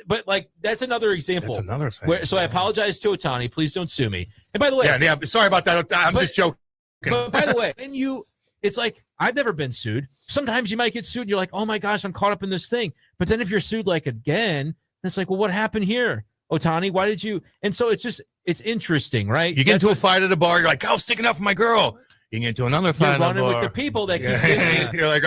but like that's another example. That's another thing. So I apologize to Ohtani. Please don't sue me. And by the way, yeah, sorry about that. I'm just joking. But by the way, it's like I've never been sued. Sometimes you might get sued and you're like, oh my gosh, I'm caught up in this thing. But then if you're sued like again, it's like, well, what happened here? Ohtani, why did you? And so it's interesting, right? You get into a fight at a bar, you're like, oh, sticking up for my girl. You get into another fight at a bar. You're running with the people that keep you're like,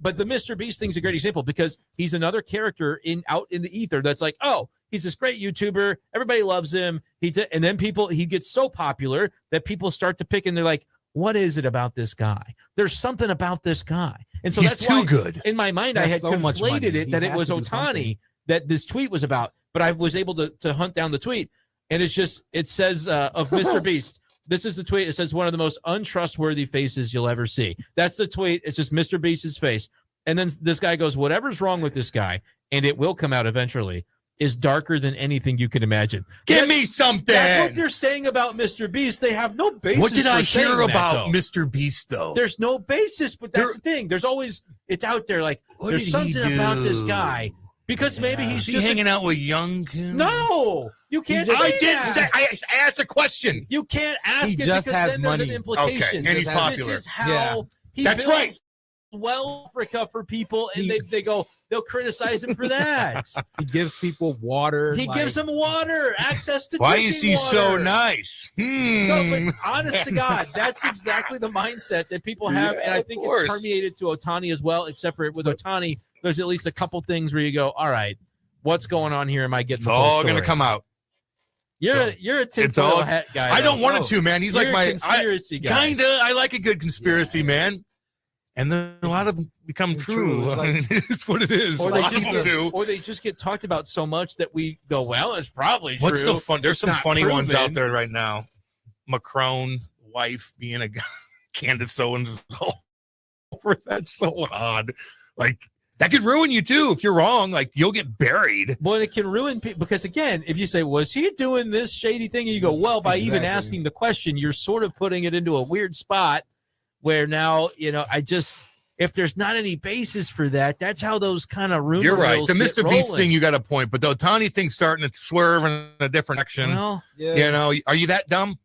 but the Mr. Beast thing's a great example because he's another character out in the ether that's like, oh, he's this great YouTuber. Everybody loves him. And then he gets so popular that people start to pick and they're like, what is it about this guy? There's something about this guy. And so he's that's too why good. In my mind, I had conflated it that it was Ohtani that this tweet was about, but I was able to hunt down the tweet. And it says of Mr. Beast, this is the tweet. It says one of the most untrustworthy faces you'll ever see. That's the tweet. It's just Mr. Beast's face. And then this guy goes, whatever's wrong with this guy, and it will come out eventually, is darker than anything you could imagine. Give me something. That's what they're saying about Mr. Beast. They have no basis. What did I hear about that, Mr. Beast, though? There's no basis, but that's the thing. There's always, it's out there like, there's something about this guy. Because maybe he's just hanging out with young kids. No, you can't. I asked a question. You can't ask it because then there's an implication. Okay, and he's popular. This is how he That's builds right. Well, Africa for people, and they'll criticize him for that. He gives people water. He gives them water, access to. Why is he water. so nice? No, but honest to God, that's exactly the mindset that people have, and I think it's permeated to Ohtani as well. Except for with Ohtani, there's at least a couple things where you go, all right, what's going on here? Am I getting? It's all going to come out. You're a tinfoil hat guy. I don't want it to, man. He's like my conspiracy guy. Kinda. I like a good conspiracy, man. And then a lot of them become true. It's what it is. Or they just get talked about so much that we go, well, it's probably true. What's so fun? There's some funny ones out there right now. Macron wife being a Candace Owens. That's so odd. Like that could ruin you too if you're wrong. Like you'll get buried. Well, it can ruin people because again, if you say, was he doing this shady thing? And you go, well, by even asking the question, you're sort of putting it into a weird spot. Where now, if there's not any basis for that, that's how those kind of rumors. You're right. The Mr. Beast thing, you got a point, but the Ohtani thing's starting to swerve in a different direction. Well, are you that dumb?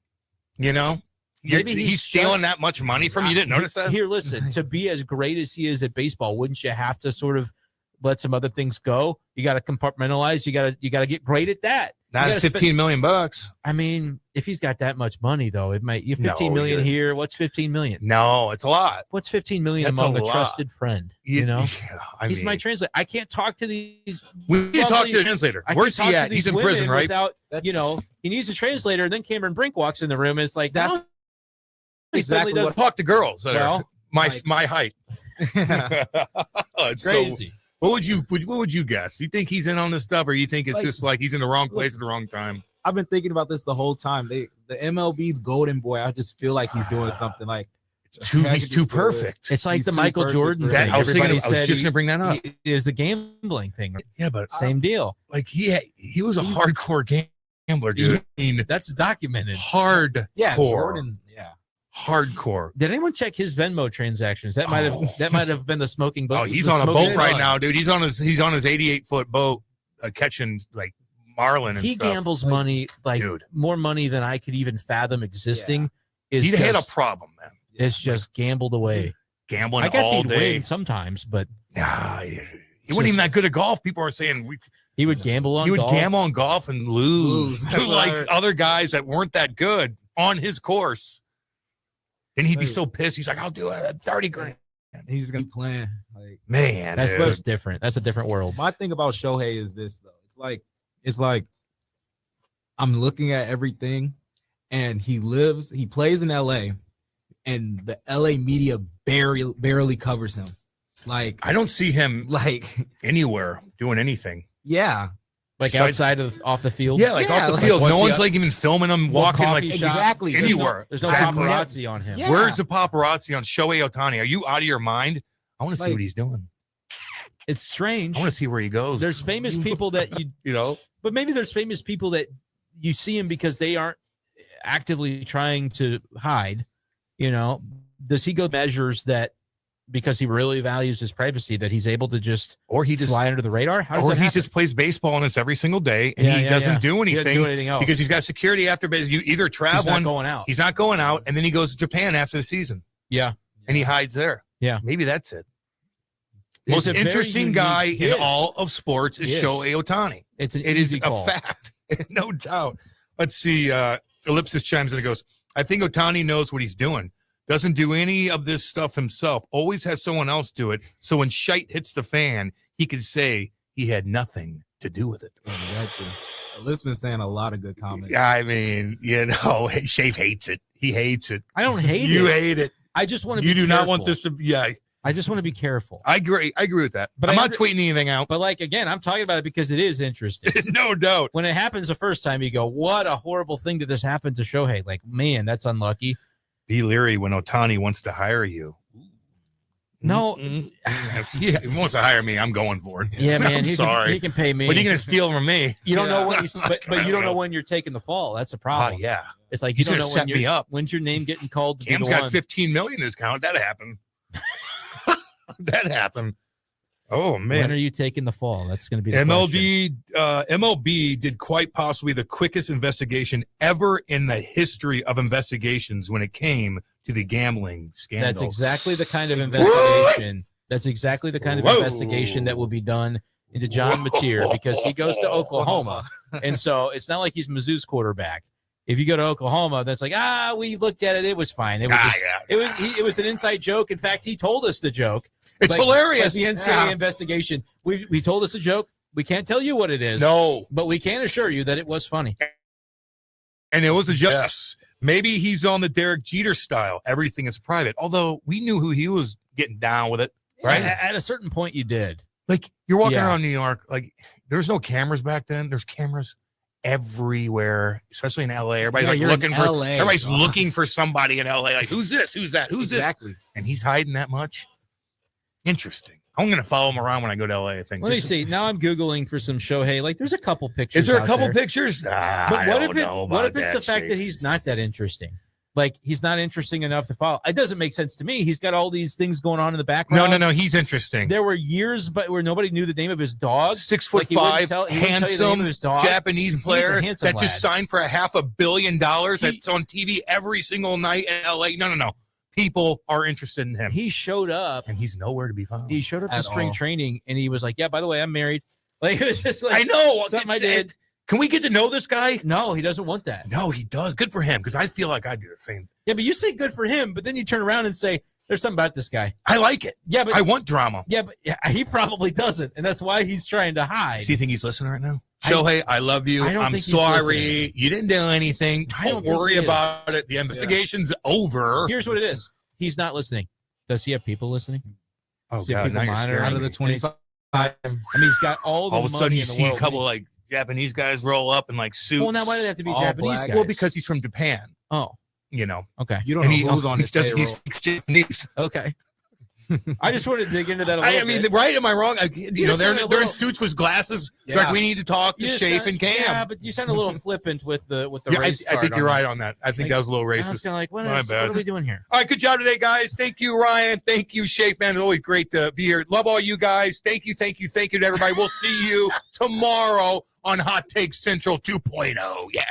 Maybe he's stealing that much money from you. You didn't notice that? Here, listen, to be as great as he is at baseball, wouldn't you have to sort of let some other things go? You got to compartmentalize. You got to get great at that. Not $15 million. I mean, if he's got that much money, though, it might. You 15 million here. What's 15 million? No, it's a lot. What's 15 million among a trusted friend? He's my translator. I can't talk to these. We can talk to the translator. Where's he at? He's in prison, right? Without, he needs a translator. And then Cameron Brink walks in the room. And it's like that's exactly what. Talk to girls that are my height. It's crazy. So, What would you guess? You think he's in on this stuff, or you think it's just like he's in the wrong place at the wrong time? I've been thinking about this the whole time. The MLB's golden boy. I just feel like he's doing something like he's too perfect. It's like the Michael Jordan thing. I was just going to bring that up. Is the gambling thing? Yeah, but same deal. Like he was a hardcore gambler, dude. I mean, that's documented. Hardcore. Yeah, Jordan. Yeah. Hardcore. Did anyone check his Venmo transactions? That might have been the smoking boat. Oh, he's on a boat right now, dude. He's on his 88-foot boat catching like marlin and stuff. He gambles money more money than I could even fathom existing. Yeah. He had a problem, man. It's just gambled away. Gambling all day. I guess he'd win sometimes, but he wasn't even that good at golf. People are saying he would gamble on golf. He would gamble on golf and lose to like other guys that weren't that good on his course. And he'd be so pissed. He's like, I'll do it at 30 grand. He's going to be playing. Like, Man, that's different. That's a different world. My thing about Shohei is this though. It's like I'm looking at everything, and he plays in LA, and the LA media barely covers him. Like, I don't see him like anywhere doing anything. Yeah. Like outside of off the field? Yeah, like off the field. No one's like even filming him walking like exactly anywhere. There's no paparazzi on him. Yeah. Where's the paparazzi on Shohei Ohtani? Are you out of your mind? I want to see what he's doing. It's strange. I want to see where he goes. There's famous people that but maybe there's famous people that you see him because they aren't actively trying to hide. Does he go measures that because he really values his privacy that he's able to just fly under the radar? How does or that he happen? just plays baseball and it's every single day and he doesn't do anything. He doesn't do anything else because he's got security after base. You either travel. He's not going out. He's not going out, and then he goes to Japan after the season. Yeah, and he hides there. Yeah, maybe that's it. It's Most a very interesting guy unique- in It is. all of sports is Shohei Ohtani. It's an It easy is call. a fact, no doubt. Let's see. Ellipsis chimes in and goes, I think Ohtani knows what he's doing. Doesn't do any of this stuff himself. Always has someone else do it. So when shite hits the fan, he could say he had nothing to do with it. Exactly. Ellipsis been saying a lot of good comments. I mean, Shafe hates it. He hates it. I don't hate it. You hate it. I just want to. You be do careful. not want this to. Yeah. I just want to be careful. I agree. I agree with that. But I'm I not tweeting anything out. But like again, I'm talking about it because it is interesting. No doubt. When it happens the first time, you go, "What a horrible thing that this happened to Shohei!" Like, man, that's unlucky. Be leery when Ohtani wants to hire you. No, yeah, he wants to hire me. I'm going for it. Yeah, man. I'm sorry. He can pay me. What are you going to steal from me? You don't know when he's, but you don't know when you're taking the fall. That's a problem. Yeah. It's like He's you don't gonna know set when me up. When's your name getting called? To Cam's be the got one? 15 million in his account. That happened. That happened. Oh man. When are you taking the fall? That's going to be the question. MLB did quite possibly the quickest investigation ever in the history of investigations when it came to the gambling scandal. That's exactly the kind of investigation. That's exactly the kind of investigation that will be done into John Mateer because he goes to Oklahoma, and so it's not like he's Mizzou's quarterback. If you go to Oklahoma, that's like we looked at it. It was fine. It was it was an inside joke. In fact, he told us the joke. It's hilarious. Like the NCAA investigation. We told us a joke. We can't tell you what it is. No, but we can assure you that it was funny. And it was a joke. Yes. Maybe he's on the Derek Jeter style. Everything is private. Although we knew who he was getting down with it, right? At a certain point, you did. Like you're walking around New York. Like there's no cameras back then. There's cameras everywhere, especially in LA. Everybody's everybody's looking for somebody in LA. Like who's this? Who's that? Who's this? And he's hiding that much. Interesting. I'm going to follow him around when I go to LA, I think. Let me see. Now I'm Googling for some Shohei. Like, there's a couple pictures. Is there a out couple there. pictures? But what if it's the fact that he's not that interesting? Like, he's not interesting enough to follow. It doesn't make sense to me. He's got all these things going on in the background. No. He's interesting. There were years where nobody knew the name of his dog. 6'5", handsome Japanese player that just signed for $500 million. That's on TV every single night in LA. No. People are interested in him. He showed up, and he's nowhere to be found. He showed up to spring training, and he was like, "Yeah, by the way, I'm married." Like it was just like I know something I did. Can we get to know this guy? No, he doesn't want that. No, he does. Good for him, because I feel like I do the same. Yeah, but you say good for him, but then you turn around and say, "There's something about this guy." I like it. Yeah, but I want drama. Yeah, but he probably doesn't, and that's why he's trying to hide. Do you think he's listening right now? Shohei, I love you. I'm sorry. You didn't do anything. Don't worry about it. The investigation's over. Here's what it is. He's not listening. Does he have people listening? Oh, God. Now you're scaring out of me. the 25. I mean, he's got all the All of a sudden, money you in the see a world. couple like Japanese guys roll up in like suits. Well, now why do they have to be All Japanese black guys? Well, because he's from Japan. Oh, You know. okay. You don't know who's on he his payroll. He speaks Japanese. Okay. I just wanted to dig into that a little bit. Right? Am I wrong? You know, they're in suits with glasses. Yeah. Like we need to talk to Shafe and Cam. Yeah, but you sound a little flippant with the race I think card you're on right it. on that. I think Like, that was a little I was racist. kind of like, what My what bad. are we doing here? All right, good job today, guys. Thank you, Ryan. Thank you, Shafe, man. It's always great to be here. Love all you guys. Thank you to everybody. We'll see you tomorrow on Hot Take Central 2.0. Yeah.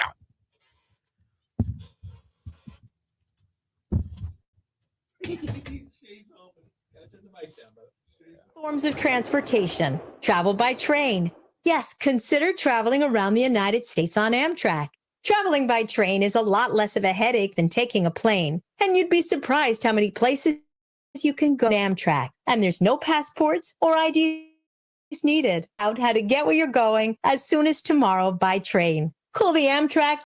Forms of transportation. Travel by train. Yes, consider traveling around the United States on Amtrak. Traveling by train is a lot less of a headache than taking a plane, and you'd be surprised how many places you can go to Amtrak, and there's no passports or IDs needed. Out how to get where you're going as soon as tomorrow by train. Call the Amtrak